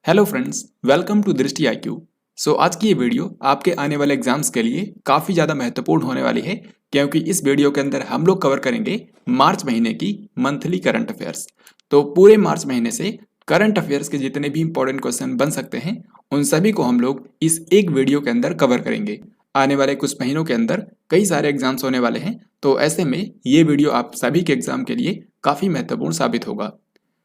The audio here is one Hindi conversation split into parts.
हेलो फ्रेंड्स, वेलकम टू दृष्टि आईक्यू। आज की ये वीडियो आपके आने वाले एग्जाम्स के लिए काफ़ी ज़्यादा महत्वपूर्ण होने वाली है, क्योंकि इस वीडियो के अंदर हम लोग कवर करेंगे मार्च महीने की मंथली करंट अफेयर्स। तो पूरे मार्च महीने से करंट अफेयर्स के जितने भी इंपॉर्टेंट क्वेश्चन बन सकते हैं उन सभी को हम लोग इस एक वीडियो के अंदर कवर करेंगे। आने वाले कुछ महीनों के अंदर कई सारे एग्जाम्स होने वाले हैं, तो ऐसे में ये वीडियो आप सभी के एग्जाम के लिए काफ़ी महत्वपूर्ण साबित होगा।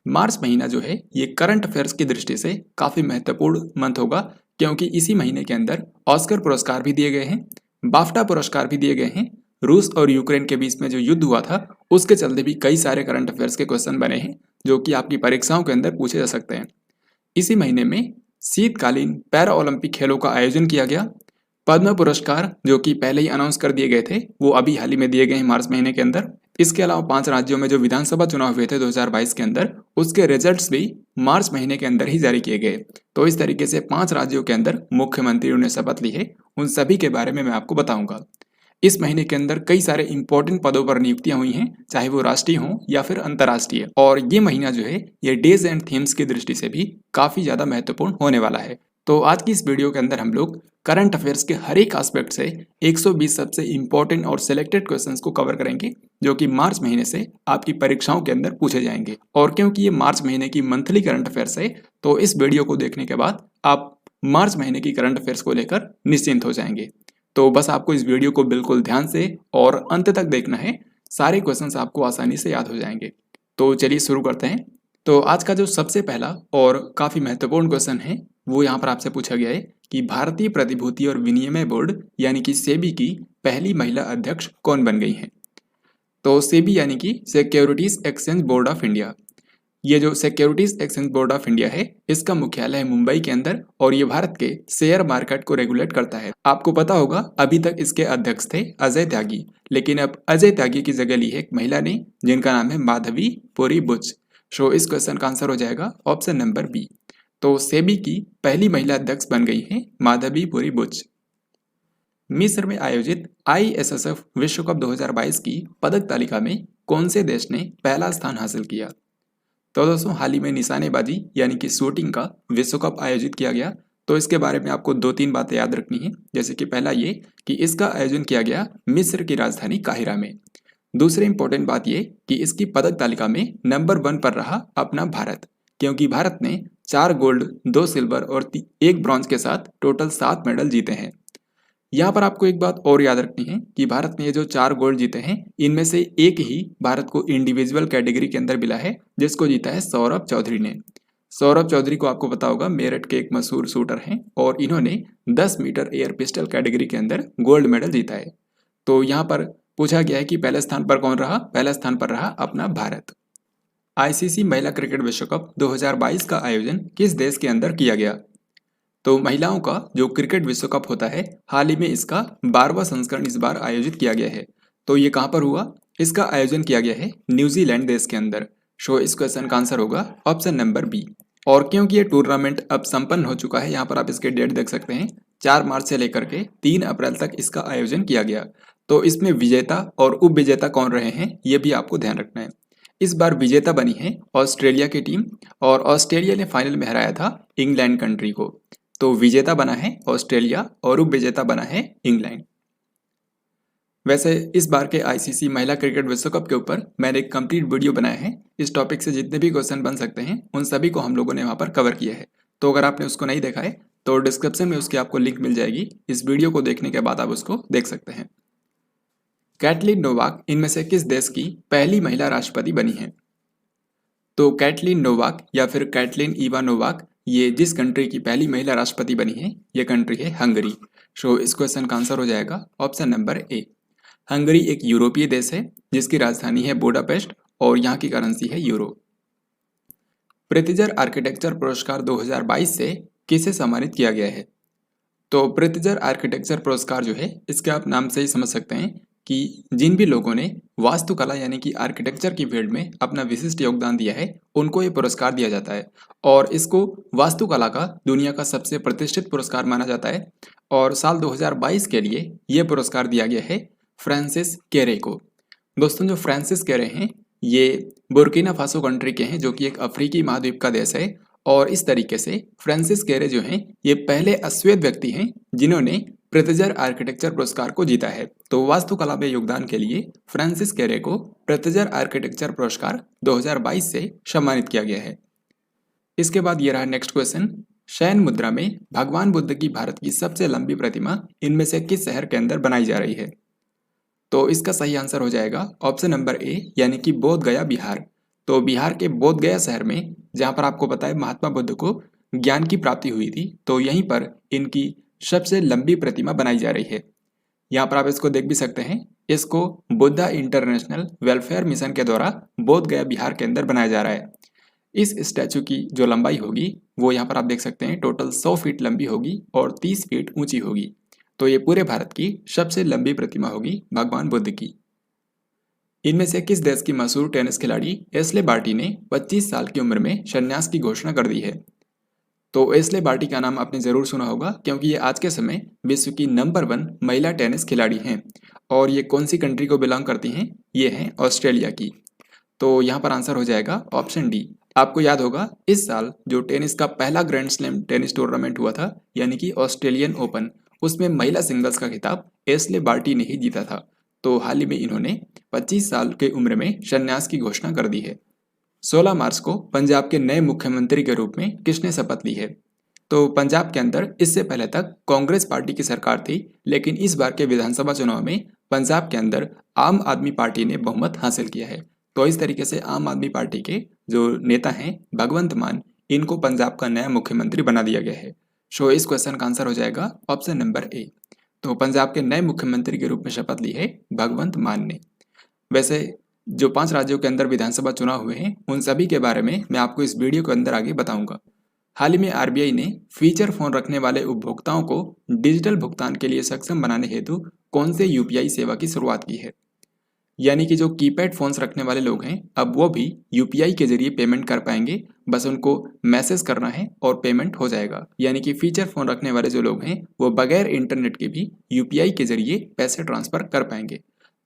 मार्च महीना जो है ये करंट अफेयर्स की दृष्टि से काफ़ी महत्वपूर्ण मंथ होगा, क्योंकि इसी महीने के अंदर ऑस्कर पुरस्कार भी दिए गए हैं, बाफ्टा पुरस्कार भी दिए गए हैं। रूस और यूक्रेन के बीच में जो युद्ध हुआ था उसके चलते भी कई सारे करंट अफेयर्स के क्वेश्चन बने हैं जो कि आपकी परीक्षाओं के अंदर पूछे जा सकते हैं। इसी महीने में शीतकालीन पैरा ओलंपिक खेलों का आयोजन किया गया। पद्म पुरस्कार जो कि पहले ही अनाउंस कर दिए गए थे वो अभी हाल ही में दिए गए हैं मार्च महीने के अंदर। इसके अलावा 5 राज्यों में जो विधानसभा चुनाव हुए थे 2022 के अंदर, उसके रिजल्ट्स भी मार्च महीने के अंदर ही जारी किए गए। तो इस तरीके से 5 राज्यों के अंदर मुख्यमंत्रियों ने शपथ ली है, उन सभी के बारे में मैं आपको बताऊंगा। इस महीने के अंदर कई सारे इंपॉर्टेंट पदों पर नियुक्तियां हुई हैं, चाहे वो राष्ट्रीय हों या फिर अंतर्राष्ट्रीय। और ये महीना जो है ये डेज एंड थीम्स की दृष्टि से भी काफी ज्यादा महत्वपूर्ण होने वाला है। तो आज की इस वीडियो के अंदर हम लोग करंट अफेयर्स के हर एक एस्पेक्ट से 120 सबसे इंपॉर्टेंट और सिलेक्टेड क्वेश्चंस को कवर करेंगे जो कि मार्च महीने से आपकी परीक्षाओं के अंदर पूछे जाएंगे। और क्योंकि ये मार्च महीने की मंथली करंट अफेयर्स है, तो इस वीडियो को देखने के बाद आप मार्च महीने की करंट अफेयर्स को लेकर निश्चिंत हो जाएंगे। तो बस आपको इस वीडियो को बिल्कुल ध्यान से और अंत तक देखना है, सारे क्वेश्चंस आपको आसानी से याद हो जाएंगे। तो चलिए शुरू करते हैं। तो आज का जो सबसे पहला और काफ़ी महत्वपूर्ण क्वेश्चन है वो यहाँ पर आपसे पूछा गया है कि भारतीय प्रतिभूति और विनिमय बोर्ड यानी कि सेबी की पहली महिला अध्यक्ष कौन बन गई हैं। तो सेबी यानी कि securities exchange board of India. ये जो securities exchange board of India है इसका मुख्यालय है मुंबई के अंदर, और ये भारत के शेयर मार्केट को रेगुलेट करता है। आपको पता होगा अभी तक इसके अध्यक्ष थे अजय त्यागी, लेकिन अब अजय त्यागी की जगह ली है एक महिला ने जिनका नाम है माधवी पुरी बुच। इस क्वेश्चन का आंसर हो जाएगा ऑप्शन नंबर बी। तो सेबी की पहली महिला अध्यक्ष बन गई है माधवी पुरी बुच। मिस्र में आयोजित ISSF विश्व कप 2022 की पदक तालिका में कौन से देश ने पहला स्थान हासिल किया। तो दोस्तों हाल ही में निशानेबाजी यानी कि शूटिंग का विश्व कप आयोजित किया गया। तो इसके बारे में आपको 2-3 बातें याद रखनी है, जैसे कि पहला ये कि इसका आयोजन किया गया मिस्र की राजधानी काहिरा में। दूसरी इंपॉर्टेंट बात ये कि इसकी पदक तालिका में नंबर 1 पर रहा अपना भारत, क्योंकि भारत ने 4 गोल्ड 2 सिल्वर और 1 ब्रॉन्ज के साथ टोटल 7 मेडल जीते हैं। यहाँ पर आपको एक बात और याद रखनी है कि भारत ने ये जो 4 गोल्ड जीते हैं इनमें से एक ही भारत को इंडिविजुअल कैटेगरी के अंदर मिला है, जिसको जीता है सौरभ चौधरी ने। सौरभ चौधरी को आपको पता होगा मेरठ के एक मशहूर शूटर हैं और इन्होंने 10 मीटर एयर पिस्टल कैटेगरी के अंदर गोल्ड मेडल जीता है। तो यहाँ पर पूछा गया है कि पहले स्थान पर कौन रहा। पहले स्थान पर रहा अपना भारत। ICC महिला क्रिकेट विश्व कप 2022 का आयोजन किस देश के अंदर किया गया। तो महिलाओं का जो क्रिकेट विश्व कप होता है हाल ही में इसका 12वां संस्करण इस बार आयोजित किया गया है। तो ये कहाँ पर हुआ। इसका आयोजन किया गया है न्यूजीलैंड देश के अंदर। इस क्वेश्चन का आंसर होगा ऑप्शन नंबर बी। और क्योंकि ये टूर्नामेंट अब संपन्न हो चुका है, यहाँ पर आप इसके डेट देख सकते हैं, 4 मार्च से लेकर के 3 अप्रैल तक इसका आयोजन किया गया। तो इसमें विजेता और उप विजेता कौन रहे हैं ये भी आपको ध्यान रखना है। इस बार विजेता बनी है ऑस्ट्रेलिया की टीम, और ऑस्ट्रेलिया ने फाइनल में हराया था इंग्लैंड कंट्री को। तो विजेता बना है ऑस्ट्रेलिया और उप विजेता बना है इंग्लैंड। वैसे इस बार के ICC महिला क्रिकेट विश्व कप के ऊपर मैंने एक कंप्लीट वीडियो बनाया है। इस टॉपिक से जितने भी क्वेश्चन बन सकते हैं उन सभी को हम लोगों ने वहाँ पर कवर किया है। तो अगर आपने उसको नहीं देखा है तो डिस्क्रिप्शन में उसकी आपको लिंक मिल जाएगी। इस वीडियो को देखने के बाद आप उसको देख सकते हैं। कैटलिन नोवाक इनमें से किस देश की पहली महिला राष्ट्रपति बनी है। तो कैटलिन नोवाक या फिर कैटलिन इवानोवाक ये जिस कंट्री की पहली महिला राष्ट्रपति बनी है ये कंट्री है हंगरी। इस क्वेश्चन का आंसर हो जाएगा ऑप्शन नंबर ए। हंगरी एक यूरोपीय देश है जिसकी राजधानी है बुडापेस्ट और यहाँ की करेंसी है यूरो। प्रितिजर आर्किटेक्चर पुरस्कार 2022 से किसे सम्मानित किया गया है। तो प्रितिजर आर्किटेक्चर पुरस्कार जो है इसके आप नाम से ही समझ सकते हैं कि जिन भी लोगों ने वास्तुकला यानी कि आर्किटेक्चर की फील्ड में अपना विशिष्ट योगदान दिया है उनको ये पुरस्कार दिया जाता है, और इसको वास्तुकला का दुनिया का सबसे प्रतिष्ठित पुरस्कार माना जाता है। और साल 2022 के लिए ये पुरस्कार दिया गया है फ्रांसिस केरे को। दोस्तों जो फ्रांसिस केरे हैं ये बुर्किना फासो कंट्री के हैं, जो कि एक अफ्रीकी महाद्वीप का देश है। और इस तरीके से फ्रांसिस कैरे जो हैं ये पहले अश्वेत व्यक्ति हैं जिन्होंने प्रित्जर आर्किटेक्चर पुरस्कार को जीता है। तो वास्तुकला में योगदान के लिए फ्रांसिस कैरे को प्रित्जर आर्किटेक्चर पुरस्कार 2022 से सम्मानित किया गया है। इसके बाद ये रहा नेक्स्ट क्वेश्चन, शयन मुद्रा में भगवान बुद्ध की भारत की सबसे लंबी प्रतिमा इनमें से किस शहर के अंदर बनाई जा रही है? तो इसका सही आंसर हो जाएगा ऑप्शन नंबर ए यानी कि बोध गया बिहार। तो बिहार के बोध गया शहर में, जहाँ पर आपको पता है महात्मा बुद्ध को ज्ञान की प्राप्ति हुई थी, तो यहीं पर इनकी सबसे लंबी प्रतिमा बनाई जा रही है। यहाँ पर आप इसको देख भी सकते हैं, इसको बुद्धा इंटरनेशनल वेलफेयर मिशन के द्वारा बोध गया बिहार के अंदर बनाया जा रहा है। इस स्टैचू की जो लंबाई होगी वो यहाँ पर आप देख सकते हैं टोटल 100 फीट लंबी होगी और 30 फीट ऊंची होगी। तो ये पूरे भारत की सबसे लंबी प्रतिमा होगी भगवान बुद्ध की। इनमें से किस देश की मशहूर टेनिस खिलाड़ी एश्ले बार्टी ने 25 साल की उम्र में संन्यास की घोषणा कर दी है? तो एश्ले बार्टी का नाम आपने जरूर सुना होगा क्योंकि ये आज के समय विश्व की नंबर 1 महिला टेनिस खिलाड़ी हैं। और ये कौन सी कंट्री को बिलोंग करती हैं? ये हैं ऑस्ट्रेलिया की। तो यहाँ पर आंसर हो जाएगा ऑप्शन डी। आपको याद होगा इस साल जो टेनिस का पहला ग्रैंड स्लैम टेनिस टूर्नामेंट हुआ था यानी कि ऑस्ट्रेलियन ओपन, उसमें महिला सिंगल्स का खिताब एश्ले बार्टी ने ही जीता था। तो हाल ही में इन्होंने 25 साल की उम्र में संन्यास की घोषणा कर दी है। 16 मार्च को पंजाब के नए मुख्यमंत्री के रूप में किसने शपथ ली है? तो पंजाब के अंदर इससे पहले तक कांग्रेस पार्टी की सरकार थी, लेकिन इस बार के विधानसभा चुनाव में पंजाब के अंदर आम आदमी पार्टी ने बहुमत हासिल किया है। तो इस तरीके से आम आदमी पार्टी के जो नेता हैं भगवंत मान, इनको पंजाब का नया मुख्यमंत्री बना दिया गया है। सो इस क्वेश्चन का आंसर हो जाएगा ऑप्शन नंबर ए। तो पंजाब के नए मुख्यमंत्री के रूप में शपथ ली है भगवंत मान ने। वैसे जो 5 राज्यों के अंदर विधानसभा चुनाव हुए हैं उन सभी के बारे में मैं आपको इस वीडियो के अंदर आगे बताऊंगा। हाल ही में आरबीआई ने फीचर फोन रखने वाले उपभोक्ताओं को डिजिटल भुगतान के लिए सक्षम बनाने हेतु कौन से यूपीआई सेवा की शुरुआत की है? यानी कि जो कीपैड फोन्स रखने वाले लोग हैं अब वो भी यूपीआई के जरिए पेमेंट कर पाएंगे। बस उनको मैसेज करना है और पेमेंट हो जाएगा। यानी कि फीचर फोन रखने वाले जो लोग हैं वो बगैर इंटरनेट के भी यूपीआई के जरिए पैसे ट्रांसफर कर पाएंगे।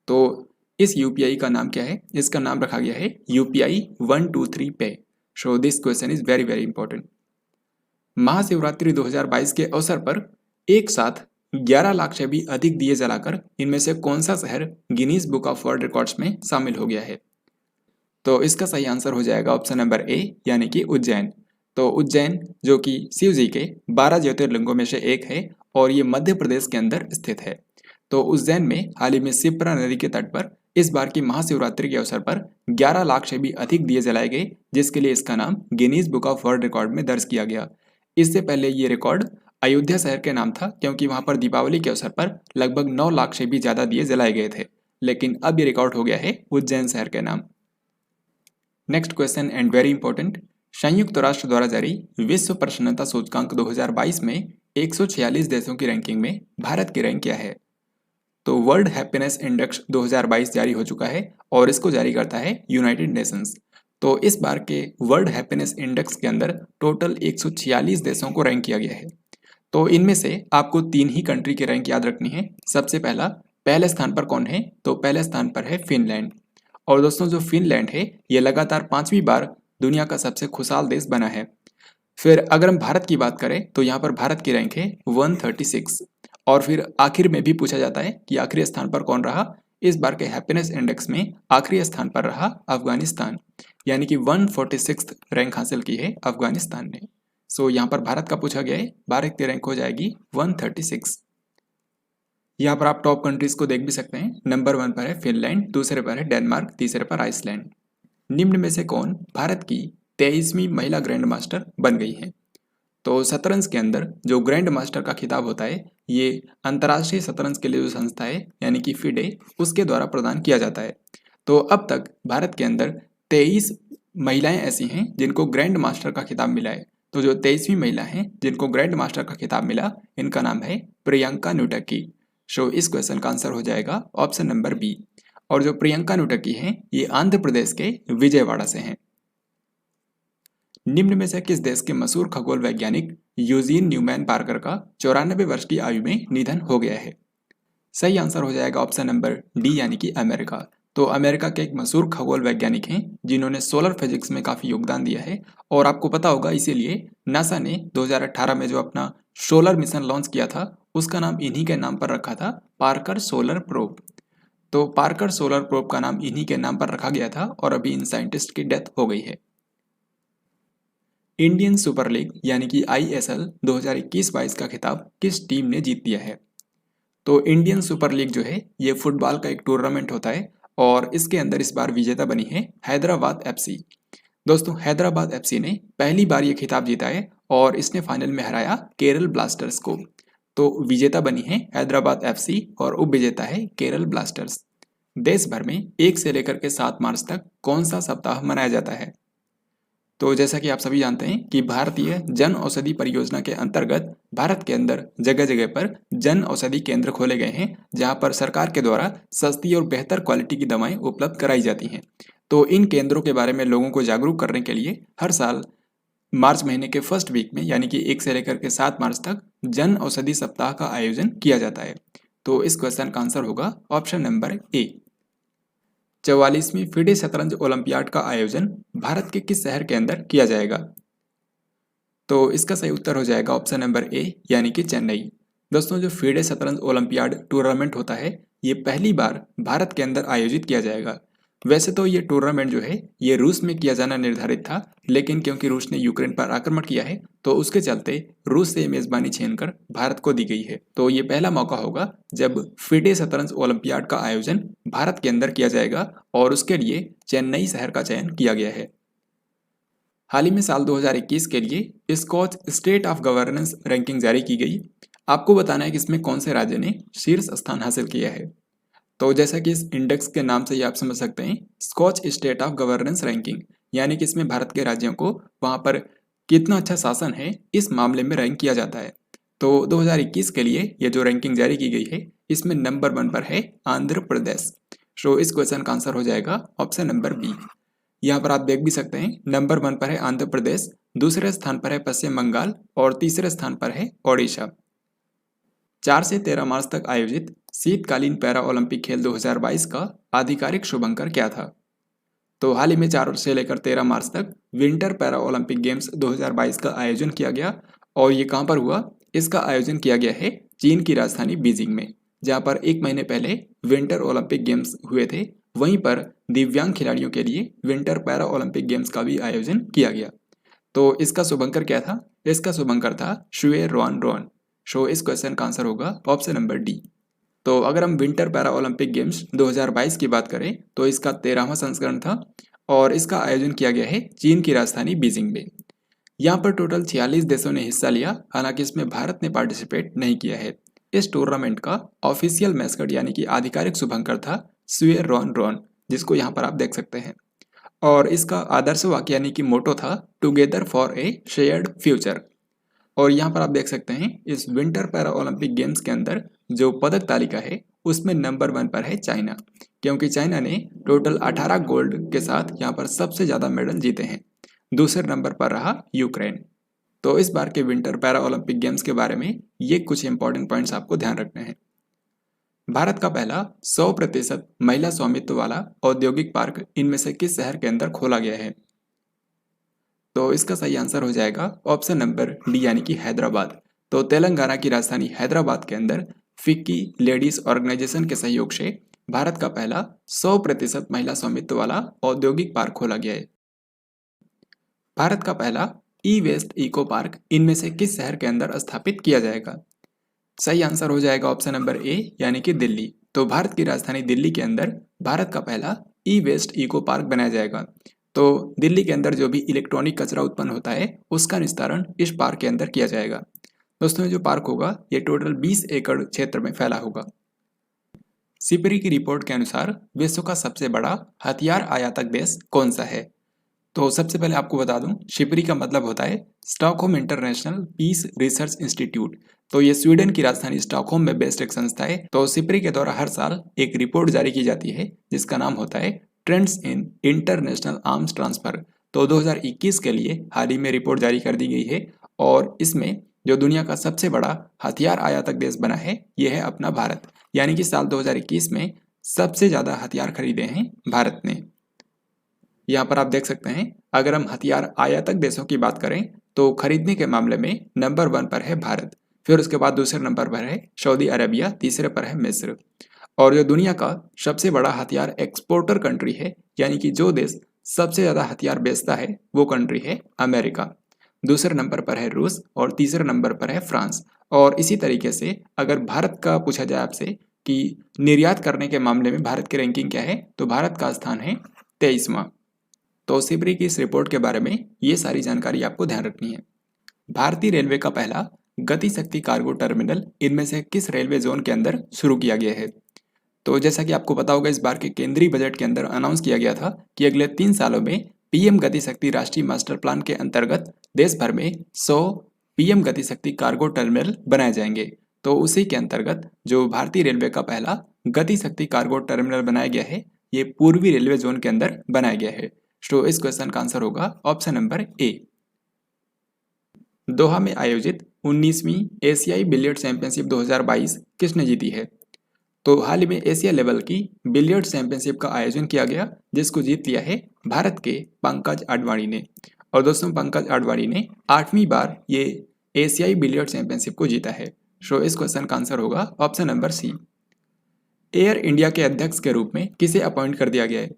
तो इस यूपीआई का नाम क्या है? इसका नाम रखा गया है यूपीआई 123 पे। सो this question is very very important. Mahashivratri 2022 के अवसर पर एक साथ 11 लाख से भी अधिक दिए जलाकर इनमें से कौन सा शहर Guinness book of world records में शामिल हो गया है? तो इसका सही आंसर हो जाएगा ऑप्शन नंबर ए यानी कि उज्जैन। तो उज्जैन जो कि शिव जी के 12 ज्योतिर्लिंगों में से एक है और ये मध्य प्रदेश के अंदर स्थित है। तो उज्जैन में हाल ही में शिप्रा नदी के तट पर इस बार की महाशिवरात्रि के अवसर पर 11 लाख से भी अधिक दिए जलाए गए, जिसके लिए इसका नाम Guinness book of world record में दर्ज किया गया। इससे पहले ये रिकॉर्ड अयोध्या शहर के नाम था क्योंकि वहां पर दीपावली के अवसर पर लगभग 9 लाख से भी ज्यादा दिए जलाए गए थे, लेकिन अब ये रिकॉर्ड हो गया है उज्जैन शहर के नाम। Next question and very important, संयुक्त राष्ट्र द्वारा जारी विश्व प्रसन्नता सूचकांक 2022 में 146 देशों की रैंकिंग में भारत की रैंक क्या है? तो वर्ल्ड हैप्पीनेस इंडेक्स 2022 जारी हो चुका है और इसको जारी करता है यूनाइटेड नेशंस। तो इस बार के वर्ल्ड हैप्पीनेस इंडेक्स के अंदर टोटल 146 देशों को रैंक किया गया है। तो इनमें से आपको 3 ही कंट्री की रैंक याद रखनी है। सबसे पहला, पहले स्थान पर कौन है? तो पहले स्थान पर है फिनलैंड। और दोस्तों जो फिनलैंड है ये लगातार 5वीं बार दुनिया का सबसे खुशहाल देश बना है। फिर अगर हम भारत की बात करें तो यहाँ पर भारत की रैंक है 136। और फिर आखिर में भी पूछा जाता है कि आखिरी स्थान पर कौन रहा? इस बार के हैप्पीनेस इंडेक्स में आखिरी स्थान पर रहा अफगानिस्तान, यानी कि 146 रैंक हासिल की है अफगानिस्तान ने। सो यहाँ पर भारत का पूछा गया है, भारत की रैंक हो जाएगी 136। यहाँ पर आप टॉप कंट्रीज को देख भी सकते हैं। नंबर 1 पर है फिनलैंड, दूसरे पर है डेनमार्क, तीसरे पर आइसलैंड। निम्न में से कौन भारत की 23वीं महिला ग्रैंड मास्टर बन गई है? तो शतरंज के अंदर जो ग्रैंड मास्टर का खिताब होता है ये अंतर्राष्ट्रीय शतरंज के लिए जो संस्था है यानी कि फिडे, उसके द्वारा प्रदान किया जाता है। तो अब तक भारत के अंदर 23 महिलाएं ऐसी हैं जिनको ग्रैंड मास्टर का खिताब मिला है। तो जो 23वीं महिला हैं जिनको ग्रैंड मास्टर का खिताब मिला, इनका नाम है प्रियंका नुटकी। सो इस क्वेश्चन का आंसर हो जाएगा ऑप्शन नंबर बी। और जो प्रियंका नुटकी हैं ये आंध्र प्रदेश के विजयवाड़ा से हैं। निम्न में से किस देश के मशहूर खगोल वैज्ञानिक यूजीन न्यूमैन पार्कर का 94 वर्ष की आयु में निधन हो गया है? सही आंसर हो जाएगा ऑप्शन नंबर डी यानी कि अमेरिका। तो अमेरिका के एक मशहूर खगोल वैज्ञानिक हैं जिन्होंने सोलर फिजिक्स में काफ़ी योगदान दिया है। और आपको पता होगा इसीलिए नासा ने 2018 में जो अपना सोलर मिशन लॉन्च किया था उसका नाम इन्हीं के नाम पर रखा था, पार्कर सोलर प्रोब। तो पार्कर सोलर प्रोब का नाम इन्हीं के नाम पर रखा गया था और अभी इन साइंटिस्ट की डेथ हो गई है। इंडियन सुपर लीग यानी कि ISL 2021-22 का खिताब किस टीम ने जीत लिया है? तो इंडियन सुपर लीग जो है ये फुटबॉल का एक टूर्नामेंट होता है और इसके अंदर इस बार विजेता बनी है हैदराबाद FC। दोस्तों हैदराबाद FC ने पहली बार ये खिताब जीता है और इसने फाइनल में हराया केरल ब्लास्टर्स को। तो विजेता बनी है हैदराबाद FC और उपविजेता है केरल ब्लास्टर्स। देश भर में 1 से लेकर के 7 मार्च तक कौन सा सप्ताह मनाया जाता है? तो जैसा कि आप सभी जानते हैं कि भारतीय जन औषधि परियोजना के अंतर्गत भारत के अंदर जगह जगह पर जन औषधि केंद्र खोले गए हैं जहां पर सरकार के द्वारा सस्ती और बेहतर क्वालिटी की दवाएं उपलब्ध कराई जाती हैं। तो इन केंद्रों के बारे में लोगों को जागरूक करने के लिए हर साल मार्च महीने के फर्स्ट वीक में यानी कि 1 से लेकर के 7 मार्च तक जन औषधि सप्ताह का आयोजन किया जाता है। तो इस क्वेश्चन का आंसर होगा ऑप्शन नंबर ए। 44वीं फिडे शतरंज ओलंपियाड का आयोजन भारत के किस शहर के अंदर किया जाएगा? तो इसका सही उत्तर हो जाएगा ऑप्शन नंबर ए यानी कि चेन्नई। दोस्तों जो फिडे शतरंज ओलंपियाड टूर्नामेंट होता है ये पहली बार भारत के अंदर आयोजित किया जाएगा। वैसे तो ये टूर्नामेंट जो है ये रूस में किया जाना निर्धारित था, लेकिन क्योंकि रूस ने यूक्रेन पर आक्रमण किया है तो उसके चलते रूस से मेजबानी छीनकर भारत को दी गई है। तो ये पहला मौका होगा जब फिडे शतरंज ओलंपियाड का आयोजन भारत के अंदर किया जाएगा और उसके लिए चेन्नई शहर का चयन किया गया है। हाल ही में साल 2021 के लिए Skoch State of Governance ranking जारी की गई। आपको बताना है कि इसमें कौन से राज्य ने शीर्ष स्थान हासिल किया है। तो जैसा कि इस इंडेक्स के नाम से ही आप समझ सकते हैं, Skoch State of Governance ranking यानी कि इसमें भारत के राज्यों को वहां पर कितना अच्छा शासन है इस मामले में रैंक किया जाता है। तो 2021 के लिए ये जो रैंकिंग जारी की गई है इसमें नंबर 1 पर है आंध्र प्रदेश। सो इस क्वेश्चन का आंसर हो जाएगा ऑप्शन नंबर बी। यहाँ पर आप देख भी सकते हैं नंबर 1 पर है आंध्र प्रदेश, दूसरे स्थान पर है पश्चिम बंगाल और तीसरे स्थान पर है ओडिशा। 4 से 13 मार्च तक आयोजित शीतकालीन पैरा ओलंपिक खेल 2022 का आधिकारिक शुभंकर क्या था? तो हाल ही में 4 से लेकर 13 मार्च तक विंटर पैरा ओलंपिक गेम्स 2022 का आयोजन किया गया और ये कहाँ पर हुआ? इसका आयोजन किया गया है चीन की राजधानी बीजिंग में, जहाँ पर 1 महीने पहले विंटर ओलंपिक गेम्स हुए थे। वहीं पर दिव्यांग खिलाड़ियों के लिए विंटर पैरा ओलंपिक गेम्स का भी आयोजन किया गया। तो इसका शुभंकर क्या था? इसका शुभंकर था शुए रॉन रॉन। सो इस क्वेश्चन का आंसर होगा ऑप्शन नंबर डी। तो अगर हम विंटर पैरा ओलंपिक गेम्स 2022 की बात करें तो इसका 13वां संस्करण था और इसका आयोजन किया गया है चीन की राजधानी बीजिंग में। यहाँ पर टोटल 46 देशों ने हिस्सा लिया, हालांकि इसमें भारत ने पार्टिसिपेट नहीं किया है। इस टूर्नामेंट का ऑफिशियल मैस्कट यानी कि आधिकारिक शुभंकर था शुए रॉन रॉन, जिसको यहाँ पर आप देख सकते हैं। और इसका आदर्श वाक्य यानी कि मोटो था together for a shared future. और यहाँ पर आप देख सकते हैं इस विंटर पैरा ओलंपिक गेम्स के अंदर जो पदक तालिका है उसमें नंबर 1 पर है चाइना, क्योंकि चाइना ने टोटल 18 गोल्ड के साथ यहाँ पर सबसे ज़्यादा मेडल जीते हैं। दूसरे नंबर पर रहा यूक्रेन। तो इस बार के विंटर पैरा ओलंपिक गेम्स के बारे में ये कुछ इंपॉर्टेंट पॉइंट्स आपको ध्यान रखने हैं। भारत का पहला 100% महिला स्वामित्व वाला औद्योगिक पार्क इनमें से किस शहर के अंदर खोला गया है? तो इसका सही आंसर हो जाएगा ऑप्शन नंबर डी यानी कि हैदराबाद। तो तेलंगाना की राजधानी हैदराबाद के अंदर फिक्की लेडीज ऑर्गेनाइजेशन के सहयोग से भारत का पहला 100% महिला स्वामित्व वाला औद्योगिक पार्क खोला गया है। भारत का पहला ई वेस्ट इको पार्क इनमें से किस शहर के अंदर स्थापित किया जाएगा? सही आंसर हो जाएगा ऑप्शन नंबर ए यानी कि दिल्ली। तो भारत की राजधानी दिल्ली के अंदर भारत का पहला ई वेस्ट इको पार्क बनाया जाएगा। तो दिल्ली के अंदर जो भी इलेक्ट्रॉनिक कचरा उत्पन्न होता है उसका निस्तारण इस पार्क के अंदर किया जाएगा। दोस्तों जो पार्क होगा ये टोटल 20 एकड़ क्षेत्र में फैला होगा। सिपरी की रिपोर्ट के अनुसार विश्व का सबसे बड़ा हथियार आयातक देश कौन सा है? तो सबसे पहले आपको बता दूं शिपरी का मतलब होता है Stockholm International Peace Research Institute. तो ये स्वीडन की राजधानी स्टॉकहोम में बेस्ड एक संस्था है। तो सिपरी के द्वारा हर साल एक रिपोर्ट जारी की जाती है जिसका नाम होता है trends in international arms transfer. तो 2021 के लिए हाल ही में रिपोर्ट जारी कर दी गई है और इसमें जो दुनिया का सबसे बड़ा हथियार आयातक देश बना है यह है अपना भारत। यानी कि साल 2021 में सबसे ज़्यादा हथियार खरीदे हैं भारत ने। यहाँ पर आप देख सकते हैं, अगर हम हथियार आयातक देशों की बात करें तो खरीदने के मामले में नंबर 1 पर है भारत, फिर उसके बाद दूसरे नंबर पर है सऊदी अरेबिया, तीसरे पर है मिस्र। और जो दुनिया का सबसे बड़ा हथियार एक्सपोर्टर कंट्री है, यानी कि जो देश सबसे ज़्यादा हथियार बेचता है, वो कंट्री है अमेरिका। दूसरे नंबर पर है रूस और तीसरे नंबर पर है फ्रांस। और इसी तरीके से अगर भारत का पूछा जाए आपसे कि निर्यात करने के मामले में भारत की रैंकिंग क्या है, तो भारत का स्थान है 23वां। तो सिबरी की इस रिपोर्ट के बारे में ये सारी जानकारी आपको ध्यान रखनी है। भारतीय रेलवे का पहला गति शक्ति कार्गो टर्मिनल इनमें से किस रेलवे जोन के अंदर शुरू किया गया है? तो जैसा कि आपको पता होगा, इस बार के केंद्रीय बजट के अंदर अनाउंस किया गया था कि अगले 3 सालों में पीएम गति शक्ति राष्ट्रीय मास्टर प्लान के अंतर्गत देश भर में 100 पीएम गति शक्ति कार्गो टर्मिनल बनाए जाएंगे। तो उसी के अंतर्गत जो भारतीय रेलवे का पहला गति शक्ति कार्गो टर्मिनल बनाया गया है, ये पूर्वी रेलवे जोन के अंदर बनाया गया है। तो इस क्वेश्चन का आंसर होगा ऑप्शन नंबर ए। दोहा में आयोजित 19वीं एशियाई बिलियर्ड चैंपियनशिप 2022 किसने जीती है? तो हाल ही में एशिया लेवल की बिलियर्ड चैंपियनशिप का आयोजन किया गया, जिसको जीत लिया है भारत के पंकज अडवाणी ने। और दोस्तों, पंकज अडवाणी ने 8वीं बार ये एशियाई बिलियर्ड चैंपियनशिप को जीता है। सो इस क्वेश्चन का आंसर होगा option number C. Air India के अध्यक्ष के रूप में किसे अपॉइंट कर दिया गया है?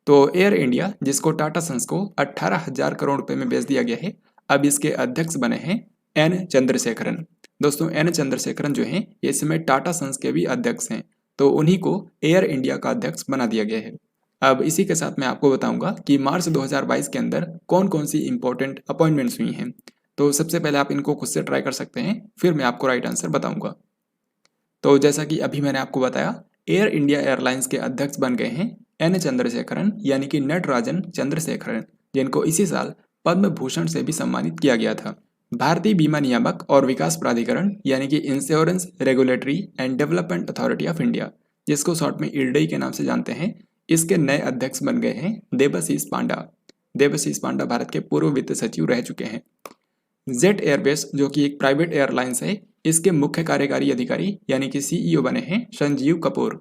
तो एयर इंडिया, जिसको टाटा सन्स को 18,000 करोड़ रुपए में बेच दिया गया है, अब इसके अध्यक्ष बने हैं एन चंद्रशेखरन। दोस्तों, एन चंद्रशेखरन जो हैं, ये इस समय टाटा सन्स के भी अध्यक्ष हैं, तो उन्हीं को एयर इंडिया का अध्यक्ष बना दिया गया है। अब इसी के साथ मैं आपको बताऊंगा कि मार्च 2022 के अंदर कौन कौन सी इंपॉर्टेंट अपॉइंटमेंट्स हुई हैं। तो सबसे पहले आप इनको खुद से ट्राई कर सकते हैं, फिर मैं आपको राइट आंसर बताऊंगा। तो जैसा कि अभी मैंने आपको बताया, एयर इंडिया एयरलाइंस के अध्यक्ष बन गए हैं एन चंद्रशेखरन, यानी कि नटराजन चंद्रशेखरन, जिनको इसी साल पद्म भूषण से भी सम्मानित किया गया था। भारतीय बीमा नियामक और विकास प्राधिकरण, यानी कि Insurance Regulatory and Development Authority of India, जिसको शॉर्ट में IRDAI के नाम से जानते हैं, इसके नए अध्यक्ष बन गए हैं देबाशीष पांडा। देबाशीष पांडा भारत के पूर्व वित्त सचिव रह चुके हैं। जेट एयरवेज, जो कि एक प्राइवेट एयरलाइंस है, इसके मुख्य कार्यकारी अधिकारी यानी कि CEO बने हैं संजीव कपूर।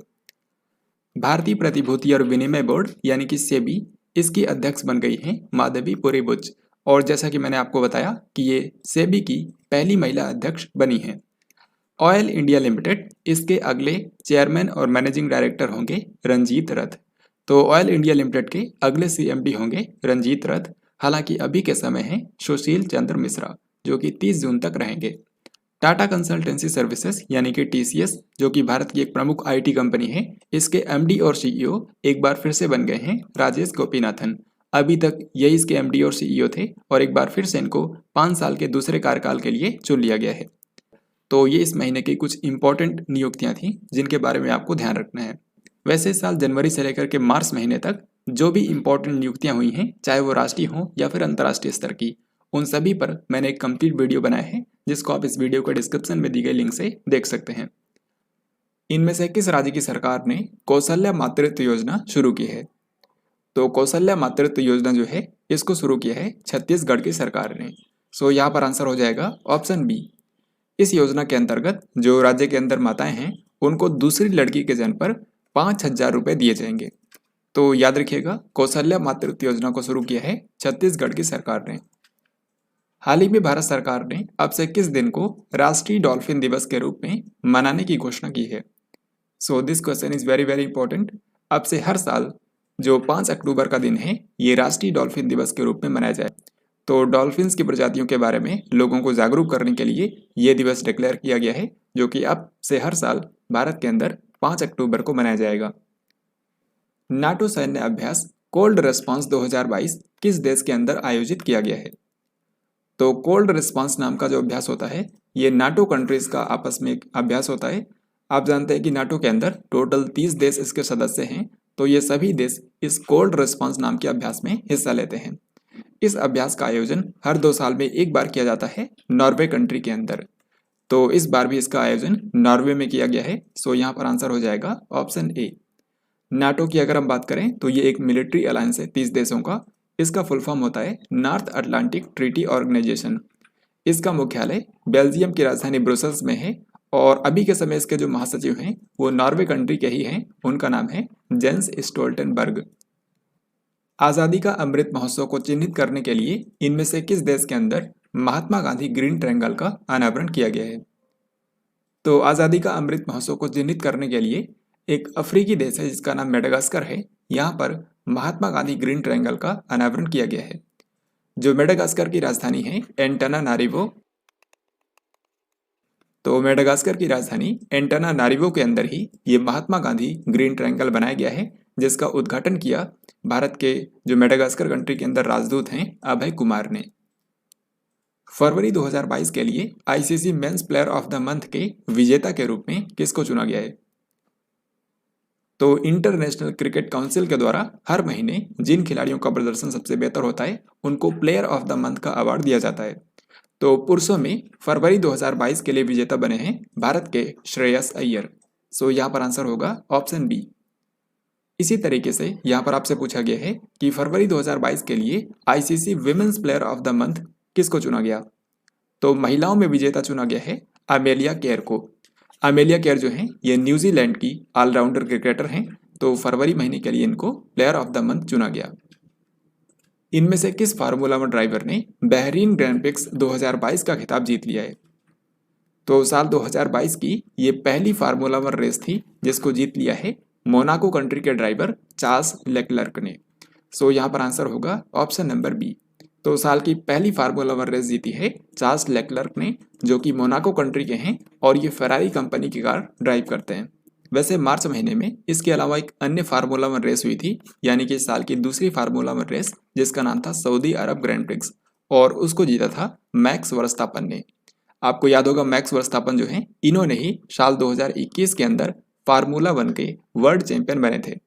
भारतीय प्रतिभूति और विनिमय बोर्ड यानी कि सेबी, इसकी अध्यक्ष बन गई हैं माधवी पुरीबुच। और जैसा कि मैंने आपको बताया कि ये सेबी की पहली महिला अध्यक्ष बनी हैं। ऑयल इंडिया लिमिटेड, इसके अगले चेयरमैन और मैनेजिंग डायरेक्टर होंगे रंजीत रथ। तो ऑयल इंडिया लिमिटेड के अगले CMD होंगे रंजीत रथ। हालांकि अभी के समय है सुशील चंद्र मिश्रा, जो कि 30 जून तक रहेंगे। टाटा कंसल्टेंसी सर्विसेज यानी कि TCS, जो कि भारत की एक प्रमुख IT कंपनी है, इसके MD और CEO एक बार फिर से बन गए हैं राजेश गोपीनाथन। अभी तक यही इसके MD और CEO थे, और एक बार फिर से इनको 5 साल के दूसरे कार्यकाल के लिए चुन लिया गया है। तो ये इस महीने की कुछ इंपॉर्टेंट नियुक्तियां थी, जिनके बारे में आपको ध्यान रखना है। वैसे इस साल जनवरी से लेकर के मार्च महीने तक जो भी इंपॉर्टेंट नियुक्तियां हुई हैं, चाहे वो राष्ट्रीय हों या फिर अंतर्राष्ट्रीय स्तर की, उन सभी पर मैंने एक कंप्लीट वीडियो बनाया है, जिसको आप इस वीडियो के डिस्क्रिप्शन में दी गई लिंक से देख सकते हैं। इनमें से किस राज्य की सरकार ने कौशल्या मातृत्व योजना शुरू की है? तो कौशल्या मातृत्व योजना जो है, इसको शुरू किया है छत्तीसगढ़ की सरकार ने। सो यहाँ पर आंसर हो जाएगा ऑप्शन बी। इस योजना के अंतर्गत जो राज्य के अंदर माताएं हैं, उनको दूसरी लड़की के जन्म पर 5,000 रुपये दिए जाएंगे। तो याद रखिएगा, कौशल्या मातृत्व योजना को शुरू किया है छत्तीसगढ़ की सरकार ने। हाल ही में भारत सरकार ने अब से किस दिन को राष्ट्रीय डॉल्फिन दिवस के रूप में मनाने की घोषणा की है? सो this question is very very important. अब से हर साल जो 5 अक्टूबर का दिन है, ये राष्ट्रीय डॉल्फिन दिवस के रूप में मनाया जाए। तो डॉल्फिन्स की प्रजातियों के बारे में लोगों को जागरूक करने के लिए ये दिवस डिक्लेयर किया गया है, जो कि अब से हर साल भारत के अंदर 5 अक्टूबर को मनाया जाएगा। नाटो सैन्य अभ्यास कोल्ड रिस्पॉन्स 2022 किस देश के अंदर आयोजित किया गया है? तो कोल्ड रिस्पॉन्स नाम का जो अभ्यास होता है, ये नाटो कंट्रीज का आपस में एक अभ्यास होता है। आप जानते हैं कि नाटो के अंदर टोटल 30 देश इसके सदस्य हैं, तो ये सभी देश इस कोल्ड रिस्पॉन्स नाम के अभ्यास में हिस्सा लेते हैं। इस अभ्यास का आयोजन हर 2 साल में एक बार किया जाता है नॉर्वे कंट्री के अंदर। तो इस बार भी इसका आयोजन नॉर्वे में किया गया है। सो यहाँ पर आंसर हो जाएगा ऑप्शन ए। नाटो की अगर हम बात करें तो ये एक मिलिट्री अलायंस है 30 देशों का। इसका फुल फॉर्म होता है नॉर्थ अटलांटिक ट्रीटी ऑर्गेनाइजेशन। इसका मुख्यालय बेल्जियम की राजधानी ब्रुसेल्स में है, और अभी के समय इसके जो महासचिव हैं वो नॉर्वे कंट्री के ही हैं, उनका नाम है जेंस स्टोल्टनबर्ग। आज़ादी का अमृत महोत्सव को चिन्हित करने के लिए इनमें से किस देश के अंदर महात्मा गांधी ग्रीन ट्रायंगल का अनावरण किया गया है? तो आज़ादी का अमृत महोत्सव को चिन्हित करने के लिए एक अफ्रीकी देश है जिसका नाम मेडागास्कर है, यहाँ पर महात्मा गांधी ग्रीन ट्रायंगल का अनावरण किया गया है। जो मेडागास्कर की राजधानी है एंटानानारिवो, तो मेडागास्कर की राजधानी एंटानानारिवो के अंदर ही ये महात्मा गांधी ग्रीन ट्रायंगल बनाया गया है, जिसका उद्घाटन किया भारत के जो मेडागास्कर कंट्री के अंदर राजदूत हैं अभय कुमार ने। फरवरी 2022 के लिए ICC men's player of the month के विजेता के रूप में किसको चुना गया है? तो इंटरनेशनल क्रिकेट काउंसिल के द्वारा हर महीने जिन खिलाड़ियों का प्रदर्शन सबसे बेहतर होता है उनको प्लेयर ऑफ द मंथ का अवार्ड दिया जाता है। तो पुरुषों में फरवरी 2022 के लिए विजेता बने हैं भारत के श्रेयस अय्यर। सो यहाँ पर आंसर होगा ऑप्शन बी। इसी तरीके से यहाँ पर आपसे पूछा गया है कि फरवरी 2022 के लिए ICC women's player of the month किसको चुना गया? तो महिलाओं में विजेता चुना गया है अमेलिया केयर को। अमेलिया केयर जो है ये न्यूजीलैंड की ऑलराउंडर क्रिकेटर हैं, तो फरवरी महीने के लिए इनको प्लेयर ऑफ द मंथ चुना गया। इनमें से किस फार्मूला वन ड्राइवर ने बहरीन ग्रैंड प्रिक्स 2022 का खिताब जीत लिया है? तो साल 2022 की ये पहली फार्मूला वन रेस थी जिसको जीत लिया है मोनाको कंट्री के ड्राइवर चार्ल्स लेक्लर्क ने। सो यहाँ पर आंसर होगा ऑप्शन नंबर बी। तो साल की पहली फार्मूला वन रेस जीती है चार्ल्स लेक्लर्क ने, जो कि मोनाको कंट्री के हैं और ये फेरारी कंपनी की कार ड्राइव करते हैं। वैसे मार्च महीने में इसके अलावा एक अन्य फार्मूला वन रेस हुई थी, यानी कि साल की दूसरी फार्मूला वन रेस, जिसका नाम था सऊदी अरब ग्रैंड प्रिक्स, और उसको जीता था मैक्स वर्स्टापन ने। आपको याद होगा मैक्स वर्स्टापन जो है इन्होंने ही साल 2021 के अंदर फार्मूला वन के वर्ल्ड चैंपियन बने थे।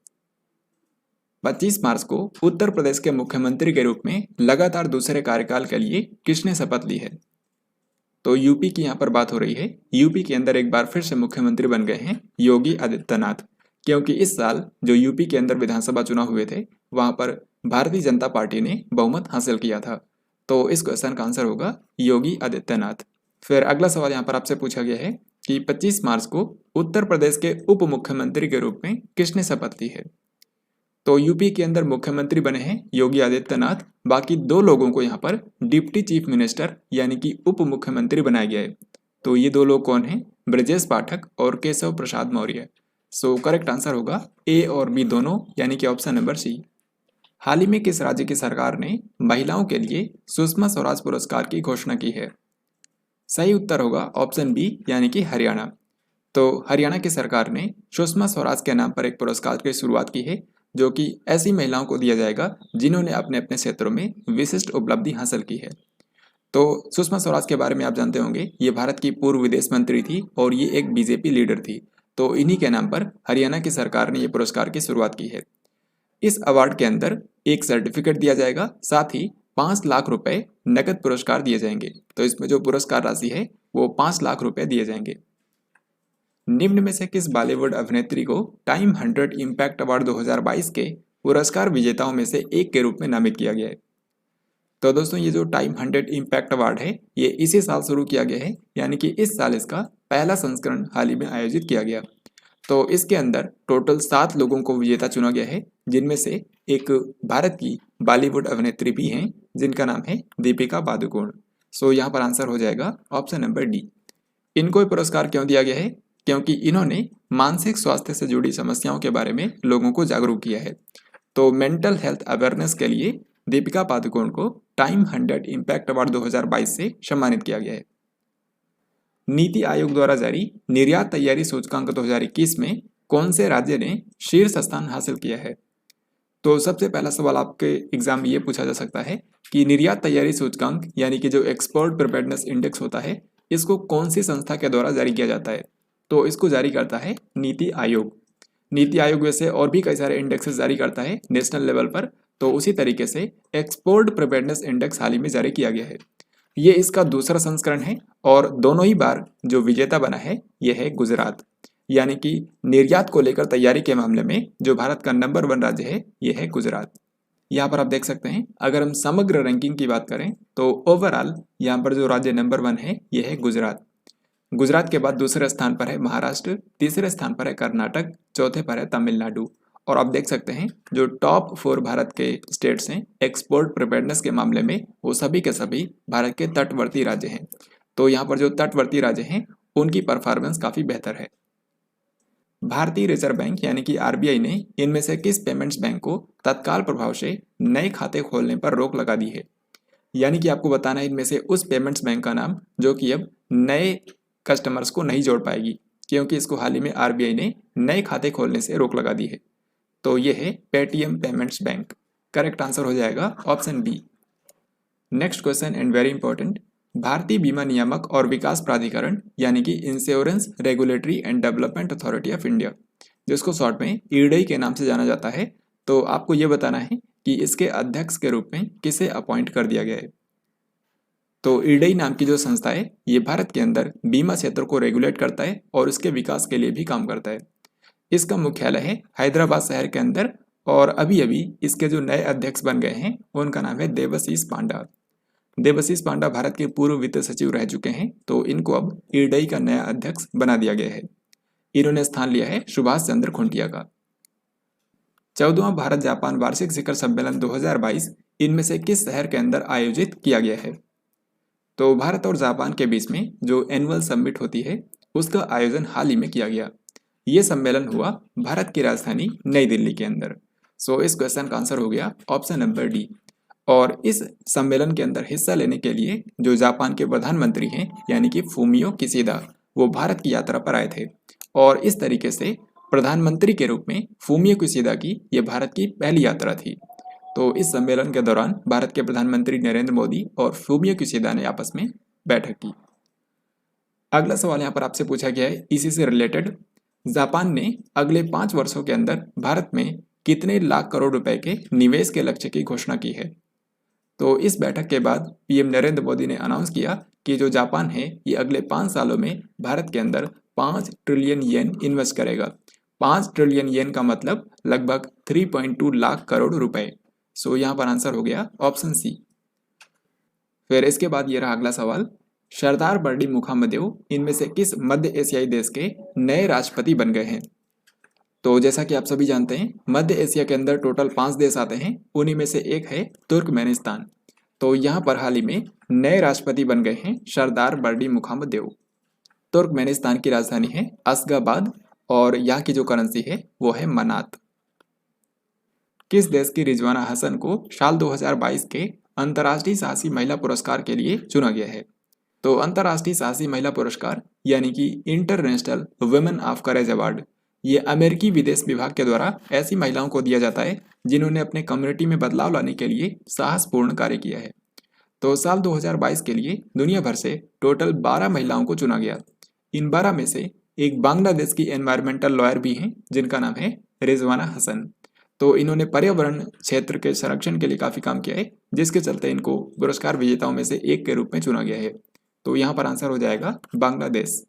25 मार्च को उत्तर प्रदेश के मुख्यमंत्री के रूप में लगातार दूसरे कार्यकाल के लिए किसने शपथ ली है? तो यूपी की यहाँ पर बात हो रही है। यूपी के अंदर एक बार फिर से मुख्यमंत्री बन गए हैं योगी आदित्यनाथ, क्योंकि इस साल जो यूपी के अंदर विधानसभा चुनाव हुए थे वहां पर भारतीय जनता पार्टी ने बहुमत हासिल किया था। तो इस क्वेश्चन का आंसर होगा योगी आदित्यनाथ। फिर अगला सवाल यहाँ पर आपसे पूछा गया है कि 25 मार्च को उत्तर प्रदेश के उप मुख्यमंत्री के रूप में किसने शपथ ली है? तो यूपी के अंदर मुख्यमंत्री बने हैं योगी आदित्यनाथ, बाकी दो लोगों को यहाँ पर डिप्टी चीफ मिनिस्टर यानी कि उप मुख्यमंत्री बनाया गया है। तो ये दो लोग कौन हैं? ब्रजेश पाठक और केशव प्रसाद मौर्य। सो करेक्ट आंसर होगा ए और बी दोनों, यानी कि ऑप्शन नंबर सी। हाल ही में किस राज्य की सरकार ने महिलाओं के लिए सुषमा स्वराज पुरस्कार की घोषणा की है? सही उत्तर होगा ऑप्शन बी, यानी कि हरियाणा। तो हरियाणा की सरकार ने सुषमा स्वराज के नाम पर एक पुरस्कार की शुरुआत की है, जो कि ऐसी महिलाओं को दिया जाएगा जिन्होंने अपने अपने क्षेत्रों में विशिष्ट उपलब्धि हासिल की है। तो सुषमा स्वराज के बारे में आप जानते होंगे, ये भारत की पूर्व विदेश मंत्री थी और ये एक बीजेपी लीडर थी। तो इन्हीं के नाम पर हरियाणा की सरकार ने ये पुरस्कार की शुरुआत की है। इस अवार्ड के अंदर एक सर्टिफिकेट दिया जाएगा, साथ ही 5 लाख रुपए नकद पुरस्कार दिए जाएंगे। तो इसमें जो पुरस्कार राशि है वो 5 लाख रुपए दिए जाएंगे। निम्न में से किस बॉलीवुड अभिनेत्री को टाइम 100 इम्पैक्ट अवार्ड 2022 के पुरस्कार विजेताओं में से एक के रूप में नामित किया गया है? तो दोस्तों ये जो टाइम 100 इम्पैक्ट अवार्ड है ये इसी साल शुरू किया गया है, यानी कि इस साल इसका पहला संस्करण हाल ही में आयोजित किया गया। तो इसके अंदर टोटल 7 लोगों को विजेता चुना गया है, जिनमें से एक भारत की बॉलीवुड अभिनेत्री भी हैं जिनका नाम है दीपिका पादुकोण। सो यहाँ पर आंसर हो जाएगा ऑप्शन नंबर डी। इनको पुरस्कार क्यों दिया गया है? क्योंकि इन्होंने मानसिक स्वास्थ्य से जुड़ी समस्याओं के बारे में लोगों को जागरूक किया है। तो मेंटल हेल्थ अवेयरनेस के लिए दीपिका पादुकोण को टाइम 100 इम्पैक्ट अवार्ड 2022 से सम्मानित किया गया है। नीति आयोग द्वारा जारी निर्यात तैयारी सूचकांक 2021 में कौन से राज्य ने शीर्ष स्थान हासिल किया है? तो सबसे पहला सवाल आपके एग्जाम में ये पूछा जा सकता है कि निर्यात तैयारी सूचकांक यानी कि जो एक्सपोर्ट प्रिपेयर्डनेस इंडेक्स होता है, इसको कौन सी संस्था के द्वारा जारी किया जाता है? तो इसको जारी करता है नीति आयोग। नीति आयोग वैसे और भी कई सारे इंडेक्सेस जारी करता है नेशनल लेवल पर, तो उसी तरीके से एक्सपोर्ट प्रिपेयर्डनेस इंडेक्स हाल ही में जारी किया गया है। ये इसका दूसरा संस्करण है और दोनों ही बार जो विजेता बना है ये है गुजरात, यानी कि निर्यात को लेकर तैयारी के मामले में जो भारत का नंबर 1 राज्य है ये है गुजरात। यहाँ पर आप देख सकते हैं, अगर हम समग्र रैंकिंग की बात करें तो ओवरऑल यहाँ पर जो राज्य नंबर 1 है ये है गुजरात। गुजरात के बाद दूसरे स्थान पर है महाराष्ट्र, तीसरे स्थान पर है कर्नाटक, चौथे पर है तमिलनाडु। और आप देख सकते हैं जो टॉप 4 भारत के स्टेट्स हैं एक्सपोर्ट प्रिपेयर्डनेस के मामले में, वो सभी के सभी भारत के तटवर्ती राज्य हैं। तो यहाँ पर जो तटवर्ती राज्य हैं उनकी परफॉर्मेंस काफ़ी बेहतर है। भारतीय रिजर्व बैंक यानी कि आरबीआई ने इनमें से किस पेमेंट्स बैंक को तत्काल प्रभाव से नए खाते खोलने पर रोक लगा दी है? यानी कि आपको बताना है इनमें से उस पेमेंट्स बैंक का नाम जो कि अब नए कस्टमर्स को नहीं जोड़ पाएगी, क्योंकि इसको हाल ही में आरबीआई ने नए खाते खोलने से रोक लगा दी है। तो ये है Paytm Payments Bank. Correct answer हो जाएगा option B. Next question and very important, भारतीय बीमा नियामक और विकास प्राधिकरण यानी कि Insurance Regulatory and Development Authority of India, जिसको शॉर्ट में ईडीआई के नाम से जाना जाता है, तो आपको ये बताना है कि इसके अध्यक्ष के रूप में किसे अपॉइंट कर दिया गया है। तो ईडीआई नाम की जो संस्था है ये भारत के अंदर बीमा क्षेत्र को रेगुलेट करता है और उसके विकास के लिए भी काम करता है। इसका मुख्यालय है हैदराबाद शहर के अंदर, और अभी अभी इसके जो नए अध्यक्ष बन गए हैं उनका नाम है देवाशीष पांडा। देवाशीष पांडा भारत के पूर्व वित्त सचिव रह चुके हैं, तो इनको अब ईडीआई का नया अध्यक्ष बना दिया गया है। इन्होंने स्थान लिया है सुभाष चंद्र खुंटिया का। 14वां भारत जापान वार्षिक शिखर सम्मेलन 2022 इनमें से किस शहर के अंदर आयोजित किया गया है? तो भारत और जापान के बीच में जो एनुअल समिट होती है उसका आयोजन हाल ही में किया गया। ये सम्मेलन हुआ भारत की राजधानी नई दिल्ली के अंदर। सो इस क्वेश्चन का आंसर हो गया ऑप्शन नंबर डी। और इस सम्मेलन के अंदर हिस्सा लेने के लिए जो जापान के प्रधानमंत्री हैं यानी कि फूमियो किशिदा, वो भारत की यात्रा पर आए थे। और इस तरीके से प्रधानमंत्री के रूप में फूमियो किशिदा की ये भारत की पहली यात्रा थी। तो इस सम्मेलन के दौरान भारत के प्रधानमंत्री नरेंद्र मोदी और फूमियो किशिदा ने आपस में बैठक की। अगला सवाल यहाँ पर आपसे पूछा गया है इसी से रिलेटेड, जापान ने अगले 5 वर्षों के अंदर भारत में कितने लाख करोड़ रुपए के निवेश के लक्ष्य की घोषणा की है? तो इस बैठक के बाद पीएम नरेंद्र मोदी ने अनाउंस किया कि जो जापान है ये अगले 5 सालों में भारत के अंदर 5 ट्रिलियन येन इन्वेस्ट करेगा। 5 ट्रिलियन येन का मतलब लगभग 3.2 लाख करोड़ रुपए। सो यहाँ पर आंसर हो गया ऑप्शन सी। फिर इसके बाद ये रहा अगला सवाल, सरदार बर्डी मुखामदेव इनमें से किस मध्य एशियाई देश के नए राष्ट्रपति बन गए हैं? तो जैसा कि आप सभी जानते हैं मध्य एशिया के अंदर टोटल 5 देश आते हैं, उन्हीं में से एक है तुर्कमेनिस्तान। तो यहाँ पर हाल ही में नए राष्ट्रपति बन गए हैं सरदार बर्डी मुखामदेव। तुर्कमेनिस्तान की राजधानी है अशगाबाद और यहाँ की जो करेंसी है वो है मनात। किस देश की रिजवाना हसन को साल 2022 के अंतर्राष्ट्रीय साहसी महिला पुरस्कार के लिए चुना गया है? तो अंतर्राष्ट्रीय साहसी महिला पुरस्कार यानी कि international women of courage award, ये अमेरिकी विदेश विभाग के द्वारा ऐसी महिलाओं को दिया जाता है जिन्होंने अपने कम्युनिटी में बदलाव लाने के लिए साहसपूर्ण कार्य किया है। तो साल 2022 के लिए दुनिया भर से टोटल 12 महिलाओं को चुना गया। इन 12 में से एक बांग्लादेश की एनवायरमेंटल लॉयर भी हैं जिनका नाम है रिजवाना हसन। तो इन्होंने पर्यावरण क्षेत्र के संरक्षण के लिए काफ़ी काम किया है, जिसके चलते इनको पुरस्कार विजेताओं में से एक के रूप में चुना गया है। तो यहाँ पर आंसर हो जाएगा बांग्लादेश।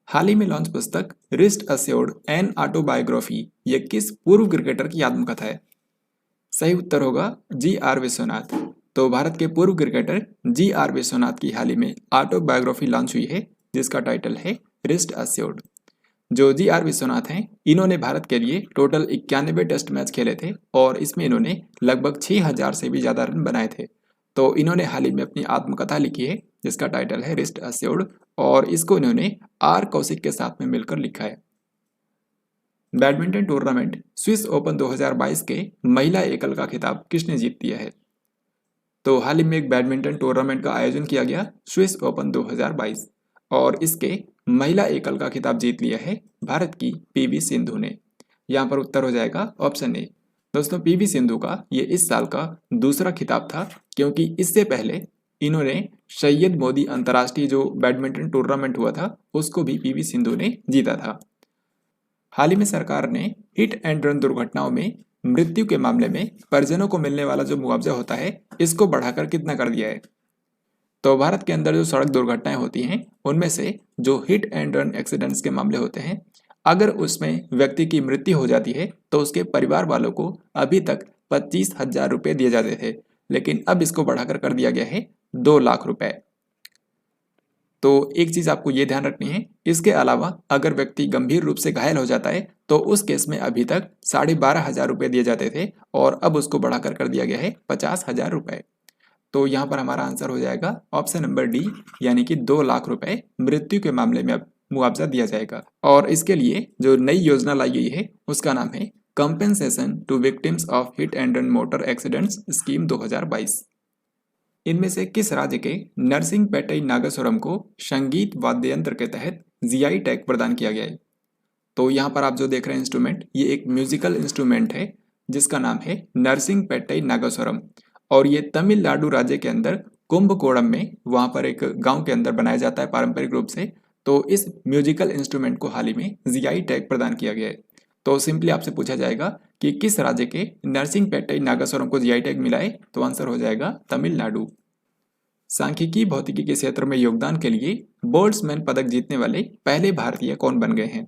हाल ही में लॉन्च पुस्तक रिस्ट अस्योर्ड एन ऑटोबायोग्राफी ये किस पूर्व क्रिकेटर की आत्मकथा है? सही उत्तर होगा जी.आर. विश्वनाथ। तो भारत के पूर्व क्रिकेटर जी.आर. विश्वनाथ की हाल ही में ऑटोबायोग्राफी लॉन्च हुई है जिसका टाइटल है रिस्ट अस्योर्ड। जो जी.आर. विश्वनाथ हैं इन्होंने भारत के लिए टोटल 91 टेस्ट मैच खेले थे और इसमें इन्होंने लगभग 6000 से भी ज़्यादा रन बनाए थे। तो इन्होंने हाल ही में अपनी आत्मकथा लिखी है जिसका टाइटल है रिस्ट अस्योर्ड, और इसको इन्होंने आर कौशिक के साथ में मिलकर लिखा है। बैडमिंटन टूर्नामेंट स्विस ओपन 2022 के महिला एकल का खिताब किसने जीत लिया है? तो हाल ही में एक बैडमिंटन टूर्नामेंट का आयोजन किया गया स्विस ओपन 2022 और इसके महिला एकल का खिताब जीत लिया है भारत की पीवी सिंधु ने। यहाँ पर उत्तर हो जाएगा ऑप्शन ए। दोस्तों पीवी सिंधु का ये इस साल का दूसरा खिताब था, क्योंकि इससे पहले इन्होंने सैयद मोदी अंतर्राष्ट्रीय जो बैडमिंटन टूर्नामेंट हुआ था उसको भी पीवी सिंधु ने जीता था। हाल ही में सरकार ने हिट एंड रन दुर्घटनाओं में मृत्यु के मामले में परिजनों को मिलने वाला जो मुआवजा होता है इसको बढ़ाकर कितना कर दिया है? तो भारत के अंदर जो सड़क दुर्घटनाएं होती हैं उनमें से जो हिट एंड रन एक्सीडेंट्स के मामले होते हैं, अगर उसमें व्यक्ति की मृत्यु हो जाती है तो उसके परिवार वालों को अभी तक 25,000 रुपये दिए जाते थे, लेकिन अब इसको बढ़ाकर कर दिया गया है 2 लाख रुपए। तो एक चीज आपको ये ध्यान रखनी है, इसके अलावा अगर व्यक्ति गंभीर रूप से घायल हो जाता है तो उस केस में अभी तक 12,500 रुपए दिए जाते थे और अब उसको बढ़ाकर कर दिया गया है 50,000 रुपए। तो यहाँ पर हमारा आंसर हो जाएगा ऑप्शन नंबर डी, यानी कि 2 लाख रुपए मृत्यु के मामले में अब मुआवजा दिया जाएगा। और इसके लिए जो नई योजना लाई गई है उसका नाम है Compensation to Victims of Hit and Run Motor Accidents Scheme 2022। इनमें से किस राज्य के नरसिंहपेटई नागेश्वरम को संगीत वाद्य यंत्र के तहत जीआई टैग प्रदान किया गया है? तो यहाँ पर आप जो देख रहे हैं इंस्ट्रूमेंट, ये एक म्यूजिकल इंस्ट्रूमेंट है जिसका नाम है नरसिंहपेटई नागेश्वरम और ये तमिलनाडु राज्य के अंदर कुंभकोणम में वहाँ पर एक गांव के अंदर बनाया जाता है पारंपरिक रूप से। तो इस म्यूजिकल इंस्ट्रूमेंट को हाल ही में जीआई टैग प्रदान किया गया है। तो सिंपली आपसे पूछा जाएगा कि किस राज्य के नरसिंहपेटई नागेश्वरम को जीआई टैग मिला है, तो आंसर हो जाएगा तमिलनाडु। सांख्यिकी भौतिकी के क्षेत्र में योगदान के लिए बोल्ट्जमैन पदक जीतने वाले पहले भारतीय कौन बन गए हैं?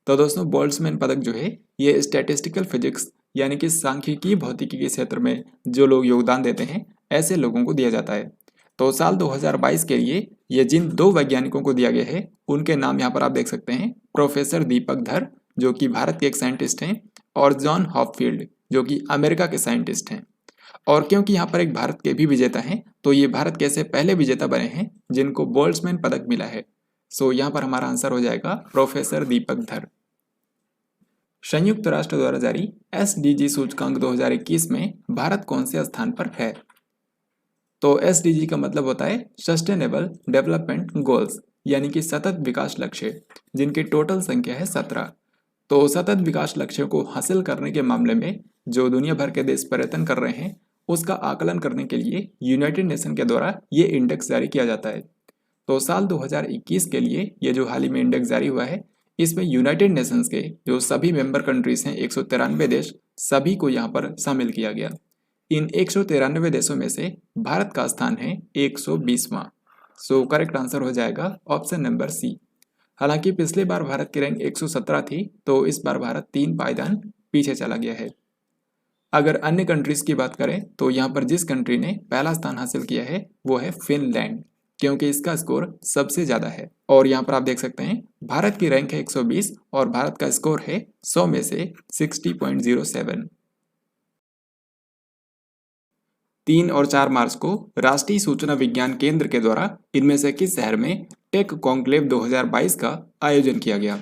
तो दोस्तों बोल्ट्जमैन पदक जो है ये स्टैटिस्टिकल फिजिक्स यानी कि सांख्यिकी भौतिकी के क्षेत्र में जो लोग योगदान देते हैं ऐसे लोगों को दिया जाता है। तो साल 2022 के लिए ये जिन 2 वैज्ञानिकों को दिया गया है उनके नाम यहाँ पर आप देख सकते हैं, प्रोफेसर दीपक धर जो कि भारत के एक साइंटिस्ट हैं और जॉन हॉपफील्ड जो कि अमेरिका के साइंटिस्ट हैं। और क्योंकि यहाँ पर एक भारत के भी विजेता हैं तो ये भारत के ऐसे पहले विजेता बने हैं जिनको बोल्ट्जमैन पदक मिला है। सो यहाँ पर हमारा आंसर हो जाएगा प्रोफेसर दीपक धर। संयुक्त राष्ट्र द्वारा जारी एसडीजी सूचकांक 2021 में भारत कौन से स्थान पर है? तो एसडीजी का मतलब होता है सस्टेनेबल डेवलपमेंट गोल्स, यानी कि सतत विकास लक्ष्य, जिनकी टोटल संख्या है 17। तो सतत विकास लक्ष्यों को हासिल करने के मामले में जो दुनिया भर के देश प्रयत्न कर रहे हैं उसका आकलन करने के लिए यूनाइटेड नेशन के द्वारा ये इंडेक्स जारी किया जाता है। तो साल 2021 के लिए ये जो हाल ही में इंडेक्स जारी हुआ है इसमें यूनाइटेड नेशंस के जो सभी मेंबर कंट्रीज हैं 193 देश, सभी को यहाँ पर शामिल किया गया। इन 193 देशों में से भारत का स्थान है 120वां। सो करेक्ट आंसर हो जाएगा ऑप्शन नंबर सी। हालांकि पिछले बार भारत की रैंक 117 थी तो इस बार भारत 3 पायदान पीछे चला गया है। अगर अन्य कंट्रीज की बात करें तो यहाँ पर जिस कंट्री ने पहला स्थान हासिल किया है वो है फिनलैंड, क्योंकि इसका स्कोर सबसे ज्यादा है। और यहाँ पर आप देख सकते हैं भारत की रैंक है 120 और भारत का स्कोर है 100 में से 60.07। 3 और 4 मार्च को राष्ट्रीय सूचना विज्ञान केंद्र के द्वारा इनमें से किस शहर में टेक कॉन्क्लेव 2022 का आयोजन किया गया?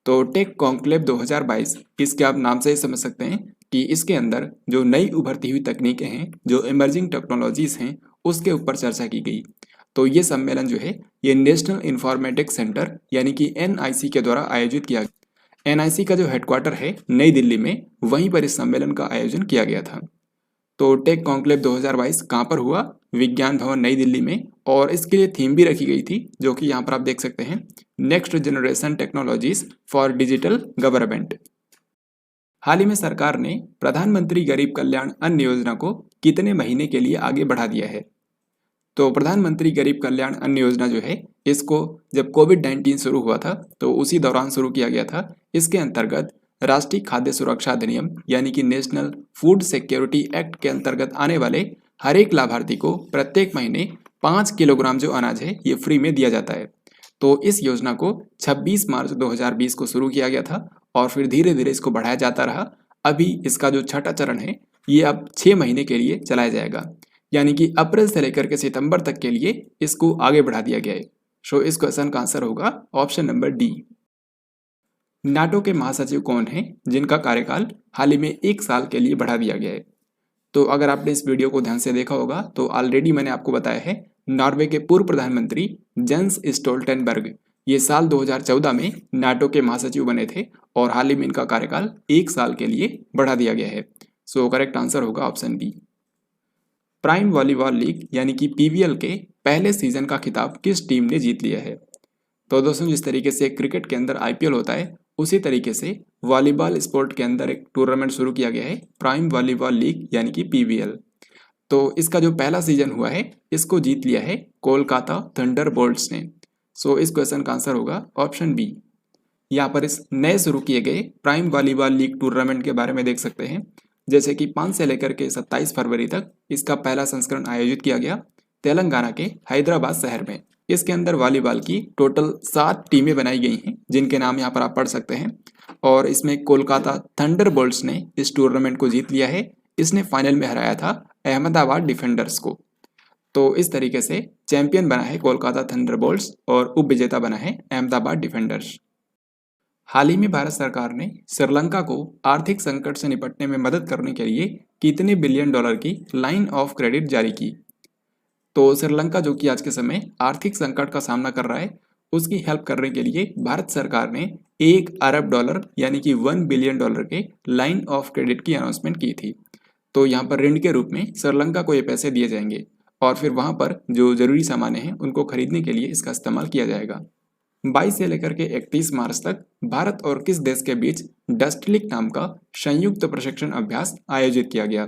तो टेक कॉन्क्लेव 2022 इसके आप नाम से ही समझ सकते हैं कि इसके अंदर जो नई उभरती हुई तकनीकें हैं, जो इमर्जिंग टेक्नोलॉजीज हैं, उसके ऊपर चर्चा की गई। तो ये सम्मेलन जो है ये नेशनल इंफॉर्मेटिक्स सेंटर यानी कि एनआईसी के द्वारा आयोजित किया गया। एनआईसी का जो हेडक्वार्टर है नई दिल्ली में, वहीं पर इस सम्मेलन का आयोजन किया गया था। तो टेक कॉन्क्लेव 2022 कहाँ पर हुआ? विज्ञान भवन नई दिल्ली में। और इसके लिए थीम भी रखी गई थी जो कि यहाँ पर आप देख सकते हैं, next generation technologies for digital government. हाल ही में सरकार ने प्रधानमंत्री गरीब कल्याण अन्न योजना को कितने महीने के लिए आगे बढ़ा दिया है? तो प्रधानमंत्री गरीब कल्याण अन्न योजना जो है इसको जब कोविड-19 शुरू हुआ था तो उसी दौरान शुरू किया गया था। इसके अंतर्गत राष्ट्रीय खाद्य सुरक्षा अधिनियम यानी कि नेशनल फूड सिक्योरिटी एक्ट के अंतर्गत आने वाले हर एक लाभार्थी को प्रत्येक महीने 5 किलोग्राम जो अनाज है ये फ्री में दिया जाता है। तो इस योजना को 26 मार्च 2020 को शुरू किया गया था और फिर धीरे धीरे इसको बढ़ाया जाता रहा। अभी इसका जो छठा चरण है ये अब 6 महीने के लिए चलाया जाएगा, यानी कि अप्रैल से लेकर के सितंबर तक के लिए इसको आगे बढ़ा दिया गया है। सो इस क्वेश्चन का आंसर होगा ऑप्शन नंबर डी। नाटो के महासचिव कौन हैं जिनका कार्यकाल हाल ही में 1 साल के लिए बढ़ा दिया गया है? तो अगर आपने इस वीडियो को ध्यान से देखा होगा तो ऑलरेडी मैंने आपको बताया है नॉर्वे के पूर्व प्रधानमंत्री जेंस स्टोल्टेनबर्ग ये साल 2014 में नाटो के महासचिव बने थे और हाल ही में इनका कार्यकाल 1 साल के लिए बढ़ा दिया गया है। सो करेक्ट आंसर होगा option B. Prime Volleyball League यानी कि पीवीएल के पहले सीजन का खिताब किस टीम ने जीत लिया है? तो दोस्तों जिस तरीके से क्रिकेट के अंदर आईपीएल होता है उसी तरीके से वॉलीबॉल स्पोर्ट के अंदर एक टूर्नामेंट शुरू किया गया है प्राइम वॉलीबॉल लीग यानी कि पीवीएल। तो इसका जो पहला सीजन हुआ है इसको जीत लिया है कोलकाता थंडरबोल्ट्स ने। सो इस क्वेश्चन का आंसर होगा ऑप्शन बी। यहाँ पर इस नए शुरू किए गए प्राइम वॉलीबॉल लीग टूर्नामेंट के बारे में देख सकते हैं, जैसे कि 5 से लेकर के 27 फरवरी तक इसका पहला संस्करण आयोजित किया गया तेलंगाना के हैदराबाद शहर में। इसके अंदर वॉलीबॉल की टोटल 7 टीमें बनाई गई हैं जिनके नाम यहाँ पर आप पढ़ सकते हैं। और इसमें कोलकाता थंडरबोल्ट्स ने इस टूर्नामेंट को जीत लिया है। इसने फाइनल में हराया था अहमदाबाद डिफेंडर्स को। तो इस तरीके से चैंपियन बना है कोलकाता थंडरबोल्ट्स और उप विजेता बना है अहमदाबाद डिफेंडर्स। हाल ही में भारत सरकार ने श्रीलंका को आर्थिक संकट से निपटने में मदद करने के लिए कितने बिलियन डॉलर की लाइन ऑफ क्रेडिट जारी की। तो श्रीलंका जो कि आज के समय आर्थिक संकट का सामना कर रहा है, उसकी हेल्प करने के लिए भारत सरकार ने 1 अरब डॉलर यानी कि 1 बिलियन डॉलर के लाइन ऑफ क्रेडिट की अनाउंसमेंट की थी। तो यहाँ पर ऋण के रूप में श्रीलंका को ये पैसे दिए जाएंगे और फिर वहाँ पर जो जरूरी सामान हैं उनको खरीदने के लिए इसका इस्तेमाल किया जाएगा। 22 से लेकर के 31 मार्च तक भारत और किस देश के बीच डस्टलिक नाम का संयुक्त प्रशिक्षण अभ्यास आयोजित किया गया।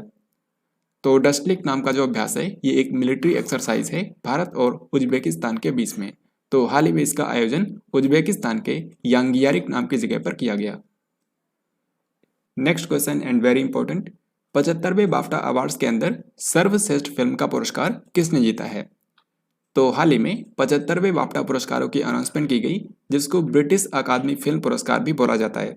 तो डस्टलिक नाम का जो अभ्यास है ये एक मिलिट्री एक्सरसाइज है भारत और उज्बेकिस्तान के बीच में। तो हाल ही में इसका आयोजन उज्बेकिस्तान के यांगियारिक नाम की जगह पर किया गया। Next question and very important, 75वें बाफ्टा अवार्ड्स के अंदर सर्वश्रेष्ठ फिल्म का पुरस्कार किसने जीता है। तो हाल ही में 75वें बाफ्टा पुरस्कारों की अनाउंसमेंट की गई जिसको ब्रिटिश अकादमी फिल्म पुरस्कार भी बोला जाता है।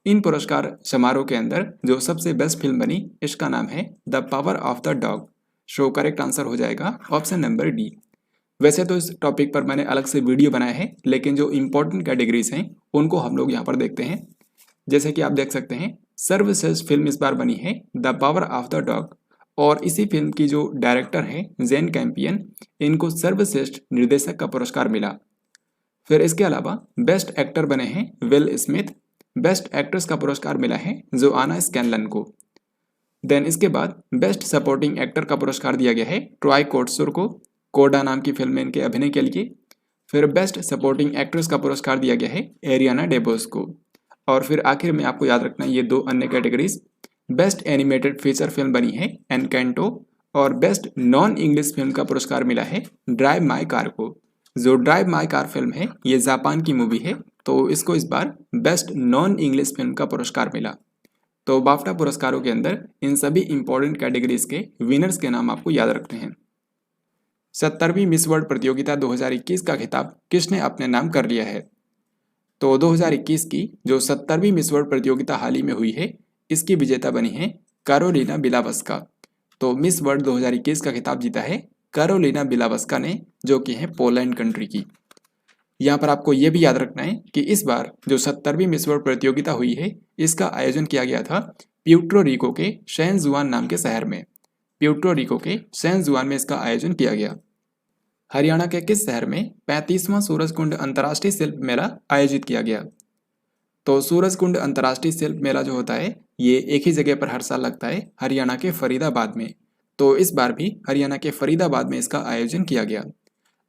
इन पुरस्कार समारोह के अंदर जो सबसे बेस्ट फिल्म बनी इसका नाम है the power of the dog. So correct answer हो जाएगा ऑप्शन नंबर डी। वैसे तो इस टॉपिक पर मैंने अलग से वीडियो बनाया है, लेकिन जो इंपॉर्टेंट कैटेगरीज हैं उनको हम लोग यहाँ पर देखते हैं। जैसे कि आप देख सकते हैं सर्वश्रेष्ठ फिल्म इस बार बनी है the power of the dog और इसी फिल्म की जो डायरेक्टर है जेन कैंपियन, इनको सर्वश्रेष्ठ निर्देशक का पुरस्कार मिला। फिर इसके अलावा बेस्ट एक्टर बने हैं विल स्मिथ, बेस्ट एक्ट्रेस का पुरस्कार मिला है जोआना स्कैनलन को। देन इसके बाद बेस्ट सपोर्टिंग एक्टर का पुरस्कार दिया गया है ट्रॉय कोटसुर को, कोडा नाम की फिल्म में इनके अभिनय के लिए। फिर बेस्ट सपोर्टिंग एक्ट्रेस का पुरस्कार दिया गया है एरियाना डेबोस को। और फिर आखिर में आपको याद रखना है ये 2 अन्य categories, best animated feature film बनी है एनकैंटो और बेस्ट नॉन इंग्लिश फिल्म का पुरस्कार मिला है ड्राइव माई कार को। जो ड्राइव माई कार फिल्म है ये जापान की मूवी है, तो इसको इस बार बेस्ट नॉन इंग्लिश फिल्म का पुरस्कार मिला। तो बाफ्टा पुरस्कारों के अंदर इन सभी इंपॉर्टेंट कैटेगरीज के विनर्स के नाम आपको याद रखते हैं। 70वीं मिस वर्ल्ड प्रतियोगिता 2021 का खिताब किसने अपने नाम कर लिया है। तो 2021 की जो 70वीं मिस वर्ल्ड प्रतियोगिता हाल ही में हुई है इसकी विजेता बनी है कारोलिना बिलावस्का। तो मिस वर्ल्ड 2021 का खिताब जीता है कारोलिना बिलावस्का ने, जो कि है पोलैंड कंट्री की। यहाँ पर आपको ये भी याद रखना है कि इस बार जो 70वीं मिस वर्ल्ड प्रतियोगिता हुई है इसका आयोजन किया गया था प्यूर्टो रिको के सैन जुआन नाम के शहर में। प्यूर्टो रिको के सैन जुआन में इसका आयोजन किया गया। हरियाणा के किस शहर में 35वां सूरजकुंड अंतर्राष्ट्रीय शिल्प मेला आयोजित किया गया। तो सूरजकुंड अंतर्राष्ट्रीय शिल्प मेला जो होता है ये एक ही जगह पर हर साल लगता है, हरियाणा के फरीदाबाद में। तो इस बार भी हरियाणा के फरीदाबाद में इसका आयोजन किया गया।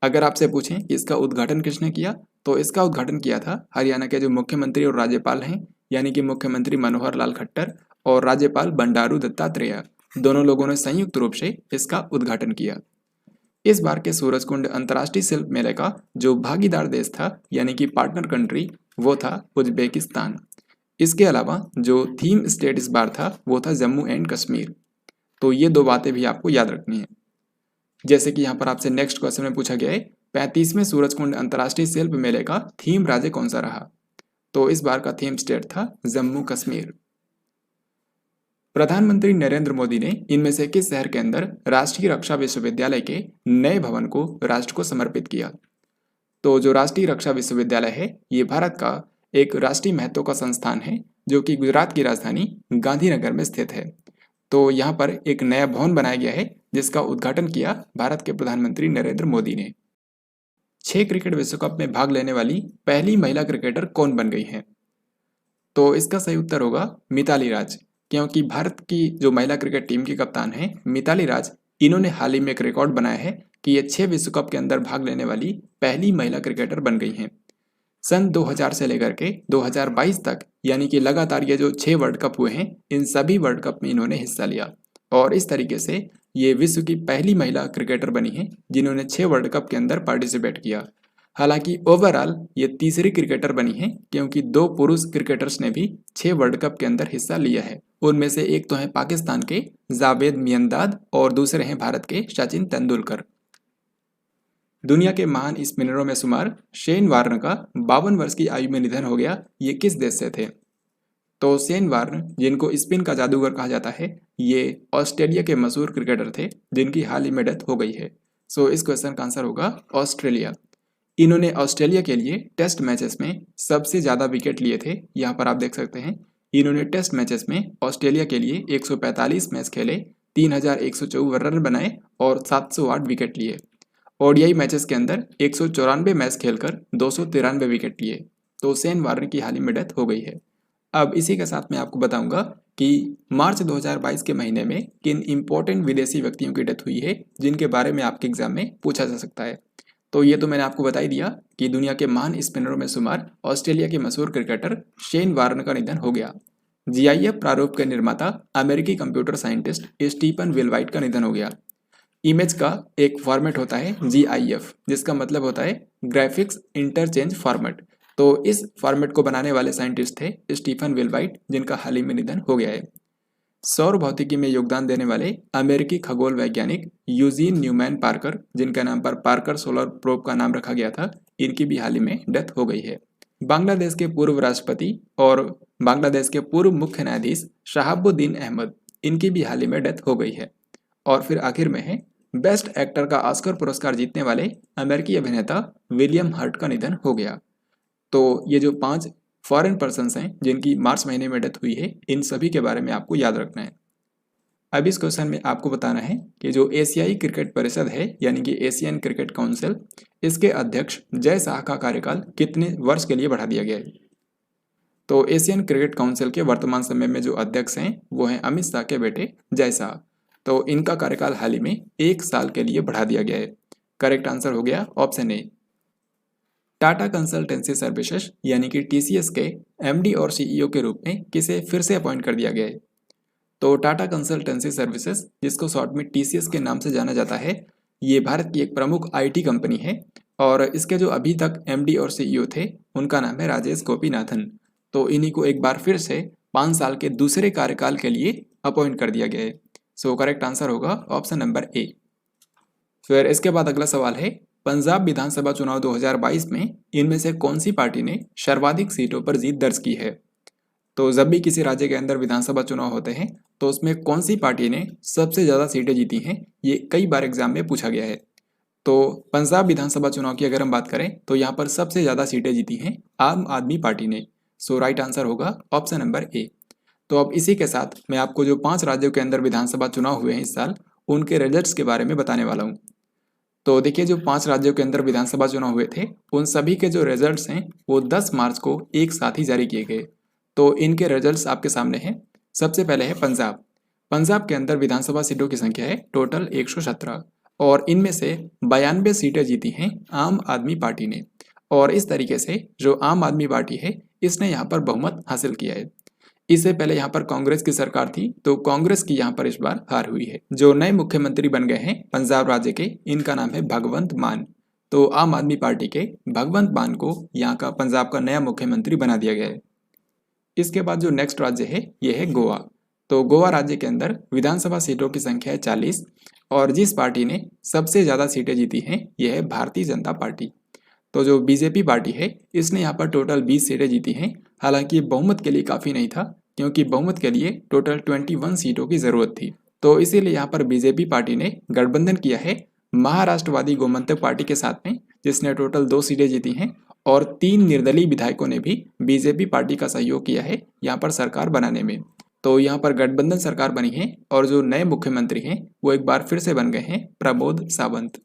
अगर आपसे पूछें कि इसका उद्घाटन किसने किया, तो इसका उद्घाटन किया था हरियाणा के जो मुख्यमंत्री और राज्यपाल हैं, यानी कि मुख्यमंत्री मनोहर लाल खट्टर और राज्यपाल बंडारू दत्तात्रेय, दोनों लोगों ने संयुक्त रूप से इसका उद्घाटन किया। इस बार के सूरजकुंड अंतर्राष्ट्रीय शिल्प मेले का जो भागीदार देश था यानी कि पार्टनर कंट्री वो था उज्बेकिस्तान। इसके अलावा जो थीम स्टेट इस बार था वो था जम्मू एंड कश्मीर। तो ये 2 बातें भी आपको याद रखनी है। जैसे कि यहाँ पर आपसे नेक्स्ट क्वेश्चन में पूछा गया है 35वें सूरजकुंड अंतर्राष्ट्रीय शिल्प मेले का थीम राज्य कौन सा रहा। तो इस बार का थीम स्टेट था जम्मू कश्मीर। प्रधानमंत्री नरेंद्र मोदी ने इनमें से किस शहर के अंदर राष्ट्रीय रक्षा विश्वविद्यालय के नए भवन को राष्ट्र को समर्पित किया। तो जो राष्ट्रीय रक्षा विश्वविद्यालय है ये भारत का एक राष्ट्रीय महत्व का संस्थान है जो कि गुजरात की राजधानी गांधीनगर में स्थित है। तो यहाँ पर एक नया भवन बनाया गया है जिसका उद्घाटन किया भारत के प्रधानमंत्री नरेंद्र मोदी ने। 6 क्रिकेट विश्व कप में भाग लेने वाली पहली महिला क्रिकेटर कौन बन गई है। तो इसका सही उत्तर होगा मिताली राज, क्योंकि भारत की जो महिला क्रिकेट टीम की कप्तान है मिताली राज, इन्होंने हाल ही में एक रिकॉर्ड बनाया है कि ये 6 विश्व कप के अंदर भाग लेने वाली पहली महिला क्रिकेटर बन गई हैं। सन 2000 से लेकर के 2022 तक यानी कि लगातार ये जो 6 वर्ल्ड कप हुए हैं इन सभी वर्ल्ड कप में इन्होंने हिस्सा लिया और इस तरीके से ये विश्व की पहली महिला क्रिकेटर बनी है जिन्होंने 6 वर्ल्ड कप के अंदर पार्टिसिपेट किया। हालांकि ओवरऑल ये तीसरी क्रिकेटर बनी है क्योंकि 2 पुरुष क्रिकेटर्स ने भी 6 वर्ल्ड कप के अंदर हिस्सा लिया है। उनमें से एक तो है पाकिस्तान के जावेद मियांदाद और दूसरे हैं भारत के सचिन तेंदुलकर। दुनिया के महान स्पिनरों में शुमार शेन वार्न का 52 वर्ष की आयु में निधन हो गया। ये किस देश से थे? तो शेन वार्न, जिनको स्पिन का जादूगर कहा जाता है, ये ऑस्ट्रेलिया के मशहूर क्रिकेटर थे जिनकी हाल ही में डेथ हो गई है। सो इस क्वेश्चन का आंसर होगा ऑस्ट्रेलिया। इन्होंने ऑस्ट्रेलिया के लिए टेस्ट मैचेस में सबसे ज़्यादा विकेट लिए थे। यहाँ पर आप देख सकते हैं, इन्होंने टेस्ट मैचेस में ऑस्ट्रेलिया के लिए 145 मैच खेले, 3154 रन बनाए और 708 विकेट लिए। ओडीआई मैचेस के अंदर 194 मैच खेलकर 293 विकेट लिए। तो शेन वार्न की हाल ही में डेथ हो गई है। अब इसी के साथ मैं आपको बताऊंगा कि मार्च 2022 के महीने में किन इंपॉर्टेंट विदेशी व्यक्तियों की डेथ हुई है जिनके बारे में आपके एग्जाम में पूछा जा सकता है। तो ये तो मैंने आपको बता ही दिया कि दुनिया के महान स्पिनरों में शुमार ऑस्ट्रेलिया के मशहूर क्रिकेटर शेन वार्न का निधन हो गया। जीआईएफ प्रारूप के निर्माता अमेरिकी कंप्यूटर साइंटिस्ट स्टीफन विलवाइट का निधन हो गया। इमेज का एक फॉर्मेट होता है जीआईएफ, जिसका मतलब होता है ग्राफिक्स इंटरचेंज फॉर्मेट। तो इस फॉर्मेट को बनाने वाले साइंटिस्ट थे स्टीफन विलवाइट, जिनका हाल ही में निधन हो गया है। सौर भौतिकी में योगदान देने वाले अमेरिकी खगोल वैज्ञानिक यूजीन न्यूमैन पार्कर, जिनका नाम पर पार्कर सोलर प्रोब का नाम रखा गया था, इनकी भी हाल ही में डेथ हो गई है। बांग्लादेश के पूर्व राष्ट्रपति और बांग्लादेश के पूर्व मुख्य न्यायाधीश शहाबुद्दीन अहमद, इनकी भी हाल ही में डेथ हो गई है। और फिर आखिर में है बेस्ट एक्टर का ऑस्कर पुरस्कार जीतने वाले अमेरिकी अभिनेता विलियम हर्ट का निधन हो गया। तो ये जो 5 फॉरेन पर्सन्स हैं जिनकी मार्च महीने में डेथ हुई है, इन सभी के बारे में आपको याद रखना है। अब इस क्वेश्चन में आपको बताना है कि जो एशियाई क्रिकेट परिषद है, यानी कि एशियन क्रिकेट काउंसिल, इसके अध्यक्ष जय शाह का कार्यकाल कितने वर्ष के लिए बढ़ा दिया गया है? तो एशियन क्रिकेट काउंसिल के वर्तमान समय में जो अध्यक्ष हैं वो हैं अमित शाह के बेटे जय शाह। तो इनका कार्यकाल हाल ही में 1 साल के लिए बढ़ा दिया गया है। करेक्ट आंसर हो गया option A. Tata consultancy services यानी कि टीसीएस के एमडी और सीईओ के रूप में किसे फिर से अपॉइंट कर दिया गया है? तो टाटा कंसल्टेंसी सर्विसेज, जिसको शॉर्ट में टीसीएस के नाम से जाना जाता है, ये भारत की एक प्रमुख आईटी कंपनी है और इसके जो अभी तक एमडी और सीईओ थे उनका नाम है राजेश गोपीनाथन। तो इन्हीं को एक बार फिर से 5 साल के दूसरे कार्यकाल के लिए अपॉइंट कर दिया गया है। सो करेक्ट आंसर होगा ऑप्शन नंबर ए। फिर इसके बाद अगला सवाल है, पंजाब विधानसभा चुनाव 2022 में इनमें से कौन सी पार्टी ने सर्वाधिक सीटों पर जीत दर्ज की है? तो जब भी किसी राज्य के अंदर विधानसभा चुनाव होते हैं तो उसमें कौन सी पार्टी ने सबसे ज़्यादा सीटें जीती हैं, ये कई बार एग्जाम में पूछा गया है। तो पंजाब विधानसभा चुनाव की अगर हम बात करें तो यहाँ पर सबसे ज़्यादा सीटें जीती हैं आम आदमी पार्टी ने। सो राइट आंसर होगा ऑप्शन नंबर ए। तो अब इसी के साथ मैं आपको जो 5 राज्यों के अंदर विधानसभा चुनाव हुए हैं इस साल, उनके रिजल्ट्स के बारे में बताने वाला हूँ। तो देखिए, जो 5 राज्यों के अंदर विधानसभा चुनाव हुए थे उन सभी के जो रिजल्ट्स हैं वो 10 मार्च को एक साथ ही जारी किए गए। तो इनके रिजल्ट्स आपके सामने हैं। सबसे पहले है पंजाब। पंजाब के अंदर विधानसभा सीटों की संख्या है टोटल 117 और इनमें से 92 सीटें जीती हैं आम आदमी पार्टी ने। और इस तरीके से जो आम आदमी पार्टी है इसने यहाँ पर बहुमत हासिल किया है। इससे पहले यहाँ पर कांग्रेस की सरकार थी तो कांग्रेस की यहाँ पर इस बार हार हुई है। जो नए मुख्यमंत्री बन गए हैं पंजाब राज्य के, इनका नाम है भगवंत मान। तो आम आदमी पार्टी के भगवंत मान को यहाँ का पंजाब का नया मुख्यमंत्री बना दिया गया है। इसके बाद जो नेक्स्ट राज्य है ये है गोवा। तो गोवा राज्य के अंदर विधानसभा सीटों की संख्या है 40 और जिस पार्टी ने सबसे ज़्यादा सीटें जीती हैं यह है भारतीय जनता पार्टी। तो जो बीजेपी पार्टी है इसने यहाँ पर टोटल 20 सीटें जीती हैं। हालांकि ये बहुमत के लिए काफ़ी नहीं था, क्योंकि बहुमत के लिए टोटल 21 सीटों की ज़रूरत थी। तो इसीलिए यहाँ पर बीजेपी पार्टी ने गठबंधन किया है महाराष्ट्रवादी गोमंतक पार्टी के साथ में, जिसने टोटल 2 सीटें जीती हैं और 3 निर्दलीय विधायकों ने भी बीजेपी पार्टी का सहयोग किया है यहाँ पर सरकार बनाने में। तो यहाँ पर गठबंधन सरकार बनी है और जो नए मुख्यमंत्री हैं वो एक बार फिर से बन गए हैं प्रमोद सावंत।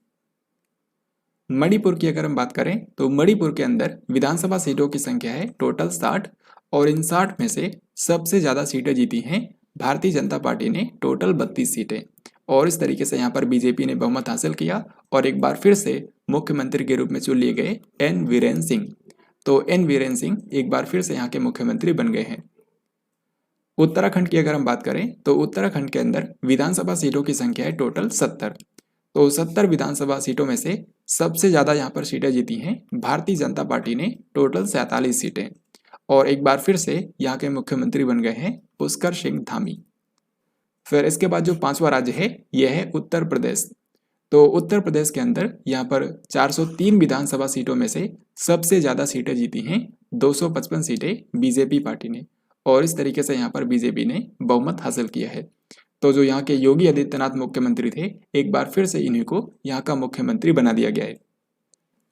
मणिपुर की अगर हम बात करें तो मणिपुर के अंदर विधानसभा सीटों की संख्या है टोटल 60 और इन 60 में से सबसे ज़्यादा सीटें जीती हैं भारतीय जनता पार्टी ने, टोटल 32 सीटें। और इस तरीके से यहाँ पर बीजेपी ने बहुमत हासिल किया और एक बार फिर से मुख्यमंत्री के रूप में चुन लिए गए एन वीरेन सिंह। तो एन वीरेन सिंह एक बार फिर से यहाँ के मुख्यमंत्री बन गए हैं। उत्तराखंड की अगर हम बात करें तो उत्तराखंड के अंदर विधानसभा सीटों की संख्या है टोटल 70। तो 70 विधानसभा सीटों में से सबसे ज़्यादा यहाँ पर सीटें जीती हैं भारतीय जनता पार्टी ने, टोटल 47 सीटें। और एक बार फिर से यहाँ के मुख्यमंत्री बन गए हैं पुष्कर सिंह धामी। फिर इसके बाद जो 5वां राज्य है यह है उत्तर प्रदेश। तो उत्तर प्रदेश के अंदर यहाँ पर 403 विधानसभा सीटों में से सबसे ज़्यादा सीटें जीती हैं, 255 सीटें बीजेपी पार्टी ने, और इस तरीके से यहाँ पर बीजेपी ने बहुमत हासिल किया है। तो जो यहाँ के योगी आदित्यनाथ मुख्यमंत्री थे, एक बार फिर से इन्हीं को यहाँ का मुख्यमंत्री बना दिया गया है।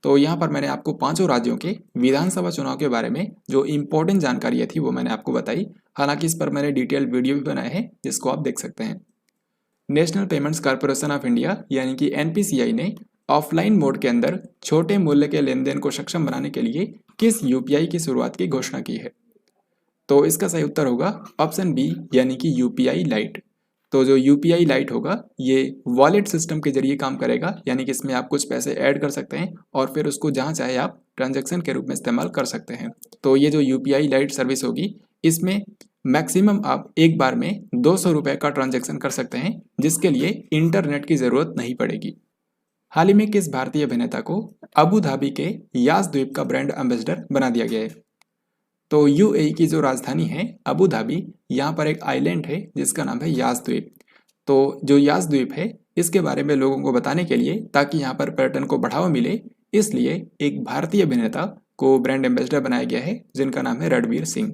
तो यहाँ पर मैंने आपको पांचों राज्यों के विधानसभा चुनाव के बारे में जो इम्पोर्टेंट जानकारियाँ थी वो मैंने आपको बताई। हालांकि इस पर मैंने डिटेल वीडियो भी बनाया है जिसको आप देख सकते हैं। National payments corporation of India यानी कि एनपीसीआई ने ऑफलाइन मोड के अंदर छोटे मूल्य के लेन देन को सक्षम बनाने के लिए किस यूपीआई की शुरुआत की घोषणा की है? तो इसका सही उत्तर होगा ऑप्शन बी यानी कि यूपीआई लाइट। तो जो यूपीआई लाइट होगा ये वॉलेट सिस्टम के जरिए काम करेगा, यानी कि इसमें आप कुछ पैसे ऐड कर सकते हैं और फिर उसको जहाँ चाहे आप ट्रांजैक्शन के रूप में इस्तेमाल कर सकते हैं। तो ये जो यूपीआई लाइट सर्विस होगी इसमें मैक्सिमम आप एक बार में 200 रुपये का ट्रांजैक्शन कर सकते हैं, जिसके लिए इंटरनेट की ज़रूरत नहीं पड़ेगी। हाल ही में किस भारतीय अभिनेता को अबू धाबी के यास द्वीप का ब्रांड एम्बेसडर बना दिया गया है? तो यूएई की जो राजधानी है अबू धाबी, यहाँ पर एक आइलैंड है जिसका नाम है यास द्वीप। तो जो यास द्वीप है इसके बारे में लोगों को बताने के लिए, ताकि यहाँ पर पर्यटन को बढ़ावा मिले, इसलिए एक भारतीय अभिनेता को ब्रांड एम्बेसडर बनाया गया है जिनका नाम है रणवीर सिंह।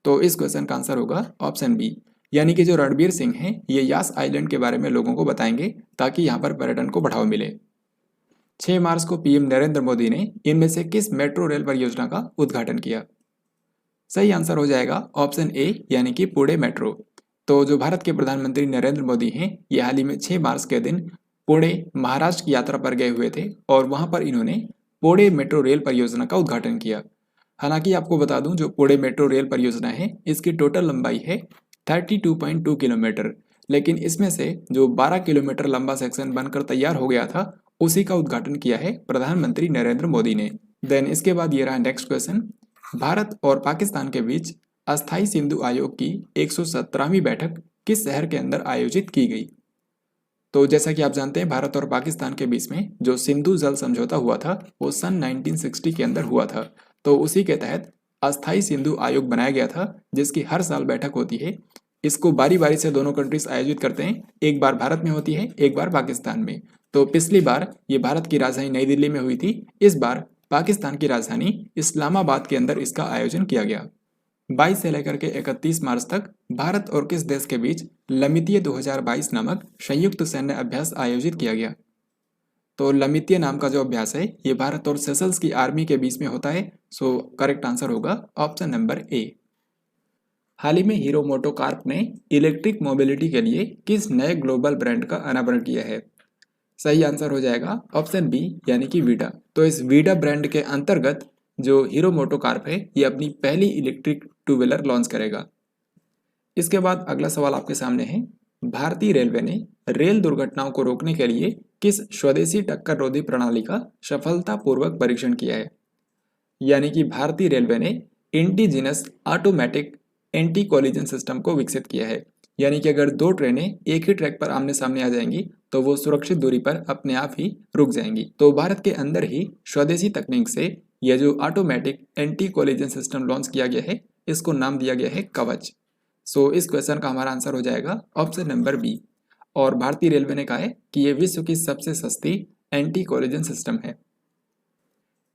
तो इस क्वेश्चन का आंसर होगा ऑप्शन बी, यानी कि जो रणवीर सिंह हैं ये यास आइलैंड के बारे में लोगों को बताएंगे ताकि यहाँ पर पर्यटन को बढ़ावा मिले। 6 मार्च को पीएम नरेंद्र मोदी ने इनमें से किस मेट्रो रेल परियोजना का उद्घाटन किया? सही आंसर हो जाएगा ऑप्शन ए यानी कि पुणे मेट्रो। तो जो भारत के प्रधानमंत्री नरेंद्र मोदी हैं ये हाल ही में 6 मार्च के दिन पुणे महाराष्ट्र की यात्रा पर गए हुए थे और वहां पर इन्होंने पुणे मेट्रो रेल परियोजना का उद्घाटन किया। हालांकि आपको बता दूं जो पुणे मेट्रो रेल परियोजना है इसकी टोटल लंबाई है 32.2 किलोमीटर, लेकिन इसमें से जो 12 किलोमीटर लंबा सेक्शन बनकर तैयार हो गया था उसी का उद्घाटन किया है प्रधानमंत्री नरेंद्र मोदी ने। देन इसके बाद ये रहा नेक्स्ट क्वेश्चन, भारत और पाकिस्तान के बीच अस्थायी सिंधु आयोग की 117वीं बैठक किस शहर के अंदर आयोजित की गई? तो जैसा कि आप जानते हैं भारत और पाकिस्तान के बीच में जो सिंधु जल समझौता हुआ था वो सन 1960 के अंदर हुआ था। तो उसी के तहत अस्थायी सिंधु आयोग बनाया गया था जिसकी हर साल बैठक होती है। इसको बारी बारी से दोनों कंट्रीज आयोजित करते हैं, एक बार भारत में होती है एक बार पाकिस्तान में। तो पिछली बार ये भारत की राजधानी नई दिल्ली में हुई थी, इस बार पाकिस्तान की राजधानी इस्लामाबाद के अंदर इसका आयोजन किया गया। 22 से लेकर के 31 मार्च तक भारत और किस देश के बीच लमितीय 2022 नामक संयुक्त सैन्य अभ्यास आयोजित किया गया? तो लमितीय नाम का जो अभ्यास है ये भारत और सेशल्स की आर्मी के बीच में होता है। सो करेक्ट आंसर होगा ऑप्शन नंबर ए। हाल ही में हीरो मोटोकॉर्प ने इलेक्ट्रिक मोबिलिटी के लिए किस नए ग्लोबल ब्रांड का अनावरण किया है? सही आंसर हो जाएगा ऑप्शन बी यानी कि वीडा। तो इस वीडा ब्रांड के अंतर्गत जो हीरो मोटोकॉर्प है ये अपनी पहली इलेक्ट्रिक टू व्हीलर लॉन्च करेगा। इसके बाद अगला सवाल आपके सामने है, भारतीय रेलवे ने रेल दुर्घटनाओं को रोकने के लिए किस स्वदेशी टक्कर रोधी प्रणाली का सफलतापूर्वक परीक्षण किया है? यानी कि भारतीय रेलवे ने indigenous automatic anti collision system को विकसित किया है, यानी कि अगर दो ट्रेनें एक ही ट्रैक पर आमने सामने आ जाएंगी तो वो सुरक्षित दूरी पर अपने आप ही रुक जाएंगी। तो भारत के अंदर ही स्वदेशी तकनीक से यह जो automatic anti collision system launch किया गया है इसको नाम दिया गया है कवच। सो इस क्वेश्चन का हमारा आंसर हो जाएगा ऑप्शन नंबर बी। और भारतीय रेलवे ने कहा है कि यह विश्व की सबसे सस्ती एंटी कोलिजन सिस्टम है।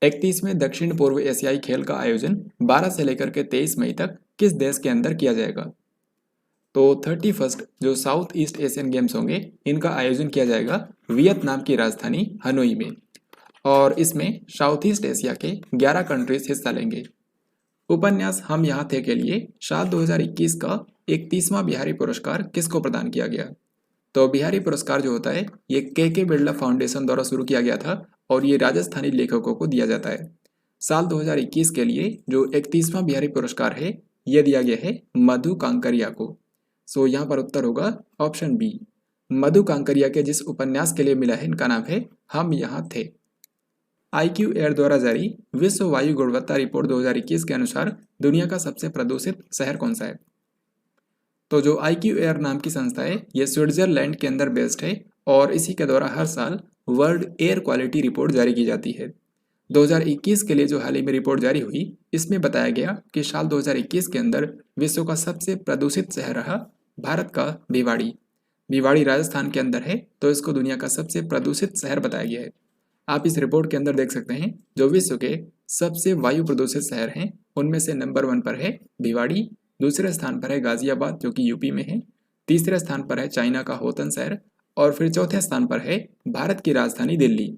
31वें दक्षिण पूर्व एशियाई खेल का आयोजन 12 से लेकर के 23 मई तक किस देश के अंदर किया जाएगा? तो 31 जो साउथ ईस्ट एशियन गेम्स होंगे इनका आयोजन किया जाएगा वियतनाम की राजधानी हनोई में, और इसमें साउथ ईस्ट एशिया के 11 कंट्रीज हिस्सा लेंगे। उपन्यास हम यहाँ थे के लिए साल 2021 का 31वां बिहारी पुरस्कार किसको प्रदान किया गया? तो बिहारी पुरस्कार जो होता है ये के बिरला फाउंडेशन द्वारा शुरू किया गया था और ये राजस्थानी लेखकों को दिया जाता है। साल 2021 के लिए जो 31वां बिहारी पुरस्कार है ये दिया गया है मधु कांकरिया को। सो यहाँ पर उत्तर होगा ऑप्शन बी। मधु कांकरिया के जिस उपन्यास के लिए मिला है इनका नाम है हम यहाँ थे। IQ एयर द्वारा जारी विश्व वायु गुणवत्ता रिपोर्ट 2021 के अनुसार दुनिया का सबसे प्रदूषित शहर कौन सा है? तो जो IQ एयर नाम की संस्था है ये स्विट्जरलैंड के अंदर बेस्ड है और इसी के द्वारा हर साल वर्ल्ड एयर क्वालिटी रिपोर्ट जारी की जाती है। 2021 के लिए जो हाल ही में रिपोर्ट जारी हुई इसमें बताया गया कि साल 2021 के अंदर विश्व का सबसे प्रदूषित शहर रहा भारत का भिवाड़ी। भिवाड़ी राजस्थान के अंदर है, तो इसको दुनिया का सबसे प्रदूषित शहर बताया गया है। आप इस रिपोर्ट के अंदर देख सकते हैं जो विश्व के सबसे वायु प्रदूषित शहर हैं उनमें से नंबर 1 पर है भिवाड़ी, दूसरे स्थान पर है गाजियाबाद जो कि यूपी में है, तीसरे स्थान पर है चाइना का होतन शहर और फिर चौथे स्थान पर है भारत की राजधानी दिल्ली।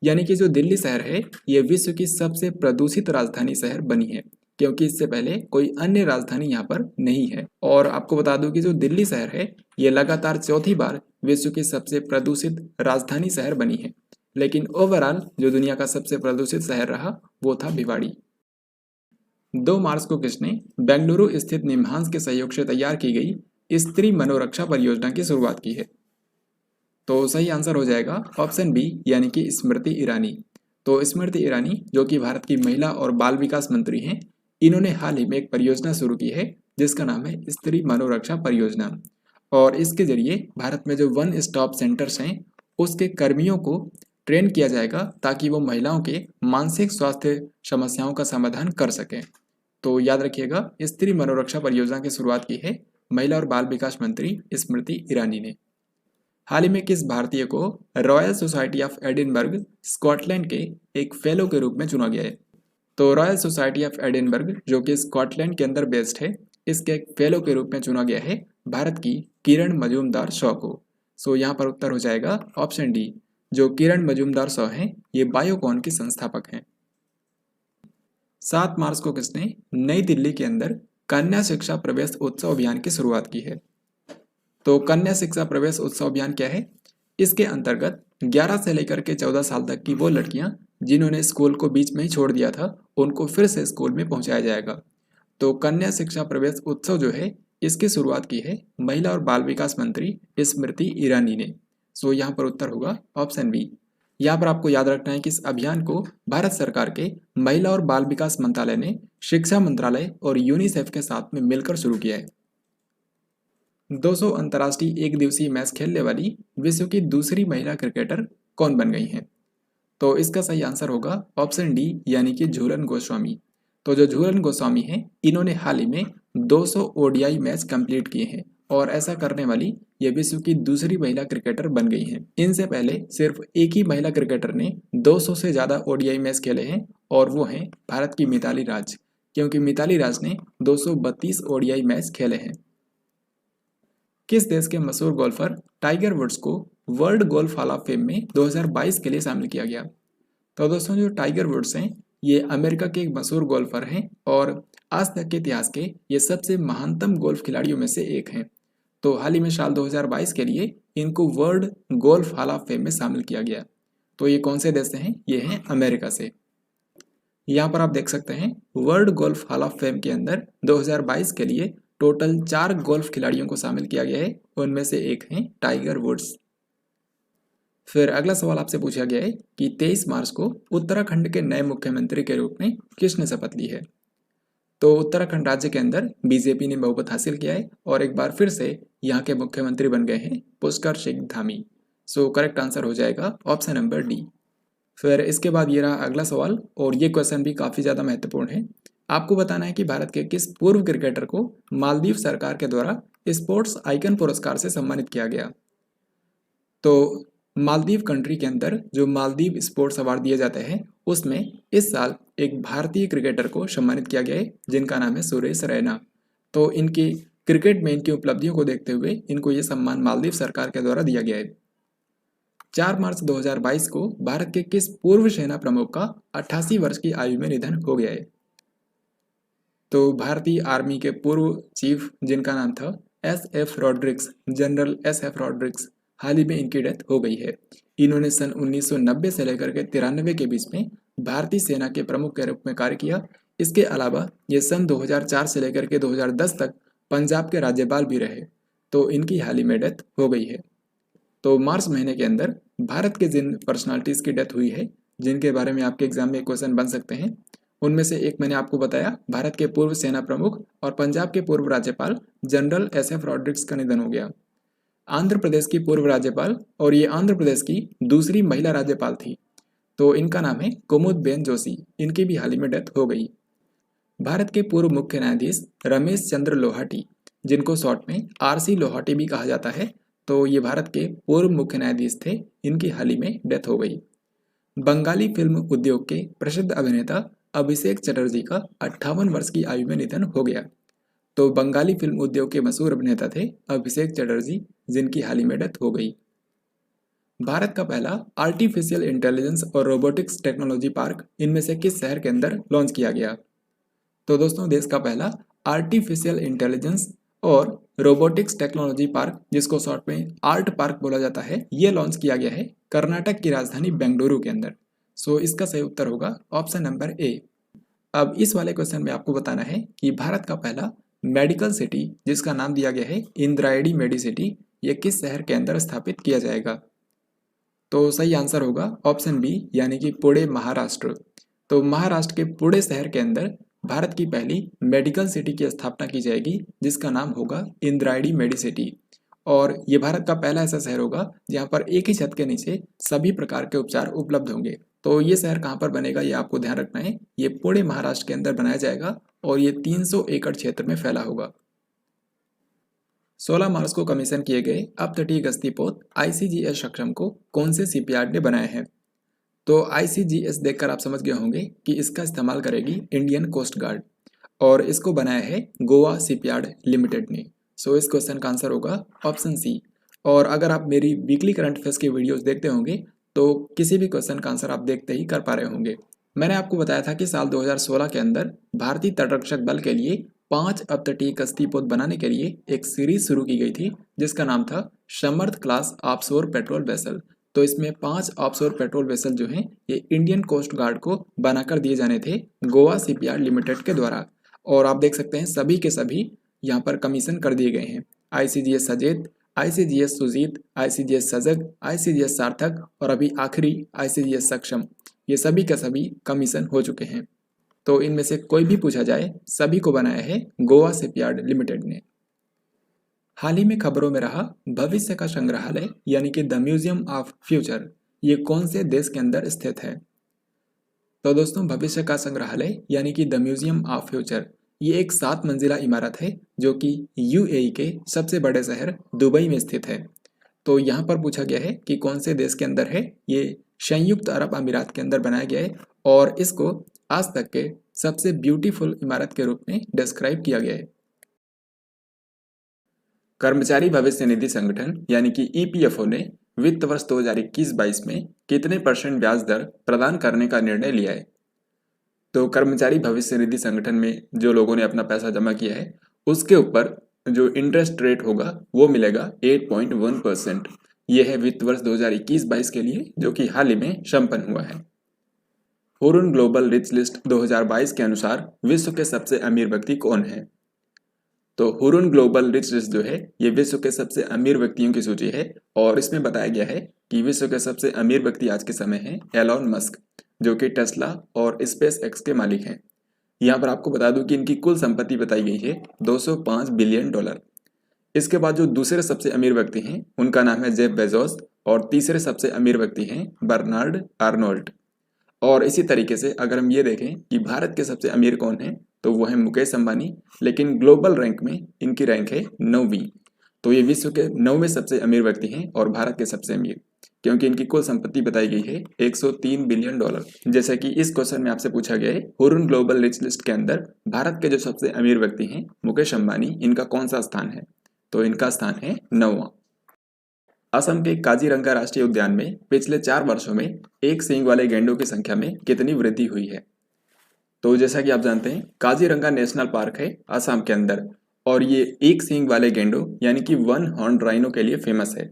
यानी कि जो दिल्ली शहर है ये विश्व की सबसे प्रदूषित राजधानी शहर बनी है, क्योंकि इससे पहले कोई अन्य राजधानी यहाँ पर नहीं है। और आपको बता दूं कि जो दिल्ली शहर है ये लगातार चौथी बार विश्व की सबसे प्रदूषित राजधानी शहर बनी है, लेकिन ओवरऑल जो दुनिया का सबसे प्रदूषित शहर रहा वो था भिवाड़ी। 2 मार्च को किसने बेंगलुरु स्थित निम्हांस के सहयोग से तैयार की गई स्त्री मनोरक्षा परियोजना की शुरुआत की है? तो सही आंसर हो जाएगा ऑप्शन बी यानी कि स्मृति ईरानी। तो स्मृति ईरानी जो कि भारत की महिला और बाल विकास मंत्री हैं, इन्होंने हाल ही में एक परियोजना शुरू की है जिसका नाम है स्त्री मनोरक्षा परियोजना। और इसके जरिए भारत में जो वन स्टॉप सेंटर्स हैं उसके कर्मियों को ट्रेन किया जाएगा ताकि वो महिलाओं के मानसिक स्वास्थ्य समस्याओं का समाधान कर सकें। तो याद रखिएगा स्त्री मनोरक्षा परियोजना की शुरुआत की है महिला और बाल विकास मंत्री स्मृति ईरानी ने। हाल ही में किस भारतीय को royal society of Edinburgh Scotland के एक फेलो के रूप में चुना गया है? तो रॉयल सोसाइटी ऑफ एडिनबर्ग जो कि स्कॉटलैंड के अंदर बेस्ड है, इसके एक फेलो के रूप में चुना गया है भारत की किरण मजूमदार शॉ को। सो यहाँ पर उत्तर हो जाएगा ऑप्शन डी। जो किरण मजूमदार शॉ हैं ये बायोकॉन की संस्थापक हैं। 7 मार्च को किसने नई दिल्ली के अंदर कन्या शिक्षा प्रवेश उत्सव अभियान की शुरुआत की है? तो कन्या शिक्षा प्रवेश उत्सव अभियान क्या है? इसके अंतर्गत 11 से लेकर के 14 साल तक की वो लड़कियां जिन्होंने स्कूल को बीच में ही छोड़ दिया था उनको फिर से स्कूल में पहुंचाया जाएगा। तो कन्या शिक्षा प्रवेश उत्सव जो है इसकी शुरुआत की है महिला और बाल विकास मंत्री स्मृति ईरानी ने। सो यहाँ पर उत्तर होगा ऑप्शन बी। यहाँ पर आपको याद रखना है कि इस अभियान को भारत सरकार के महिला और बाल विकास मंत्रालय ने शिक्षा मंत्रालय और यूनिसेफ के साथ में मिलकर शुरू किया है। 200 अंतर्राष्ट्रीय एक दिवसीय मैच खेलने वाली विश्व की दूसरी महिला क्रिकेटर कौन बन गई हैं? तो इसका सही आंसर होगा ऑप्शन डी यानी कि झूलन गोस्वामी। तो जो झूलन गोस्वामी हैं इन्होंने हाल ही में 200 ओडीआई मैच कंप्लीट किए हैं और ऐसा करने वाली ये विश्व की दूसरी महिला क्रिकेटर बन गई हैं। इनसे पहले सिर्फ एक ही महिला क्रिकेटर ने 200 से ज़्यादा ओडीआई मैच खेले हैं और वो हैं भारत की मिताली राज, क्योंकि मिताली राज ने 232 ओडीआई मैच खेले हैं। किस देश के मशहूर गोल्फर टाइगर वुड्स को world golf hall of fame में 2022 के लिए शामिल किया गया? तो दोस्तों जो टाइगर वुड्स हैं ये अमेरिका के एक मशहूर गोल्फर हैं और आज तक के इतिहास के ये सबसे महानतम गोल्फ खिलाड़ियों में से एक हैं। तो हाल ही में साल 2022 के लिए इनको world golf hall of fame में शामिल किया गया। तो ये कौन से देश से हैं? ये हैं अमेरिका से। यहाँ पर आप देख सकते हैं world golf hall of fame के अंदर 2022 के लिए टोटल 4 गोल्फ खिलाड़ियों को शामिल किया गया है, उनमें से एक हैं टाइगर वुड्स। फिर अगला सवाल आपसे पूछा गया है कि 23 मार्च को उत्तराखंड के नए मुख्यमंत्री के रूप में किसने शपथ ली है? तो उत्तराखंड राज्य के अंदर बीजेपी ने बहुमत हासिल किया है और एक बार फिर से यहाँ के मुख्यमंत्री बन गए हैं पुष्कर सिंह धामी। सो करेक्ट आंसर हो जाएगा ऑप्शन नंबर डी। फिर इसके बाद ये रहा अगला सवाल और ये क्वेश्चन भी काफ़ी ज़्यादा महत्वपूर्ण है। आपको बताना है कि भारत के किस पूर्व क्रिकेटर को मालदीव सरकार के द्वारा स्पोर्ट्स आइकन पुरस्कार से सम्मानित किया गया? तो मालदीव कंट्री के अंदर जो मालदीव स्पोर्ट्स अवार्ड दिए जाते हैं उसमें इस साल एक भारतीय क्रिकेटर को सम्मानित किया गया है जिनका नाम है सुरेश रैना। तो इनकी क्रिकेट में इनकी उपलब्धियों को देखते हुए इनको ये सम्मान मालदीव सरकार के द्वारा दिया गया है। 4 मार्च 2022 को भारत के किस पूर्व सेना प्रमुख का 88 वर्ष की आयु में निधन हो गया है? तो भारतीय आर्मी के पूर्व चीफ जिनका नाम था एस.एफ. रॉड्रिक्स, जनरल एस.एफ. रॉड्रिक्स, हाल ही में इनकी डेथ हो गई है। इन्होंने सन 1990 से लेकर के 93 के बीच में भारतीय सेना के प्रमुख के रूप में कार्य किया। इसके अलावा ये सन 2004 से लेकर के 2010 तक पंजाब के राज्यपाल भी रहे। तो इनकी हाल ही में डेथ हो गई है। तो मार्च महीने के अंदर भारत के जिन पर्सनालिटीज़ की डेथ हुई है जिनके बारे में आपके एग्जाम में क्वेश्चन बन सकते हैं उनमें से एक मैंने आपको बताया, भारत के पूर्व सेना प्रमुख और पंजाब के पूर्व राज्यपाल जनरल एस.एफ. रॉड्रिक्स का निधन हो गया। आंध्र प्रदेश की पूर्व राज्यपाल और ये आंध्र प्रदेश की दूसरी महिला राज्यपाल थी, तो इनका नाम है कुमुदबेन जोशी। इनकी भी हाल ही में डेथ हो गई। भारत के पूर्व मुख्य न्यायाधीश रमेश चंद्र लोहाटी, जिनको शॉर्ट में आर.सी. लोहाटी भी कहा जाता है, तो ये भारत के पूर्व मुख्य न्यायाधीश थे, इनकी हाल ही में डेथ हो गई। बंगाली फिल्म उद्योग के प्रसिद्ध अभिनेता अभिषेक चटर्जी का 58 वर्ष की आयु में निधन हो गया। तो बंगाली फिल्म उद्योग के मशहूर अभिनेता थे अभिषेक चटर्जी, जिनकी हाल ही में डेथ हो गई। भारत का पहला आर्टिफिशियल इंटेलिजेंस और रोबोटिक्स टेक्नोलॉजी पार्क इनमें से किस शहर के अंदर लॉन्च किया गया? तो दोस्तों, देश का पहला आर्टिफिशियल इंटेलिजेंस और रोबोटिक्स टेक्नोलॉजी पार्क, जिसको शॉर्ट में आर्ट पार्क बोला जाता है, ये लॉन्च किया गया है कर्नाटक की राजधानी बेंगलुरु के अंदर। सो इसका सही उत्तर होगा ऑप्शन नंबर ए। अब इस वाले क्वेश्चन में आपको बताना है कि भारत का पहला मेडिकल सिटी, जिसका नाम दिया गया है इंद्रायणी मेडिसिटी, ये किस शहर के अंदर स्थापित किया जाएगा? तो सही आंसर होगा ऑप्शन बी, यानी कि पुणे, महाराष्ट्र। तो महाराष्ट्र के पुणे शहर के अंदर भारत की पहली मेडिकल सिटी की स्थापना की जाएगी, जिसका नाम होगा इंद्रायणी मेडिसिटी। और ये भारत का पहला ऐसा शहर होगा जहाँ पर एक ही छत के नीचे सभी प्रकार के उपचार उपलब्ध होंगे। तो ये शहर कहाँ पर बनेगा, ये आपको ध्यान रखना है। ये पुणे, महाराष्ट्र के अंदर बनाया जाएगा और ये 300 एकड़ क्षेत्र में फैला होगा। 16 मार्च को कमीशन किए गए अपतटीय गश्ती पोत ICGS सक्षम को कौन से शिपयार्ड ने बनाया है? तो ICGS देखकर आप समझ गए होंगे कि इसका इस्तेमाल करेगी इंडियन कोस्ट गार्ड, और इसको बनाया है गोवा शिपयार्ड लिमिटेड ने। सो इस क्वेश्चन का आंसर होगा ऑप्शन सी। और अगर आप मेरी वीकली करंट अफेयर्स की वीडियोस देखते होंगे तो किसी भी क्वेश्चन का आंसर आप देखते ही कर पा रहे होंगे। मैंने आपको बताया था कि साल 2016 के अंदर भारतीय तटरक्षक बल के लिए 5 अपतटीय गश्ती पोत बनाने के लिए एक सीरीज शुरू की गई थी, जिसका नाम था समर्थ क्लास ऑफशोर पेट्रोल वेसल। तो इसमें 5 ऑफशोर पेट्रोल वेसल जो हैं ये इंडियन कोस्ट गार्ड को बनाकर दिए जाने थे गोवा शिपयार्ड लिमिटेड के द्वारा। और आप देख सकते हैं सभी के सभी यहाँ पर कमीशन कर दिए गए हैं। ICGS सचेत, ICGS सुजीत, ICGS सजग, ICGS सार्थक और अभी आखिरी ICGS सक्षम, ये सभी के सभी कमीशन हो चुके हैं। तो इनमें से कोई भी पूछा जाए, सभी को बनाया है गोवा शिपयार्ड लिमिटेड ने। हाल ही में खबरों में रहा भविष्य का संग्रहालय यानी कि द म्यूजियम ऑफ फ्यूचर, ये कौन से देश के अंदर स्थित है? तो दोस्तों, भविष्य का संग्रहालय यानी कि द म्यूजियम ऑफ फ्यूचर ये एक 7 मंजिला इमारत है जो कि UAE के सबसे बड़े शहर दुबई में स्थित है। तो यहाँ पर पूछा गया है कि कौन से देश के अंदर है। ये संयुक्त अरब अमीरात के अंदर बनाया गया है और इसको आज तक के सबसे ब्यूटीफुल इमारत के रूप में डिस्क्राइब किया गया है। कर्मचारी भविष्य निधि संगठन यानी कि EPFO ने वित्त वर्ष 2021-22 में कितने % ब्याज दर प्रदान करने का निर्णय लिया है? तो कर्मचारी भविष्य निधि संगठन में जो लोगों ने अपना पैसा जमा किया है उसके ऊपर जो इंटरेस्ट रेट होगा वो मिलेगा 8.1%। यह है वित्त वर्ष 2021-22 के लिए, जो कि हाल ही में संपन्न हुआ है। हुरुन ग्लोबल रिच लिस्ट 2022 के अनुसार विश्व के सबसे अमीर व्यक्ति कौन है? तो हुरुन ग्लोबल रिच लिस्ट जो है ये विश्व के सबसे अमीर व्यक्तियों की सूची है और इसमें बताया गया है कि विश्व के सबसे अमीर व्यक्ति आज के समय हैं एलॉन मस्क, जो कि टेस्ला और SpaceX के मालिक हैं। यहाँ पर आपको बता दूं कि इनकी कुल संपत्ति बताई गई है $205 बिलियन। इसके बाद जो दूसरे सबसे अमीर व्यक्ति हैं उनका नाम है जेफ बेजोस और तीसरे सबसे अमीर व्यक्ति हैं बर्नार्ड आर्नोल्ट। और इसी तरीके से अगर हम ये देखें कि भारत के सबसे अमीर कौन है तो वो है मुकेश अंबानी, लेकिन ग्लोबल रैंक में इनकी रैंक है 9वीं। तो ये विश्व के 9वें सबसे अमीर व्यक्ति हैं और भारत के सबसे अमीर, क्योंकि इनकी कुल संपत्ति बताई गई है $103 बिलियन। जैसा कि इस क्वेश्चन में आपसे पूछा गया है हुरुन ग्लोबल रिच लिस्ट के अंदर भारत के जो सबसे अमीर व्यक्ति हैं मुकेश अंबानी, इनका कौन सा स्थान है? तो इनका स्थान है 9वां। असम के काजीरंगा राष्ट्रीय उद्यान में पिछले 4 वर्षों में एक सींग वाले गेंडों की संख्या में कितनी वृद्धि हुई है? तो जैसा कि आप जानते हैं काजीरंगा नेशनल पार्क है असम के अंदर और ये एक सींग वाले गेंडों यानी कि 1 हॉर्न राइनो के लिए फेमस है।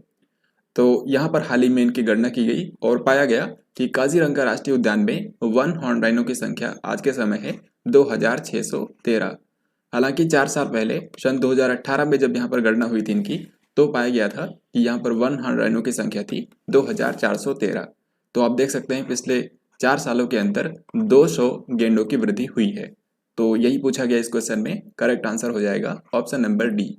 तो यहाँ पर हाल ही में इनकी गणना की गई और पाया गया कि काजीरंगा राष्ट्रीय उद्यान में 1 हॉर्न राइनो की संख्या आज के समय है 2613। हालांकि 4 साल पहले सन 2018 में जब यहाँ पर गणना हुई थी इनकी, तो पाया गया था कि यहाँ पर 1 हॉर्न राइनो की संख्या थी 2413। तो आप देख सकते हैं पिछले 4 सालों के अंदर 200 गेंडों की वृद्धि हुई है। तो यही पूछा गया इस क्वेश्चन में। करेक्ट आंसर हो जाएगा ऑप्शन नंबर डी।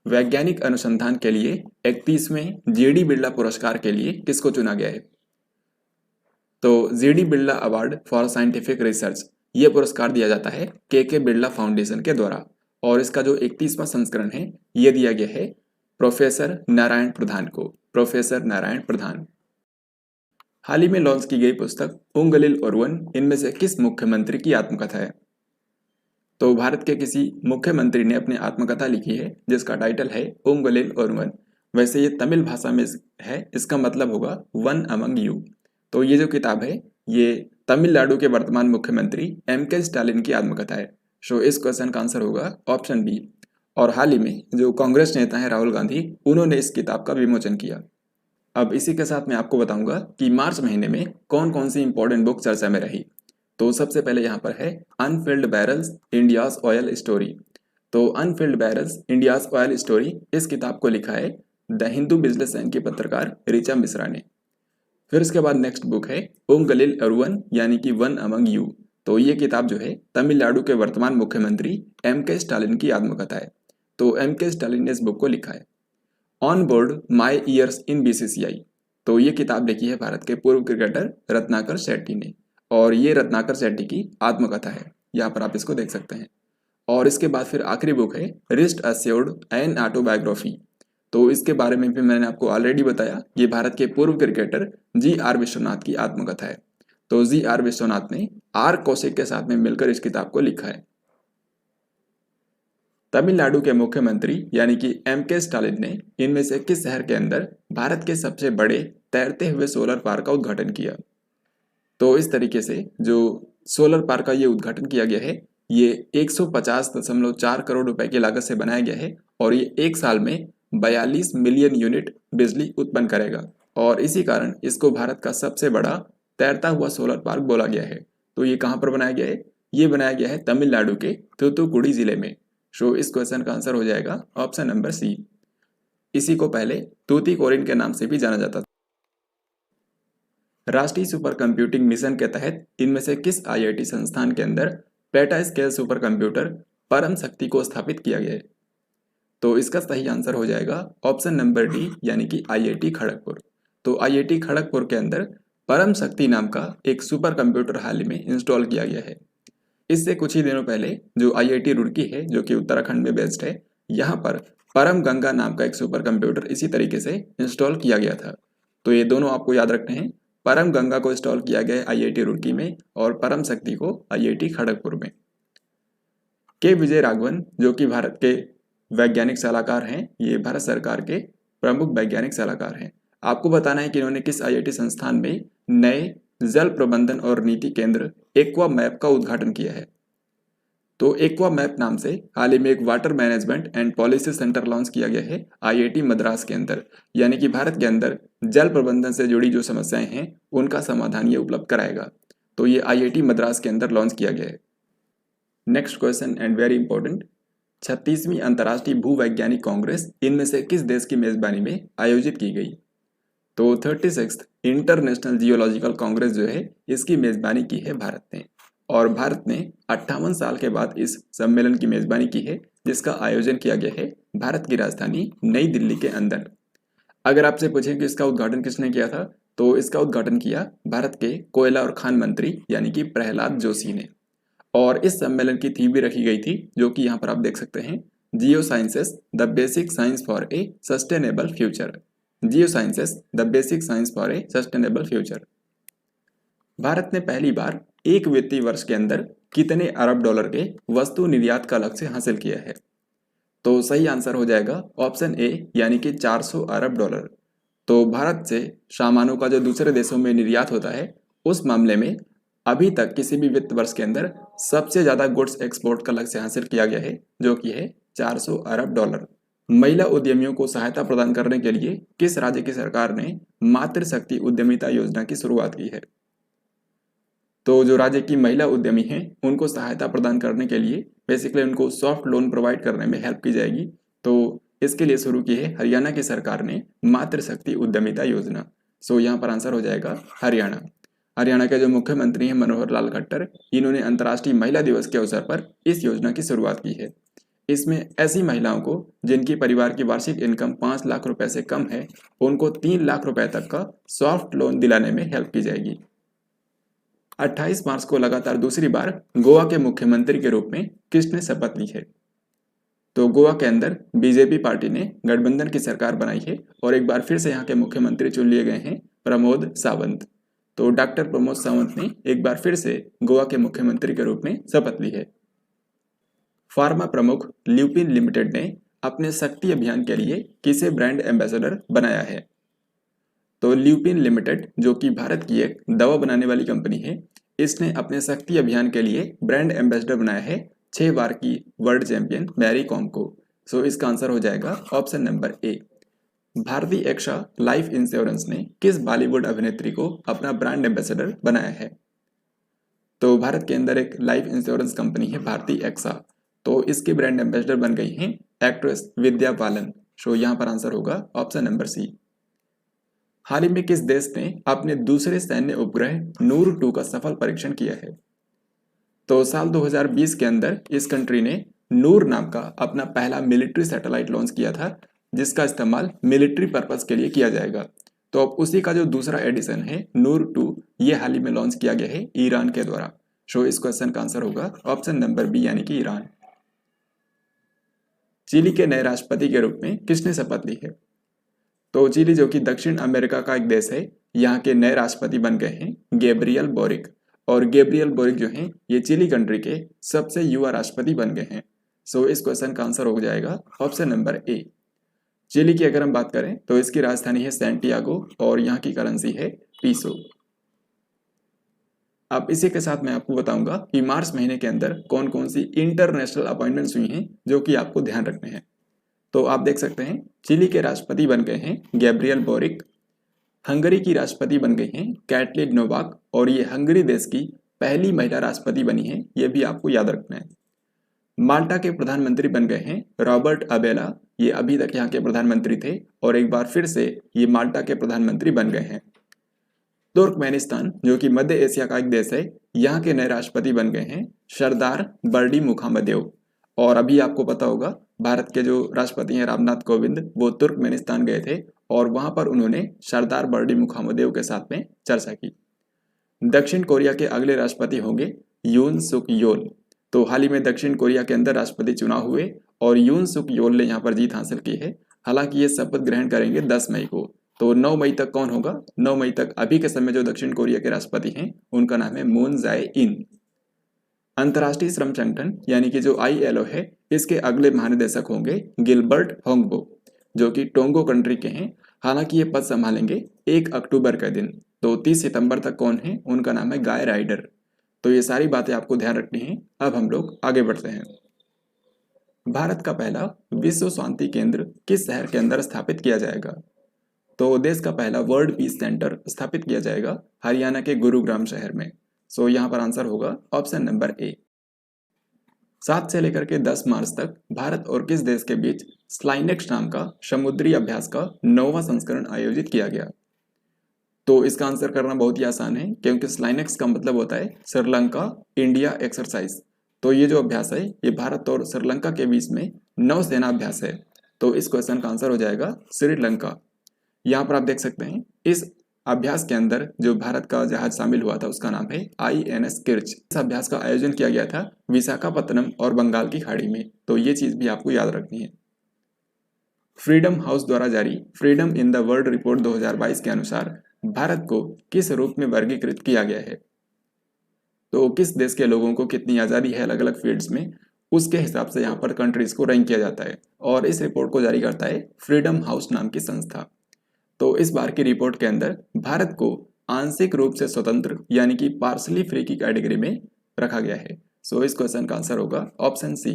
वैज्ञानिक अनुसंधान के लिए 31वें GD बिरला पुरस्कार के लिए किसको चुना गया है? तो GD Birla award for scientific research ये पुरस्कार दिया जाता है KK बिरला फाउंडेशन के द्वारा और इसका जो 31वां संस्करण है ये दिया गया है प्रोफेसर नारायण प्रधान को, प्रोफेसर नारायण प्रधान। हाल ही में लॉन्च की गई पुस्तक उंगलिल ओरुवन इनमें से किस मुख्यमंत्री की आत्मकथा है? तो भारत के किसी मुख्यमंत्री ने अपनी आत्मकथा लिखी है जिसका टाइटल है उंगलिल ओरुवन। वैसे ये तमिल भाषा में है, इसका मतलब होगा वन अमंग यू। तो ये जो किताब है ये तमिलनाडु के वर्तमान मुख्यमंत्री M.K. स्टालिन की आत्मकथा है। सो इस क्वेश्चन का आंसर होगा ऑप्शन बी। और हाल ही में जो कांग्रेस नेता है राहुल गांधी, उन्होंने इस किताब का विमोचन किया। अब इसी के साथ मैं आपको बताऊंगा कि मार्च महीने में कौन कौन सी इंपॉर्टेंट बुक चर्चा में रही। तो सबसे पहले यहाँ पर है unfilled barrels India's oil story. तो unfilled barrels India's oil story, इस किताब को लिखा है द हिंदू बिजनेसमैन की पत्रकार ऋचा मिश्रा ने। फिर इसके बाद नेक्स्ट बुक है उंगलिल ओरुवन यानी कि वन अमंग यू। तो ये किताब जो है तमिलनाडु के वर्तमान मुख्यमंत्री M.K. स्टालिन की आत्मकथा है। तो M.K. स्टालिन ने इस बुक को लिखा है। On board my years in BCCI। तो ये किताब लिखी है भारत के पूर्व क्रिकेटर रत्नाकर शेट्टी ने, और ये रत्नाकर शेट्टी की आत्मकथा है, यहाँ पर आप इसको देख सकते हैं। और इसके बाद फिर आखिरी बुक है रिस्ट अस्योर्ड एन ऑटोबायोग्राफी। तो इसके बारे में भी मैंने आपको ऑलरेडी बताया, ये भारत के पूर्व क्रिकेटर GR विश्वनाथ की आत्मकथा है। तो GR विश्वनाथ ने R कौशिक के साथ में मिलकर इस किताब को लिखा है। तमिलनाडु के मुख्यमंत्री यानी कि M.K. स्टालिन ने इनमें से किस शहर के अंदर भारत के सबसे बड़े तैरते हुए सोलर पार्क का उद्घाटन किया? तो इस तरीके से जो सोलर पार्क का ये उद्घाटन किया गया है, ये 150.4 करोड़ रुपए की लागत से बनाया गया है और ये एक साल में 42 मिलियन यूनिट बिजली उत्पन्न करेगा, और इसी कारण इसको भारत का सबसे बड़ा तैरता हुआ सोलर पार्क बोला गया है। तो ये कहाँ पर बनाया गया है? ये बनाया गया है तमिलनाडु के तूतुकुड़ी जिले में। सो इस क्वेश्चन का आंसर हो जाएगा ऑप्शन नंबर सी। इसी को पहले तूतीकोरिन के नाम से भी जाना जाता था। राष्ट्रीय सुपर कंप्यूटिंग मिशन के तहत इनमें से किस IIT संस्थान के अंदर पेटा स्केल सुपर कंप्यूटर परम शक्ति को स्थापित किया गया है? तो इसका सही आंसर हो जाएगा ऑप्शन नंबर डी यानी कि IIT खड़गपुर। तो IIT खड़गपुर के अंदर परम शक्ति नाम का एक सुपर कंप्यूटर हाल ही में इंस्टॉल किया गया है। इससे कुछ ही दिनों पहले जो IIT रुड़की है जो कि उत्तराखंड में बेस्ड है, यहाँ पर परम गंगा नाम का एक सुपर कंप्यूटर इसी तरीके से इंस्टॉल किया गया था। तो ये दोनों आपको याद रखने हैं, परम गंगा को इंस्टॉल किया गया है IIT रुड़की में और परम शक्ति को IIT खड़गपुर में। के विजय राघवन जो कि भारत के वैज्ञानिक सलाहकार हैं, ये भारत सरकार के प्रमुख वैज्ञानिक सलाहकार हैं। आपको बताना है कि इन्होंने किस IIT संस्थान में नए जल प्रबंधन और नीति केंद्र एक्वा मैप का उद्घाटन किया है। तो एक्वा मैप नाम से हाल ही में एक water management and policy centre launch किया गया है IIT मद्रास के अंदर, यानी कि भारत के अंदर जल प्रबंधन से जुड़ी जो समस्याएं हैं उनका समाधान ये उपलब्ध कराएगा। तो ये IIT मद्रास के अंदर लॉन्च किया गया है। Next question and very important, 36वीं अंतर्राष्ट्रीय भूवैज्ञानिक कांग्रेस इनमें से किस देश की मेजबानी में आयोजित की गई? तो 36th इंटरनेशनल जियोलॉजिकल कांग्रेस जो है इसकी मेजबानी की है भारत ने, और भारत ने 58 साल के बाद इस सम्मेलन की मेजबानी की है जिसका आयोजन किया गया है भारत की राजधानी नई दिल्ली के अंदर। अगर आपसे पूछें कि इसका उद्घाटन किसने किया था, तो इसका उद्घाटन किया भारत के कोयला और खान मंत्री यानी कि प्रहलाद जोशी ने। और इस सम्मेलन की थीम भी रखी गई थी जो कि यहाँ पर आप देख सकते हैं, geo sciences the basic science for a sustainable future. Geo sciences the basic science for a sustainable future. Bharat ने पहली बार एक वित्तीय वर्ष के अंदर कितने अरब डॉलर के वस्तु निर्यात का लक्ष्य हासिल किया है? तो सही आंसर हो जाएगा ऑप्शन ए यानी कि 400 अरब डॉलर। तो भारत से सामानों का जो दूसरे देशों में निर्यात होता है उस मामले में अभी तक किसी भी वित्त वर्ष के अंदर सबसे ज्यादा गुड्स एक्सपोर्ट का लक्ष्य हासिल किया गया है जो कि है 400 अरब डॉलर। महिला उद्यमियों को सहायता प्रदान करने के लिए किस राज्य की सरकार ने मातृशक्ति उद्यमिता योजना की शुरुआत की है? तो जो राज्य की महिला उद्यमी हैं उनको सहायता प्रदान करने के लिए बेसिकली उनको सॉफ्ट लोन प्रोवाइड करने में हेल्प की जाएगी। तो इसके लिए शुरू की है हरियाणा की सरकार ने मातृशक्ति उद्यमिता योजना। सो यहाँ पर आंसर हो जाएगा हरियाणा। हरियाणा के जो मुख्यमंत्री हैं मनोहर लाल खट्टर, इन्होंने अंतर्राष्ट्रीय महिला दिवस के अवसर पर इस योजना की शुरुआत की है। इसमें ऐसी महिलाओं को जिनकी परिवार की वार्षिक इनकम 5 लाख रुपए से कम है उनको 3 लाख रुपए तक का सॉफ्ट लोन दिलाने में हेल्प की जाएगी। 28 मार्च को लगातार दूसरी बार गोवा के मुख्यमंत्री के रूप में किसने शपथ ली है? तो गोवा के अंदर बीजेपी पार्टी ने गठबंधन की सरकार बनाई है और एक बार फिर से यहाँ के मुख्यमंत्री चुन लिए गए हैं प्रमोद सावंत। तो डॉक्टर प्रमोद सावंत ने एक बार फिर से गोवा के मुख्यमंत्री के रूप में शपथ ली है। फार्मा प्रमुख ल्यूपिन लिमिटेड ने अपने शक्ति अभियान के लिए किसे ब्रांड एम्बेसडर बनाया है? तो ल्यूपिन लिमिटेड जो कि भारत की एक दवा बनाने वाली कंपनी है, इसने अपने शक्ति अभियान के लिए ब्रांड एम्बेसडर बनाया है 6 बार की वर्ल्ड चैंपियन मैरी कॉम को। सो इसका आंसर हो जाएगा ऑप्शन नंबर ए। भारतीय एक्सा लाइफ इंश्योरेंस ने किस बॉलीवुड अभिनेत्री को अपना ब्रांड एम्बेसडर बनाया है? तो भारत के अंदर एक लाइफ इंश्योरेंस कंपनी है भारतीय एक्सा, तो इसके ब्रांड एम्बेसडर बन गई हैं एक्ट्रेस विद्या बालन। सो यहाँ पर आंसर होगा ऑप्शन नंबर सी। हाल ही में किस देश ने अपने दूसरे सैन्य उपग्रह नूर 2 का सफल परीक्षण किया है? तो साल 2020 के अंदर इस कंट्री ने नूर नाम का अपना पहला मिलिट्री सैटेलाइट लॉन्च किया था, जिसका इस्तेमाल मिलिट्री पर्पस के लिए किया जाएगा। तो अब उसी का जो दूसरा एडिशन है नूर 2, ये हाल ही में लॉन्च किया गया है ईरान के द्वारा। सो इस क्वेश्चन का आंसर होगा ऑप्शन नंबर बी यानी कि ईरान। चिली के नए राष्ट्रपति के रूप में किसने शपथ ली है? तो चिली जो कि दक्षिण अमेरिका का एक देश है, यहाँ के नए राष्ट्रपति बन गए हैं गैब्रियल बोरिक। और गैब्रियल बोरिक जो हैं ये चिली कंट्री के सबसे युवा राष्ट्रपति बन गए हैं। सो इस क्वेश्चन का आंसर हो जाएगा ऑप्शन नंबर ए। चिली की अगर हम बात करें तो इसकी राजधानी है सैंटियागो और यहाँ की करेंसी है पीसो। अब इसी के साथ मैं आपको बताऊंगा कि मार्च महीने के अंदर कौन कौन सी इंटरनेशनल अपॉइंटमेंट्स हुई हैं जो कि आपको ध्यान रखने हैं। तो आप देख सकते हैं चिली के राष्ट्रपति बन गए हैं गैब्रियल बोरिक, हंगरी की राष्ट्रपति बन गई हैं कैटलिन नोवाक और ये हंगरी देश की पहली महिला राष्ट्रपति बनी है, ये भी आपको याद रखना है। माल्टा के प्रधानमंत्री बन गए हैं रॉबर्ट अबेला, ये अभी तक यहाँ के प्रधानमंत्री थे और एक बार फिर से ये माल्टा के प्रधानमंत्री बन गए हैं। तुर्कमेनिस्तान जो कि मध्य एशिया का एक देश है, यहाँ के नए राष्ट्रपति बन गए हैं सरदार बर्डी मुखामदेव। और अभी आपको पता होगा भारत के जो राष्ट्रपति हैं रामनाथ कोविंद, वो तुर्कमेनिस्तान गए थे और वहां पर उन्होंने सरदार बर्डी मुखामदेव के साथ में चर्चा की। दक्षिण कोरिया के अगले राष्ट्रपति होंगे यून सुक योल। तो हाल ही में दक्षिण कोरिया के अंदर राष्ट्रपति चुनाव हुए और यून सुक योल ने यहाँ पर जीत हासिल की है। हालांकि ये शपथ ग्रहण करेंगे 10 मई को। तो 9 मई तक कौन होगा? 9 मई तक अभी के समय जो दक्षिण कोरिया के राष्ट्रपति हैं उनका नाम है मून जाए इन। अंतर्राष्ट्रीय श्रम संगठन यानी कि जो ILO है, इसके अगले महानिदेशक होंगे गिलबर्ट होंगबो जो कि टोंगो कंट्री के हैं। हालांकि ये पद संभालेंगे 1 अक्टूबर के दिन। तो 30 सितंबर तक कौन है? उनका नाम है गाय राइडर। तो ये सारी बातें आपको ध्यान रखनी है। अब हम लोग आगे बढ़ते हैं। भारत का पहला विश्व शांति केंद्र किस शहर के अंदर स्थापित किया जाएगा? तो देश का पहला वर्ल्ड पीस सेंटर स्थापित किया जाएगा हरियाणा के गुरुग्राम शहर में। सो यहाँ पर आंसर होगा ऑप्शन नंबर ए। 7 से लेकर के 10 मार्च तक भारत और किस देश के बीच स्लाइनेक्स नाम का समुद्री अभ्यास का 9वां संस्करण आयोजित किया गया? तो इसका आंसर करना बहुत ही आसान है, क्योंकि स्लाइनेक्स का मतलब होता है श्रीलंका इंडिया एक्सरसाइज। तो ये जो अभ्यास है ये भारत और श्रीलंका के बीच में नौसेना अभ्यास है। तो इस क्वेश्चन का आंसर हो जाएगा श्रीलंका। यहाँ पर आप देख सकते हैं इस अभ्यास के अंदर जो भारत का जहाज शामिल हुआ था उसका नाम है INS किर्च। इस अभ्यास का आयोजन किया गया था विशाखापत्तनम और बंगाल की खाड़ी में। तो ये चीज भी आपको याद रखनी है। फ्रीडम हाउस द्वारा जारी freedom in the world report 2022 के अनुसार भारत को किस रूप में वर्गीकृत किया गया है? तो किस देश के लोगों को कितनी आजादी है अलग अलग फील्ड्स में, उसके हिसाब से यहाँ पर कंट्रीज को रैंक किया जाता है और इस रिपोर्ट को जारी करता है फ्रीडम हाउस नाम की संस्था। तो इस बार की रिपोर्ट के अंदर भारत को आंशिक रूप से स्वतंत्र यानी कि पार्शली फ्री की कैटेगरी में रखा गया है। सो इस क्वेश्चन का आंसर होगा ऑप्शन सी।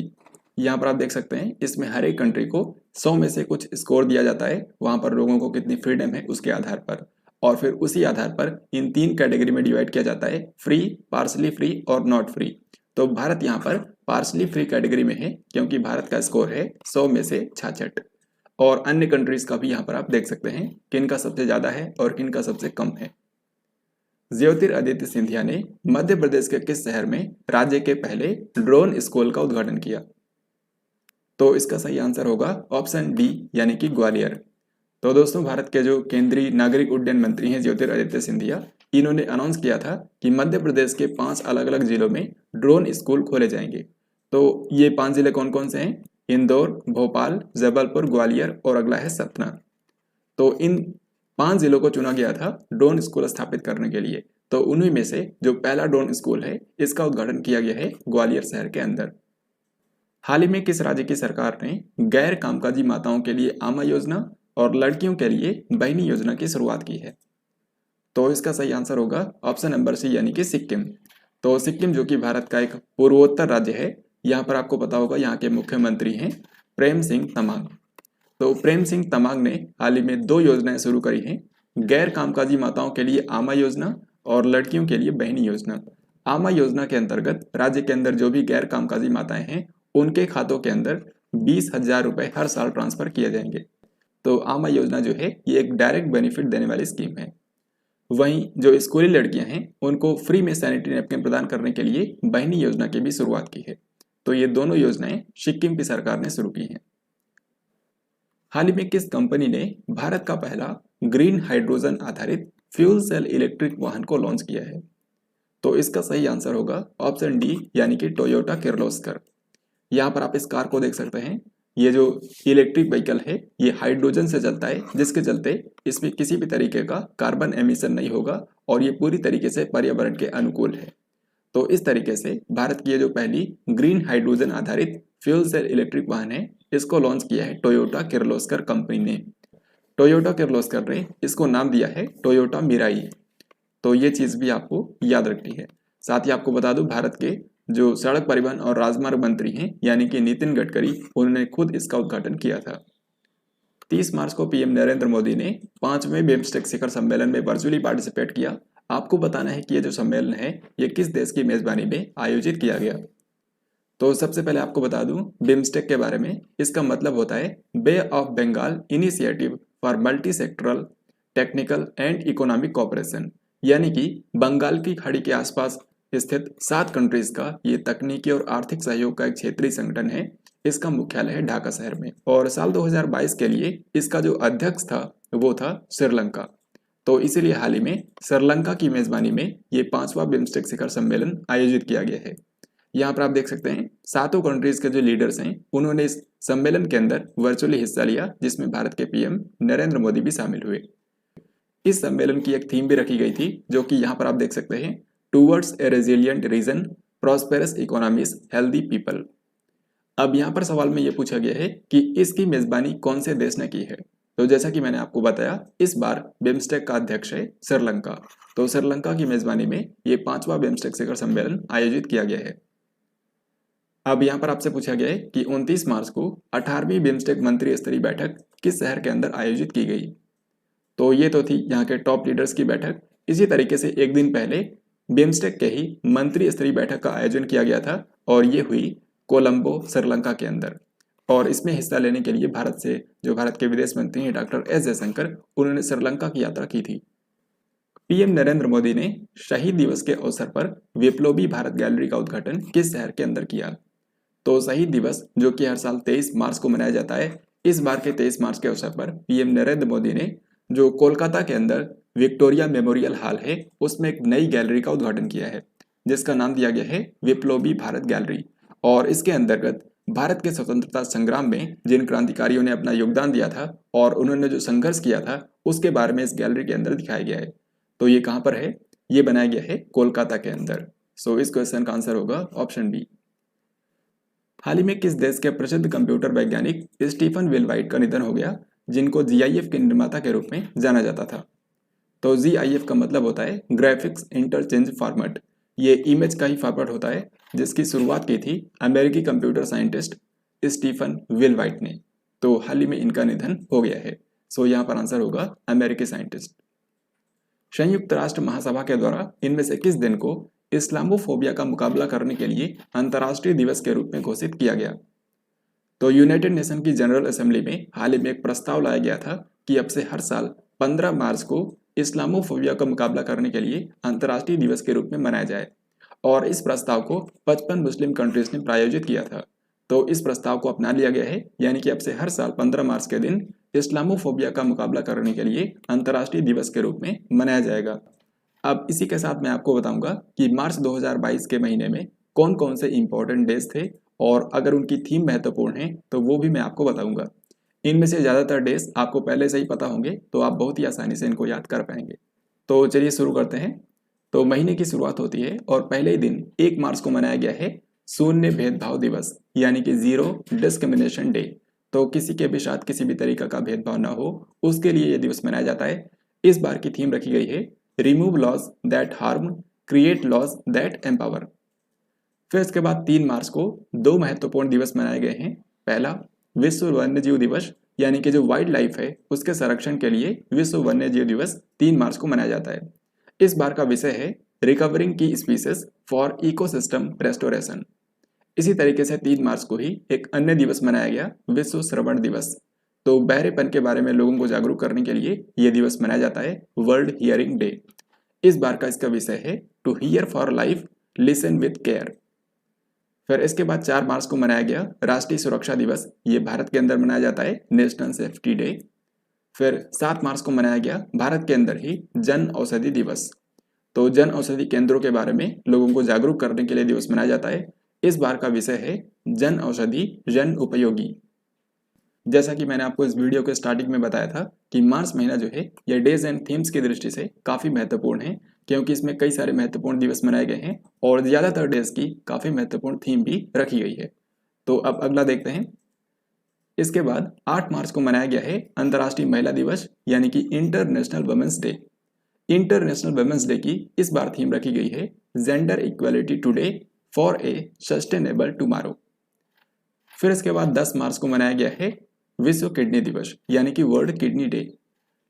यहाँ पर आप देख सकते हैं इसमें हर एक कंट्री को 100 में से कुछ स्कोर दिया जाता है, वहां पर लोगों को कितनी फ्रीडम है उसके आधार पर, और फिर उसी आधार पर इन 3 कैटेगरी में डिवाइड किया जाता है, फ्री, पार्शली फ्री और नॉट फ्री। तो भारत यहाँ पर पार्शली फ्री कैटेगरी में है क्योंकि भारत का स्कोर है 100 में से 66। और अन्य कंट्रीज का भी यहाँ पर आप देख सकते हैं किनका सबसे ज्यादा है और किनका सबसे कम है। ज्योतिरादित्य सिंधिया ने मध्य प्रदेश के किस शहर में राज्य के पहले ड्रोन स्कूल का उद्घाटन किया? तो इसका सही आंसर होगा ऑप्शन डी यानी कि ग्वालियर। तो दोस्तों भारत के जो केंद्रीय नागरिक उड्डयन मंत्री हैं ज्योतिरादित्य सिंधिया, इन्होंने अनाउंस किया था कि मध्य प्रदेश के 5 अलग अलग जिलों में ड्रोन स्कूल खोले जाएंगे। तो ये 5 जिले कौन कौन से हैं? इंदौर, भोपाल, जबलपुर, ग्वालियर और अगला है सतना। तो इन 5 जिलों को चुना गया था ड्रोन स्कूल स्थापित करने के लिए। तो उन्हीं में से जो पहला ड्रोन स्कूल है इसका उद्घाटन किया गया है ग्वालियर शहर के अंदर। हाल ही में किस राज्य की सरकार ने गैर कामकाजी माताओं के लिए आमा योजना और लड़कियों के लिए बहिनी योजना की शुरुआत की है? तो इसका सही आंसर होगा ऑप्शन नंबर सी यानी कि सिक्किम। तो सिक्किम जो कि भारत का एक पूर्वोत्तर राज्य है, यहाँ पर आपको पता होगा यहाँ के मुख्यमंत्री हैं प्रेम सिंह तमांग। तो प्रेम सिंह तमांग ने हाल ही में 2 योजनाएं शुरू करी हैं, गैर कामकाजी माताओं के लिए आमा योजना और लड़कियों के लिए बहिनी योजना। आमा योजना के अंतर्गत राज्य के अंदर जो भी गैर कामकाजी माताएं हैं उनके खातों के अंदर 20,000 रुपए हर साल ट्रांसफर किए जाएंगे। तो आमा योजना जो है ये एक डायरेक्ट बेनिफिट देने वाली स्कीम है। वहीं जो स्कूली लड़कियां हैं उनको फ्री में सैनिटरी नैपकिन प्रदान करने के लिए बहिनी योजना की भी शुरुआत की है। तो ये दोनों योजनाएं सिक्किम की सरकार ने शुरू की हैं। हाल ही में किस कंपनी ने भारत का पहला ग्रीन हाइड्रोजन आधारित फ्यूल सेल इलेक्ट्रिक वाहन को लॉन्च किया है? तो इसका सही आंसर होगा ऑप्शन डी यानी कि टोयोटा किर्लोस्कर। यहाँ पर आप इस कार को देख सकते हैं। ये जो इलेक्ट्रिक व्हीकल है ये हाइड्रोजन से चलता है, जिसके चलते इसमें किसी भी तरीके का कार्बन एमिशन नहीं होगा और ये पूरी तरीके से पर्यावरण के अनुकूल है। तो इस तरीके से भारत की ये जो पहली ग्रीन हाइड्रोजन आधारित फ्यूल सेल इलेक्ट्रिक वाहन है इसको लॉन्च किया है टोयोटा किर्लोस्कर कंपनी ने। टोयोटा किर्लोस्कर ने इसको नाम दिया है टोयोटा मिराई। तो ये चीज़ भी आपको याद रखनी है। साथ ही आपको बता दूं भारत के जो सड़क परिवहन और राजमार्ग मंत्री हैं यानी कि नितिन गडकरी, उन्होंने खुद इसका उद्घाटन किया था। 30 मार्च को पीएम नरेंद्र मोदी ने 5वें बिम्स्टेक शिखर सम्मेलन में वर्चुअली पार्टिसिपेट किया। आपको बताना है कि ये जो सम्मेलन है ये किस देश की मेजबानी में आयोजित किया गया। तो सबसे पहले आपको बता दूं बिम्स्टेक के बारे में। इसका मतलब होता है Bay of Bengal initiative for multi sectoral technical and economic cooperation, यानी कि बंगाल की खाड़ी के आसपास स्थित 7 कंट्रीज का ये तकनीकी और आर्थिक सहयोग का एक क्षेत्रीय संगठन है। इसका मुख्यालय है ढाका शहर में और साल 2022 के लिए इसका जो अध्यक्ष था वो था श्रीलंका। तो इसीलिए हाल ही में श्रीलंका की मेजबानी में ये 5वां बिम्स्टेक शिखर सम्मेलन आयोजित किया गया है। यहाँ पर आप देख सकते हैं 7 कंट्रीज के जो लीडर्स हैं उन्होंने इस सम्मेलन के अंदर वर्चुअली हिस्सा लिया, जिसमें भारत के पीएम नरेंद्र मोदी भी शामिल हुए। इस सम्मेलन की एक थीम भी रखी गई थी जो कि यहाँ पर आप देख सकते हैं, towards a resilient region, prosperous economies, healthy people. अब यहाँ पर सवाल में ये पूछा गया है कि इसकी मेजबानी कौन से देश ने की है। तो जैसा कि मैंने आपको बताया इस बार बिम्स्टेक का अध्यक्ष है श्रीलंका। तो श्रीलंका की मेजबानी में ये 5वां बिम्स्टेक शिखर सम्मेलन आयोजित किया गया है। अब यहाँ पर आपसे पूछा गया है कि 29 मार्च को 18वीं बिम्स्टेक मंत्री स्तरीय बैठक किस शहर के अंदर आयोजित की गई। तो ये तो थी यहाँ के टॉप लीडर्स की बैठक। इसी तरीके से एक दिन पहले बिम्स्टेक के ही मंत्री स्तरीय बैठक का आयोजन किया गया था और ये हुई कोलंबो श्रीलंका के अंदर। और इसमें हिस्सा लेने के लिए भारत के विदेश मंत्री हैं डॉक्टर एस जयशंकर, उन्होंने श्रीलंका की यात्रा की थी। पीएम नरेंद्र मोदी ने शहीद दिवस के अवसर पर विप्लवी भारत गैलरी का उद्घाटन किस शहर के अंदर किया। तो शहीद दिवस जो कि हर साल 23 मार्च को मनाया जाता है, इस बार के 23 मार्च के अवसर पर पीएम नरेंद्र मोदी ने जो कोलकाता के अंदर विक्टोरिया मेमोरियल हॉल है उसमें एक नई गैलरी का उद्घाटन किया है जिसका नाम दिया गया है विप्लवी भारत गैलरी। और इसके अंतर्गत भारत के स्वतंत्रता संग्राम में जिन क्रांतिकारियों ने अपना योगदान दिया था और उन्होंने जो संघर्ष किया था उसके बारे में इस गैलरी के अंदर दिखाया गया है। तो ये कहाँ पर है? ये बनाया गया है कोलकाता के अंदर। सो इस क्वेश्चन का आंसर होगा ऑप्शन बी। हाल ही में किस देश के प्रसिद्ध कंप्यूटर वैज्ञानिक स्टीफन विलवाइट का निधन हो गया, जिनको GIF के निर्माता के रूप में जाना जाता था। तो GIF का मतलब होता है ग्राफिक्स इंटरचेंज फॉर्मेट। ये इमेज का ही फॉर्मेट होता है जिसकी शुरुआत की थी अमेरिकी कंप्यूटर साइंटिस्ट स्टीफन विलवाइट ने। तो हाल ही में इनका निधन हो गया है। सो यहाँ पर आंसर होगा अमेरिकी साइंटिस्ट। संयुक्त राष्ट्र महासभा के द्वारा इनमें से किस दिन को इस्लामोफोबिया का मुकाबला करने के लिए अंतर्राष्ट्रीय दिवस के रूप में घोषित किया गया। तो यूनाइटेड नेशन की जनरल असेंबली में हाल ही में एक प्रस्ताव लाया गया था कि अब से हर साल 15 मार्च को इस्लामोफोबिया का मुकाबला करने के लिए अंतर्राष्ट्रीय दिवस के रूप में मनाया जाए। और इस प्रस्ताव को 55 मुस्लिम कंट्रीज ने प्रायोजित किया था। तो इस प्रस्ताव को अपना लिया गया है, यानी कि अब से हर साल 15 मार्च के दिन इस्लामोफोबिया का मुकाबला करने के लिए अंतर्राष्ट्रीय दिवस के रूप में मनाया जाएगा। अब इसी के साथ मैं आपको बताऊंगा कि मार्च 2022 के महीने में कौन कौन से इंपॉर्टेंट डेज थे और अगर उनकी थीम महत्वपूर्ण है तो वो भी मैं आपको बताऊंगा। इनमें से ज़्यादातर डेज आपको पहले से ही पता होंगे तो आप बहुत ही आसानी से इनको याद कर पाएंगे। तो चलिए शुरू करते हैं। तो महीने की शुरुआत होती है और पहले ही दिन 1 मार्च को मनाया गया है शून्य भेदभाव दिवस, यानी कि जीरो डिस्क्रिमिनेशन डे। तो किसी के भी साथ किसी भी तरीका का भेदभाव ना हो, उसके लिए यह दिवस मनाया जाता है। इस बार की थीम रखी गई है remove laws that harm, create laws that empower. फिर इसके बाद 3 मार्च को दो महत्वपूर्ण दिवस मनाए गए हैं। पहला विश्व वन्यजीव दिवस, यानी कि जो वाइल्ड लाइफ है उसके संरक्षण के लिए विश्व वन्यजीव दिवस 3 मार्च को मनाया जाता है। इस बार का विषय है रिकवरिंग की स्पीसीज फॉर इकोसिस्टम रेस्टोरेशन। इसी तरीके से 3 मार्च को ही एक अन्य दिवस मनाया गया, विश्व श्रवण दिवस। तो बहरेपन के बारे में लोगों को जागरूक करने के लिए यह दिवस मनाया जाता है, वर्ल्ड हियरिंग डे। इस बार का इसका विषय है to hear for life, listen with care. फिर इसके बाद 4 मार्च को मनाया गया राष्ट्रीय सुरक्षा दिवस। ये भारत के अंदर मनाया जाता है, नेशनल सेफ्टी डे। फिर 7 मार्च को मनाया गया भारत के अंदर ही जन औषधि दिवस। तो जन औषधि केंद्रों के बारे में लोगों को जागरूक करने के लिए दिवस मनाया जाता है। इस बार का विषय है जन औषधि जन उपयोगी। जैसा कि मैंने आपको इस वीडियो के स्टार्टिंग में बताया था कि मार्च महीना जो है यह डेज एंड थीम्स की दृष्टि से काफ़ी महत्वपूर्ण है, क्योंकि इसमें कई सारे महत्वपूर्ण दिवस मनाए गए हैं और ज़्यादातर डेज की काफ़ी महत्वपूर्ण थीम भी रखी गई है। तो अब अगला देखते हैं। इसके बाद 8 मार्च को मनाया गया है अंतर्राष्ट्रीय महिला दिवस, यानी कि International Women's Day. International Women's Day की इस बार थीम रखी गई है gender equality today for a sustainable tomorrow. फिर इसके बाद 10 मार्च को मनाया गया है विश्व किडनी दिवस, यानी कि वर्ल्ड किडनी डे।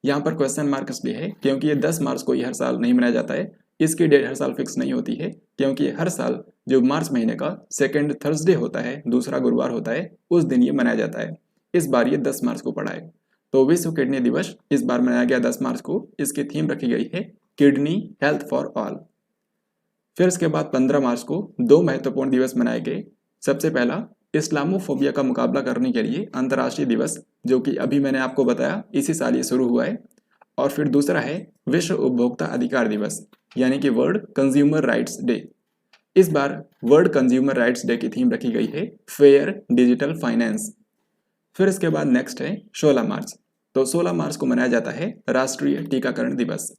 यहाँ पर क्वेश्चन मार्क इसलिए है क्योंकि ये 10 मार्च को ही हर साल नहीं मनाया जाता है। इसकी डेट हर साल फिक्स नहीं होती है, क्योंकि हर साल जो मार्च महीने का सेकेंड थर्सडे होता है, दूसरा गुरुवार होता है, उस दिन ये मनाया जाता है। इस बार ये 10 मार्च को पड़ा है। तो विश्व किडनी दिवस इस बार मनाया गया 10 मार्च को। इसकी थीम रखी गई है किडनी हेल्थ फॉर ऑल। फिर इसके बाद 15 मार्च को दो महत्वपूर्ण दिवस मनाए गए। सबसे पहला इस्लामोफोबिया का मुकाबला करने के लिए अंतर्राष्ट्रीय दिवस, जो कि अभी मैंने आपको बताया इसी साल ये शुरू हुआ है। और फिर दूसरा है विश्व उपभोक्ता अधिकार दिवस, यानी कि वर्ल्ड कंज्यूमर राइट्स डे। इस बार वर्ल्ड कंज्यूमर राइट्स डे की थीम रखी गई है फेयर डिजिटल फाइनेंस। फिर इसके बाद नेक्स्ट है 16 मार्च। तो 16 मार्च को मनाया जाता है राष्ट्रीय टीकाकरण दिवस।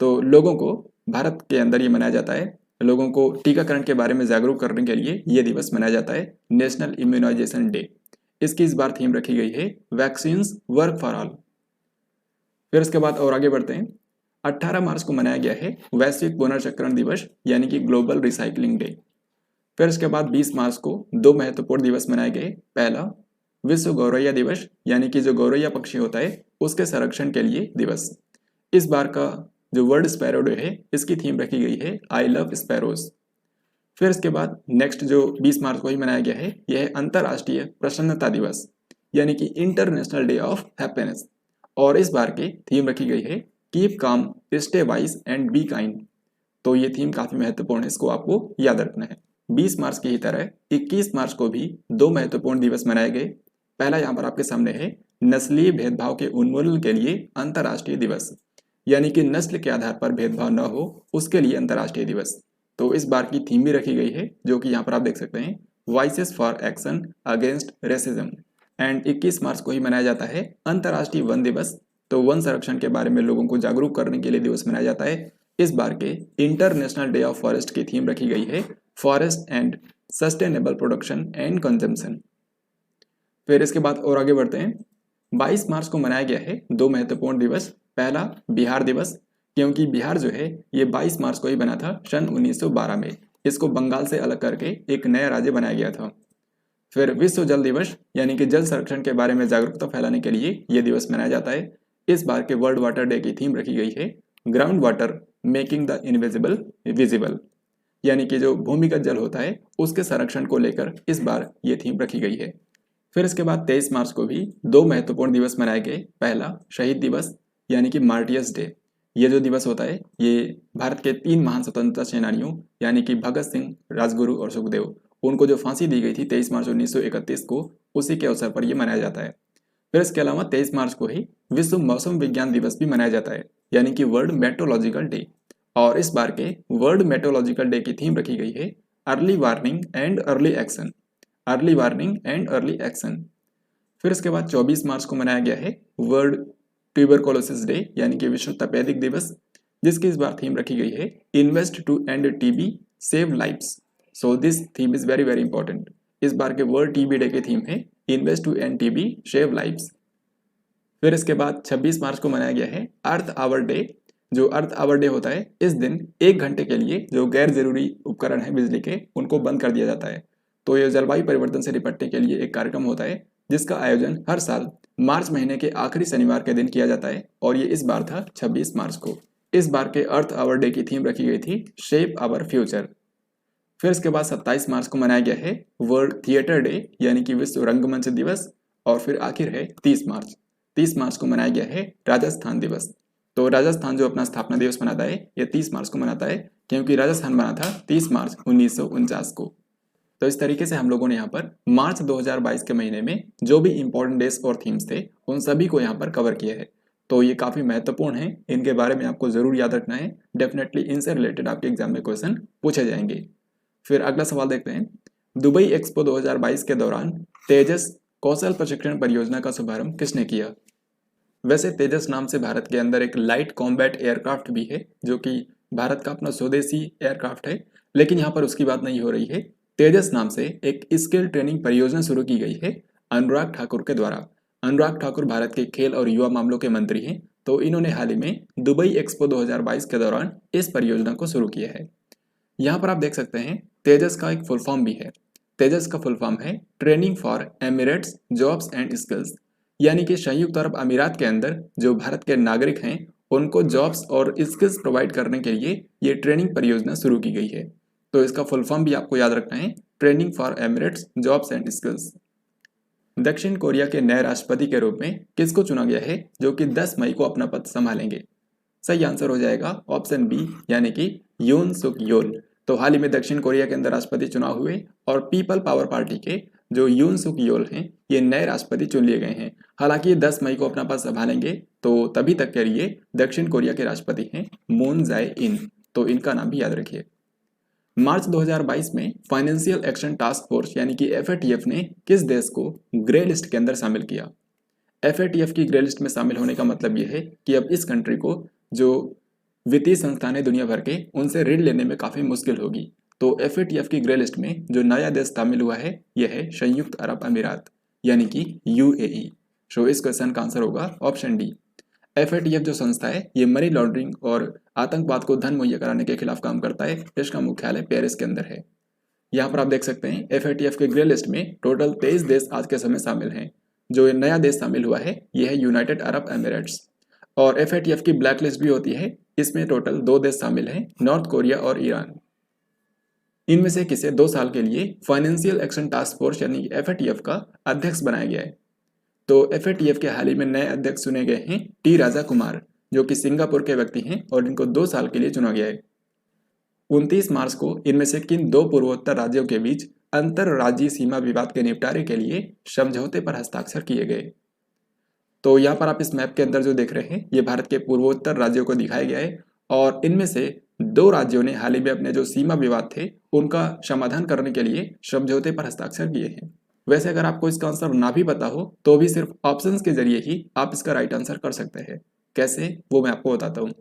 तो लोगों को भारत के अंदर ये मनाया जाता है, लोगों को टीकाकरण के बारे में जागरूक करने के लिए यह दिवस मनाया जाता है, नेशनल इम्यूनाइजेशन डे। इसकी इस बार थीम रखी गई है वैक्सीन्स वर्क फॉर ऑल। फिर इसके बाद और आगे बढ़ते हैं। 18 मार्च को मनाया गया है वैश्विक पुनर्चक्रण दिवस, यानी कि ग्लोबल रिसाइकलिंग डे। फिर इसके बाद 20 मार्च को दो महत्वपूर्ण दिवस मनाए गए। पहला विश्व गौरैया दिवस, यानी कि जो गौरैया पक्षी होता है उसके संरक्षण के लिए दिवस। इस बार का जो वर्ल्ड स्पैरो डे है इसकी थीम रखी गई है आई लव स्पैरोज। फिर इसके बाद नेक्स्ट जो 20 मार्च को ही मनाया गया है यह है अंतर्राष्ट्रीय प्रसन्नता दिवस, यानी कि इंटरनेशनल डे ऑफ हैप्पीनेस। और इस बार की थीम रखी गई है keep calm, stay wise and be kind. तो ये थीम काफी महत्वपूर्ण है, इसको आपको याद रखना है। 20 मार्च की ही तरह 21 मार्च को भी दो महत्वपूर्ण दिवस मनाए गए। पहला यहाँ पर आपके सामने है नस्लीय भेदभाव के उन्मूलन के लिए अंतर्राष्ट्रीय दिवस, यानी कि नस्ल के आधार पर भेदभाव न हो उसके लिए अंतर्राष्ट्रीय दिवस। तो इस बार की थीम भी रखी गई है, जो कि यहाँ पर आप देख सकते हैं voices for action against racism. And 21 मार्च को ही मनाया जाता है अंतर्राष्ट्रीय वन दिवस। तो वन संरक्षण के बारे में लोगों को जागरूक करने के लिए दिवस मनाया जाता है। इस बार के इंटरनेशनल डे ऑफ फॉरेस्ट की थीम रखी गई है forest and sustainable production and consumption. फिर इसके बाद और आगे बढ़ते हैं। 22 मार्च को मनाया गया है दो महत्वपूर्ण दिवस। पहला बिहार दिवस, क्योंकि बिहार जो है ये 22 मार्च को ही बना था सन 1912 में। इसको बंगाल से अलग करके एक नया राज्य बनाया गया था। फिर विश्व जल दिवस, यानी कि जल संरक्षण के बारे में जागरूकता फैलाने के लिए यह दिवस मनाया जाता है। इस बार के वर्ल्ड वाटर डे की थीम रखी गई है ground water making the invisible visible, यानी कि जो भूमिगत जल होता है उसके संरक्षण को लेकर इस बार ये थीम रखी गई है। फिर इसके बाद 23 मार्च को भी दो महत्वपूर्ण दिवस मनाए गए। पहला शहीद दिवस, यानी कि मार्टियर्स डे। ये जो दिवस होता है ये भारत के 3 महान स्वतंत्रता सेनानियों, यानी कि भगत सिंह, राजगुरु और सुखदेव, उनको जो फांसी दी गई थी 23 मार्च 1931 को, उसी के अवसर पर यह मनाया जाता है। फिर इसके अलावा 23 मार्च को ही विश्व मौसम विज्ञान दिवस भी मनाया जाता है, यानी कि वर्ल्ड मेट्रोलॉजिकल डे। और इस बार के वर्ल्ड मेट्रोलॉजिकल डे की थीम रखी गई है early warning and early action. Early warning and early action. फिर इसके बाद 24 मार्च को मनाया गया है वर्ल्ड ट्यूबरकुलोसिस डे यानी कि विश्व तपेदिक दिवस, जिसकी इस बार थीम रखी गई है invest to end TB save lives. So this theme is very very important. इस बार के वर्ल्ड टीबी डे की थीम है invest to end TB save lives. फिर इसके बाद 26 मार्च को मनाया गया है अर्थ आवर डे। जो अर्थ आवर डे होता है, इस दिन 1 घंटे के लिए जो गैर जरूरी उपकरण है बिजली के उनको बंद कर दिया जाता है। तो ये जलवायु परिवर्तन से निपटने के लिए एक कार्यक्रम होता है जिसका आयोजन हर साल मार्च महीने के आखिरी शनिवार के दिन किया जाता है और ये इस बार था 26 मार्च को। इस बार के अर्थ आवर डे की थीम रखी गई थी शेप आवर फ्यूचर। फिर इसके बाद 27 मार्च को मनाया गया है वर्ल्ड थिएटर डे यानी कि विश्व रंगमंच दिवस। और फिर आखिर है 30 मार्च को मनाया गया है राजस्थान दिवस। तो राजस्थान जो अपना स्थापना दिवस मनाता है ये 30 मार्च को मनाता है क्योंकि राजस्थान बना था 30 मार्च 1949 को। तो इस तरीके से हम लोगों ने यहाँ पर मार्च 2022 के महीने में जो भी इंपॉर्टेंट डेज और थीम्स थे उन सभी को यहाँ पर कवर किया है। तो ये काफ़ी महत्वपूर्ण है, इनके बारे में आपको ज़रूर याद रखना है। डेफिनेटली इनसे रिलेटेड आपके एग्जाम में क्वेश्चन पूछे जाएंगे। फिर अगला सवाल देखते हैं, दुबई एक्सपो 2022 के दौरान तेजस कौशल प्रशिक्षण परियोजना का शुभारंभ किसने किया? वैसे तेजस नाम से भारत के अंदर एक लाइट कॉम्बैट एयरक्राफ्ट भी है जो कि भारत का अपना स्वदेशी एयरक्राफ्ट है, लेकिन यहाँ पर उसकी बात नहीं हो रही है। तेजस नाम से एक स्किल ट्रेनिंग परियोजना शुरू की गई है अनुराग ठाकुर के द्वारा। अनुराग ठाकुर भारत के खेल और युवा मामलों के मंत्री हैं, तो इन्होंने हाल ही में दुबई एक्सपो 2022 के दौरान इस परियोजना को शुरू किया है। यहाँ पर आप देख सकते हैं तेजस का एक फुल फॉर्म भी है। तेजस का फुल फॉर्म है training for Emirates jobs and skills, यानी कि संयुक्त अरब अमीरात के अंदर जो भारत के नागरिक हैं उनको जॉब्स और स्किल्स प्रोवाइड करने के लिए ये ट्रेनिंग परियोजना शुरू की गई है। तो इसका फुल फॉर्म भी आपको याद रखना है, training for Emirates jobs and skills. दक्षिण कोरिया के नए राष्ट्रपति के रूप में किसको चुना गया है जो कि 10 मई को अपना पद संभालेंगे? सही आंसर हो जाएगा ऑप्शन बी यानी कि यून सुक योल। तो हाल ही में दक्षिण कोरिया के अंदर राष्ट्रपति चुनाव हुए और पीपल पावर पार्टी के जो यून सुक योल हैं ये नए राष्ट्रपति चुन लिए गए हैं। हालांकि ये 10 मई को अपना पद संभालेंगे, तो तभी तक के लिए दक्षिण कोरिया के राष्ट्रपति हैं मून जाए इन। तो इनका नाम भी याद रखिए। मार्च 2022 में फाइनेंशियल एक्शन टास्क फोर्स यानी कि FATF ने किस देश को ग्रे लिस्ट के अंदर शामिल किया? FATF की ग्रे लिस्ट में शामिल होने का मतलब यह है कि अब इस कंट्री को जो वित्तीय संस्थानें दुनिया भर के उनसे ऋण लेने में काफ़ी मुश्किल होगी। तो FATF की ग्रे लिस्ट में जो नया देश शामिल हुआ है यह है संयुक्त अरब अमीरात यानी कि UAE। सो इस क्वेश्चन का आंसर होगा ऑप्शन डी। FATF जो संस्था है ये मनी लॉन्ड्रिंग और आतंकवाद को धन मुहैया कराने के खिलाफ काम करता है। इसका मुख्यालय पेरिस के अंदर है। यहाँ पर आप देख सकते हैं FATF के ग्रे लिस्ट में टोटल 23 देश आज के समय शामिल हैं। जो नया देश शामिल हुआ है यह है यूनाइटेड अरब एमिरेट्स। और FATF की ब्लैक लिस्ट भी होती है, इसमें टोटल 2 देश शामिल हैं, नॉर्थ कोरिया और ईरान। इनमें से किसे 2 साल के लिए फाइनेंशियल एक्शन टास्क फोर्स यानी FATF का अध्यक्ष बनाया गया है? तो FATF के हाल ही में नए अध्यक्ष चुने गए हैं टी राजा कुमार जो कि सिंगापुर के व्यक्ति हैं और इनको 2 साल के लिए चुना गया है। 29 मार्च को इनमें से किन 2 पूर्वोत्तर राज्यों के बीच अंतरराज्यीय सीमा विवाद के निपटारे के लिए समझौते पर हस्ताक्षर किए गए? तो यहाँ पर आप इस मैप के अंदर जो देख रहे हैं ये भारत के पूर्वोत्तर राज्यों को दिखाया गया है और इनमें से 2 राज्यों ने हाल ही में अपने जो सीमा विवाद थे उनका समाधान करने के लिए समझौते पर हस्ताक्षर किए हैं। वैसे अगर आपको इसका आंसर ना भी पता हो तो भी सिर्फ ऑप्शंस के जरिए ही आप इसका राइट आंसर कर सकते हैं। कैसे, वो मैं आपको बताता हूँ।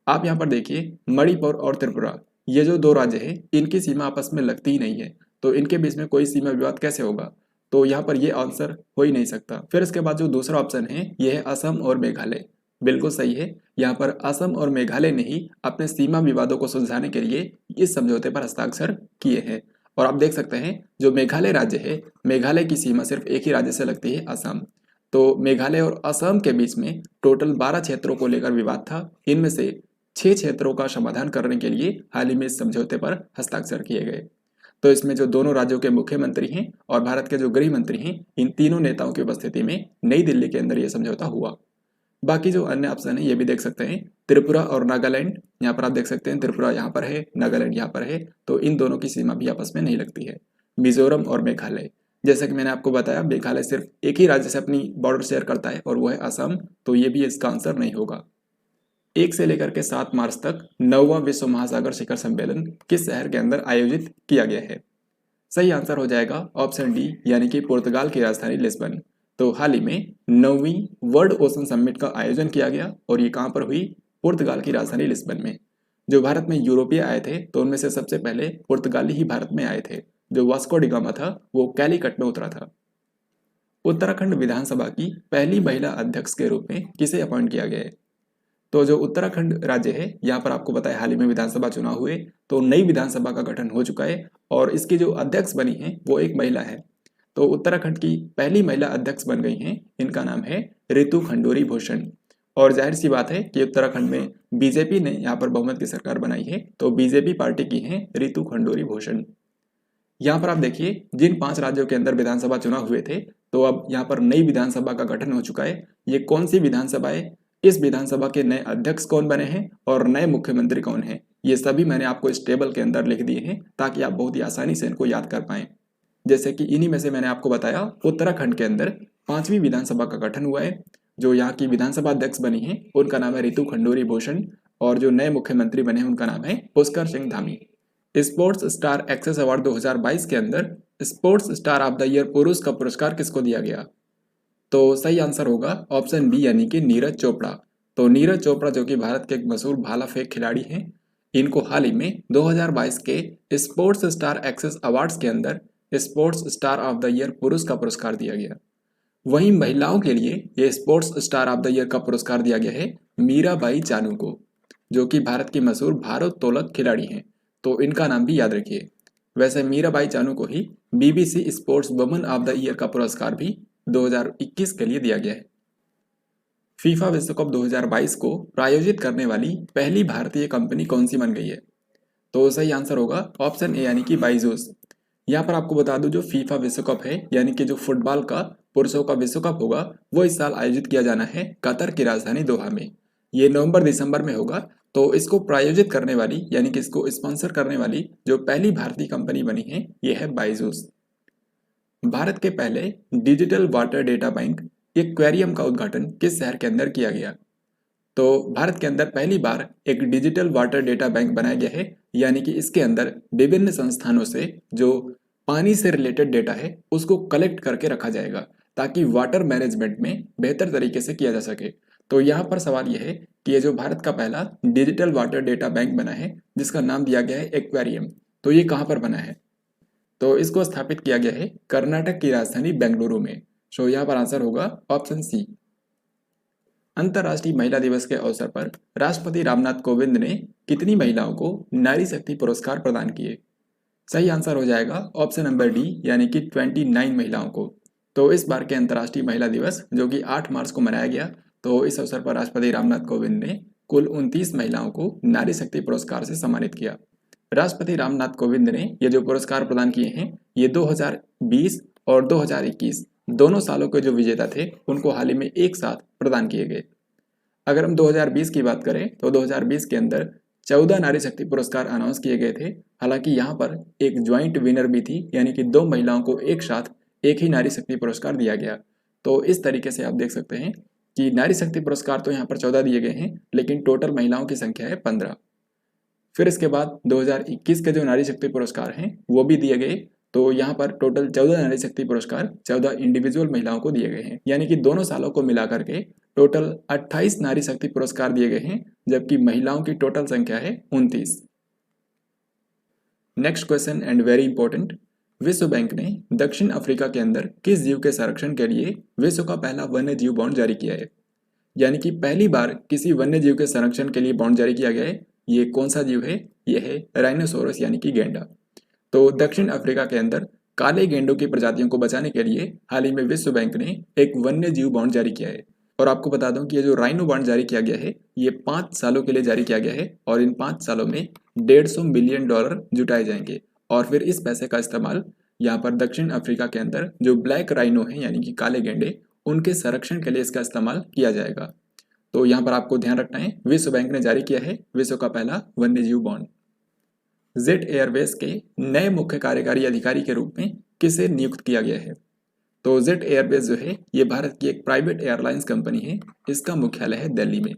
आप यहाँ पर देखिए मणिपुर और त्रिपुरा, ये जो 2 राज्य हैं इनकी सीमा आपस में लगती ही नहीं है, तो इनके बीच में कोई सीमा विवाद कैसे होगा? तो यहाँ पर ये आंसर हो ही नहीं सकता। फिर इसके बाद जो दूसरा ऑप्शन है ये है असम और मेघालय। बिल्कुल सही है, यहाँ पर असम और मेघालय ने ही अपने सीमा विवादों को सुलझाने के लिए इस समझौते पर हस्ताक्षर किए हैं। और आप देख सकते हैं जो मेघालय राज्य है, मेघालय की सीमा सिर्फ एक ही राज्य से लगती है, असम। तो मेघालय और असम के बीच में टोटल 12 क्षेत्रों को लेकर विवाद था। इनमें से 6 क्षेत्रों का समाधान करने के लिए हाल ही में इस समझौते पर हस्ताक्षर किए गए। तो इसमें जो दोनों राज्यों के मुख्यमंत्री हैं और भारत के जो गृह मंत्री हैं, इन तीनों नेताओं की उपस्थिति में नई दिल्ली के अंदर यह समझौता हुआ। बाकी जो अन्य ऑप्शन है ये भी देख सकते हैं, त्रिपुरा और नागालैंड। यहाँ पर आप देख सकते हैं त्रिपुरा यहाँ पर है, नागालैंड यहाँ पर है, तो इन दोनों की सीमा भी आपस में नहीं लगती है। मिजोरम और मेघालय, जैसा कि मैंने आपको बताया मेघालय सिर्फ एक ही राज्य से अपनी बॉर्डर शेयर करता है और वो है असम, तो ये भी इसका आंसर नहीं होगा। 1 से लेकर के 7 मार्च तक 9वां विश्व महासागर शिखर सम्मेलन किस शहर के अंदर आयोजित किया गया है? सही आंसर हो जाएगा ऑप्शन डी यानी कि पुर्तगाल की राजधानी लिस्बन। तो हाल ही में 9वीं वर्ल्ड ओशन समिट का आयोजन किया गया और ये कहाँ पर हुई? पुर्तगाल की राजधानी लिस्बन में। जो भारत में यूरोपीय आए थे तो उनमें से सबसे पहले पुर्तगाली ही भारत में आए थे। जो वास्को डिगामा था वो कैलीकट में उतरा था। उत्तराखंड विधानसभा की पहली महिला अध्यक्ष के रूप में किसे अपॉइंट किया गया है? तो जो उत्तराखंड राज्य है यहाँ पर आपको पता है हाल ही में विधानसभा चुनाव हुए तो नई विधानसभा का गठन हो चुका है और इसकी जो अध्यक्ष बनी है वो एक महिला है। तो उत्तराखंड की पहली महिला अध्यक्ष बन गई हैं, इनका नाम है रितु खंडूरी भूषण। और जाहिर सी बात है कि उत्तराखंड में बीजेपी ने यहाँ पर बहुमत की सरकार बनाई है तो बीजेपी पार्टी की है रितु खंडूरी भूषण। यहाँ पर आप देखिए जिन 5 राज्यों के अंदर विधानसभा चुनाव हुए थे तो अब यहाँ पर नई विधानसभा का गठन हो चुका है। ये कौन सी विधानसभा है, इस विधानसभा के नए अध्यक्ष कौन बने हैं और नए मुख्यमंत्री कौन है, ये सभी मैंने आपको इस टेबल के अंदर लिख दिए हैं ताकि आप बहुत ही आसानी से इनको याद कर पाएं। जैसे कि इन्हीं में से मैंने आपको बताया उत्तराखंड के अंदर 5वीं विधानसभा का गठन हुआ है। जो यहाँ की विधानसभा अध्यक्ष बनी है उनका नाम है रितु खंडूरी भूषण और जो नए मुख्यमंत्री बने हैं उनका नाम है Pushkar Singh Dhami. Sports Star Aces Award 2022 के अंदर Sports Star of the Year पुरुष का पुरस्कार किसको दिया गया? तो सही आंसर होगा ऑप्शन बी यानी कि नीरज चोपड़ा। तो नीरज चोपड़ा जो कि भारत के एक मशहूर भाला फेंक खिलाड़ी हैं, इनको हाल ही में 2022 के स्पोर्ट्स स्टार एक्सेस अवार्ड्स के अंदर Sports Star of the Year पुरुष का पुरस्कार दिया गया। वहीं महिलाओं के लिए ये sports Star of the year का पुरस्कार दिया गया है मीराबाई चानू को, जो कि भारत की मशहूर भारोत्तोलक खिलाड़ी हैं। तो इनका नाम भी याद रखिए। वैसे मीराबाई चानू को ही BBC sports woman of the year का पुरस्कार भी 2021 के लिए दिया गया है। फीफा विश्व कप 2022 को प्रायोजित करने वाली पहली भारतीय कंपनी कौन सी बन गई है? तो सही आंसर होगा ऑप्शन ए यानी कि बाइजूस। यहाँ पर आपको बता दूं जो फीफा विश्व कप है यानी कि जो फुटबॉल का पुरुषों का विश्व कप होगा वो इस साल आयोजित किया जाना है कतर की राजधानी दोहा में। ये नवंबर दिसंबर में होगा। तो इसको प्रायोजित करने वाली यानी कि इसको स्पॉन्सर करने वाली जो पहली भारतीय कंपनी बनी है ये है बाइजूस। भारत के पहले digital water data bank aquarium का उद्घाटन किस शहर के अंदर किया गया? तो भारत के अंदर पहली बार एक डिजिटल वाटर डेटा बैंक बनाया गया है यानी कि इसके अंदर विभिन्न संस्थानों से जो पानी से रिलेटेड डेटा है उसको कलेक्ट करके रखा जाएगा ताकि वाटर मैनेजमेंट में बेहतर तरीके से किया जा सके। तो यहाँ पर सवाल यह है कि ये जो भारत का पहला डिजिटल वाटर डेटा बैंक बना है जिसका नाम दिया गया है एक्वेरियम, तो ये कहाँ पर बना है? तो इसको स्थापित किया गया है कर्नाटक की राजधानी बेंगलुरु में। सो यहाँ पर आंसर होगा ऑप्शन सी। अंतर्राष्ट्रीय महिला दिवस के अवसर पर राष्ट्रपति रामनाथ कोविंद ने कितनी महिलाओं को नारी शक्ति पुरस्कार प्रदान किए? सही आंसर हो जाएगा ऑप्शन नंबर डी यानी कि 29 महिलाओं को। तो इस बार के अंतर्राष्ट्रीय महिला दिवस जो कि 8 मार्च को मनाया गया, तो इस अवसर पर राष्ट्रपति रामनाथ कोविंद ने कुल 29 महिलाओं को नारी शक्ति पुरस्कार से सम्मानित किया। राष्ट्रपति रामनाथ कोविंद ने ये जो पुरस्कार प्रदान किए हैं ये 2020 और 2021 दोनों सालों के जो विजेता थे उनको हाल ही में एक साथ प्रदान किए गए। अगर हम 2020 की बात करें तो 2020 के अंदर 14 नारी शक्ति पुरस्कार अनाउंस किए गए थे। हालांकि यहाँ पर एक ज्वाइंट विनर भी थी यानी कि 2 महिलाओं को एक साथ एक ही नारी शक्ति पुरस्कार दिया गया। तो इस तरीके से आप देख सकते हैं कि नारी शक्ति पुरस्कार तो यहाँ पर 14 दिए गए हैं लेकिन टोटल महिलाओं की संख्या है 15। फिर इसके बाद 2021 के जो नारी शक्ति पुरस्कार हैं वो भी दिए गए। तो यहाँ पर टोटल 14 नारी शक्ति पुरस्कार 14 इंडिविजुअल महिलाओं को दिए गए हैं यानी कि दोनों सालों को मिलाकर के टोटल 28 नारी शक्ति पुरस्कार दिए गए हैं जबकि महिलाओं की टोटल संख्या है 29। Next question and very important, विश्व बैंक ने दक्षिण अफ्रीका के अंदर किस जीव के संरक्षण के लिए विश्व का पहला वन्य जीव बॉन्ड जारी किया है? यानी कि पहली बार किसी वन्य जीव के संरक्षण के लिए बॉन्ड जारी किया गया है। ये कौन सा जीव है? ये है राइनोसोरस यानी कि गेंडा। तो दक्षिण अफ्रीका के अंदर काले गेंडों की प्रजातियों को बचाने के लिए हाल ही में विश्व बैंक ने एक वन्य जीव बॉन्ड जारी किया है। और आपको बता दूं कि ये जो राइनो बॉन्ड जारी किया गया है ये 5 सालों के लिए जारी किया गया है और इन 5 सालों में $150 बिलियन जुटाए जाएंगे और फिर इस पैसे का इस्तेमाल यहाँ पर दक्षिण अफ्रीका के अंदर जो ब्लैक राइनो है यानी कि काले गेंडे उनके संरक्षण के लिए इसका इस्तेमाल किया जाएगा। तो यहाँ पर आपको ध्यान रखना है विश्व बैंक ने जारी किया है विश्व का पहला वन्य जीव बॉन्ड। जेट एयरवेज के नए मुख्य कार्यकारी अधिकारी के रूप में किसे नियुक्त किया गया है? तो जेट एयरवेज जो है ये भारत की एक प्राइवेट एयरलाइंस कंपनी है, इसका मुख्यालय है दिल्ली में।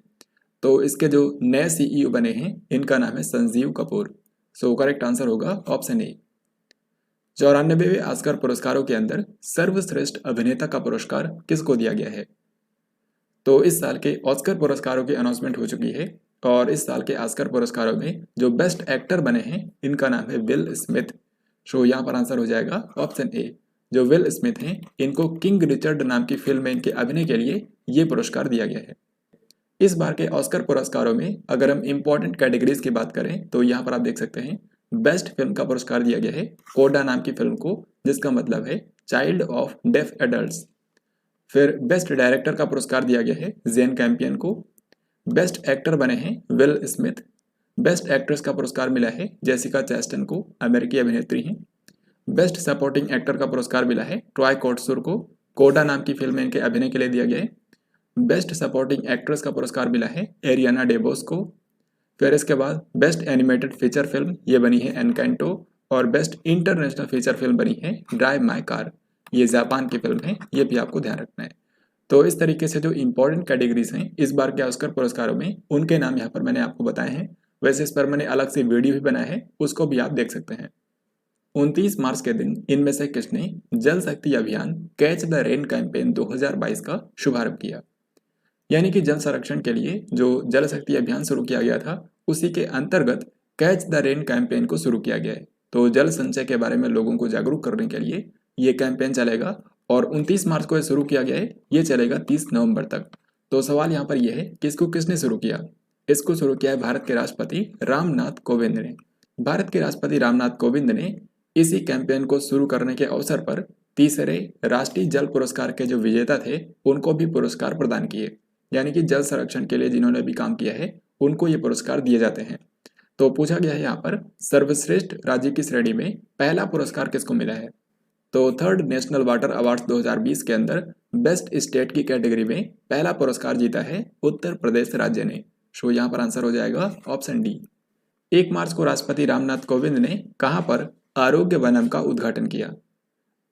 तो इसके जो नए सीईओ बने हैं इनका नाम है संजीव कपूर। सो करेक्ट आंसर होगा ऑप्शन ए। 94वें ऑस्कर पुरस्कारों के अंदर सर्वश्रेष्ठ अभिनेता का पुरस्कार किसको दिया गया है? तो इस साल के ऑस्कर पुरस्कारों की अनाउंसमेंट हो चुकी है और इस साल के ऑस्कर पुरस्कारों में जो बेस्ट एक्टर बने हैं इनका नाम है विल स्मिथ। सो यहाँ पर आंसर हो जाएगा ऑप्शन ए। जो विल स्मिथ हैं इनको किंग रिचर्ड नाम की फिल्म में इनके अभिनय के लिए ये पुरस्कार दिया गया है। इस बार के ऑस्कर पुरस्कारों में अगर हम इंपॉर्टेंट कैटेगरीज की बात करें तो यहाँ पर आप देख सकते हैं बेस्ट फिल्म का पुरस्कार दिया गया है कोडा नाम की फिल्म को, जिसका मतलब है चाइल्ड ऑफ डेफ एडल्ट्स। फिर बेस्ट डायरेक्टर का पुरस्कार दिया गया है जेन कैंपियन को। बेस्ट एक्टर बने हैं विल स्मिथ। बेस्ट एक्ट्रेस का पुरस्कार मिला है जेसिका चैस्टन को, अमेरिकी अभिनेत्री हैं। बेस्ट सपोर्टिंग एक्टर का पुरस्कार मिला है ट्रॉय कोट्सुर को, कोडा नाम की फिल्म में इनके अभिनय के लिए दिया गया है। बेस्ट सपोर्टिंग एक्ट्रेस का पुरस्कार मिला है एरियाना डेबोस को। फिर इसके बाद बेस्ट एनिमेटेड फीचर फिल्म ये बनी है एनकैंटो, और बेस्ट इंटरनेशनल फीचर फिल्म बनी है ड्राइव माई कार। ये जापान की फिल्म है, ये भी आपको ध्यान रखना है। तो इस तरीके से जो इंपॉर्टेंट कैटेगरीज हैं इस बार के ऑस्कर पुरस्कारों में उनके नाम यहाँ पर मैंने आपको बताए हैं। वैसे इस पर मैंने अलग से वीडियो भी बनाया है, उसको भी आप देख सकते हैं। 29 मार्च के दिन इनमें से किसने जल शक्ति अभियान कैच द रेन कैंपेन 2022 का शुभारंभ किया? यानी कि जल संरक्षण के लिए जो जल शक्ति अभियान शुरू किया गया था उसी के अंतर्गत कैच द रेन कैंपेन को शुरू किया गया है। तो जल संचय के बारे में लोगों को जागरूक करने के लिए ये कैंपेन चलेगा और 29 मार्च को ये शुरू किया गया है, ये चलेगा 30 नवंबर तक। तो सवाल यहाँ पर यह है कि इसको किसने शुरू किया? इसको शुरू किया है भारत के राष्ट्रपति रामनाथ कोविंद ने। भारत के राष्ट्रपति रामनाथ कोविंद ने इसी कैंपेन को शुरू करने के अवसर पर तीसरे राष्ट्रीय जल पुरस्कार के जो विजेता थे उनको भी पुरस्कार प्रदान किए। यानी कि जल संरक्षण के लिए जिन्होंने भी काम किया है उनको ये पुरस्कार दिए जाते हैं। तो पूछा गया है यहाँ पर सर्वश्रेष्ठ राज्य की श्रेणी में पहला पुरस्कार किसको मिला है? तो थर्ड नेशनल वाटर अवार्ड्स 2020 के अंदर बेस्ट स्टेट की कैटेगरी में पहला पुरस्कार जीता है उत्तर प्रदेश राज्य ने। सो यहाँ पर आंसर हो जाएगा ऑप्शन डी। 1 मार्च को राष्ट्रपति रामनाथ कोविंद ने कहाँ पर आरोग्य वनम का उद्घाटन किया?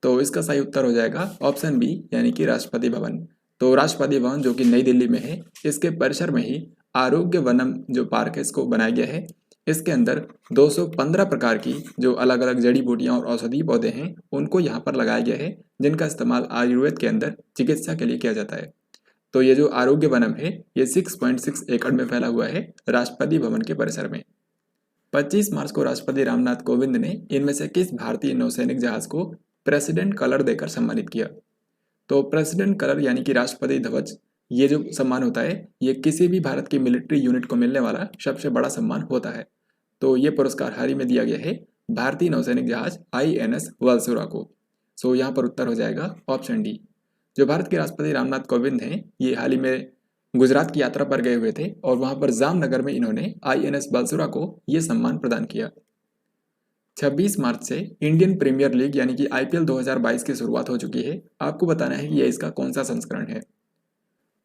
तो इसका सही उत्तर हो जाएगा ऑप्शन बी, यानी कि राष्ट्रपति भवन। तो राष्ट्रपति भवन जो कि नई दिल्ली में है, इसके परिसर में ही आरोग्य वनम जो पार्क है इसको बनाया गया है। इसके अंदर 215 प्रकार की जो अलग अलग जड़ी बूटियां और औषधीय पौधे हैं उनको यहाँ पर लगाया गया है, जिनका इस्तेमाल आयुर्वेद के अंदर चिकित्सा के लिए किया जाता है। तो ये जो आरोग्य वनम है ये 6.6 एकड़ में फैला हुआ है राष्ट्रपति भवन के परिसर में। 25 मार्च को राष्ट्रपति रामनाथ कोविंद ने इनमें से किस भारतीय नौसैनिक जहाज को प्रेसिडेंट कलर देकर सम्मानित किया? तो प्रेसिडेंट कलर यानी कि राष्ट्रपति ध्वज, ये जो सम्मान होता है ये किसी भी भारत की मिलिट्री यूनिट को मिलने वाला सबसे बड़ा सम्मान होता है। तो ये पुरस्कार हाल ही में दिया गया है भारतीय नौसैनिक जहाज INS वालसुरा को। सो यहाँ पर उत्तर हो जाएगा ऑप्शन डी। जो भारत के राष्ट्रपति रामनाथ कोविंद हैं ये हाल ही में गुजरात की यात्रा पर गए हुए थे और वहां पर जामनगर में इन्होंने INS वालसुरा को ये सम्मान प्रदान किया। 26 मार्च से इंडियन प्रीमियर लीग यानी कि IPL 2022 की शुरुआत हो चुकी है। आपको बताना है कि यह इसका कौन सा संस्करण है।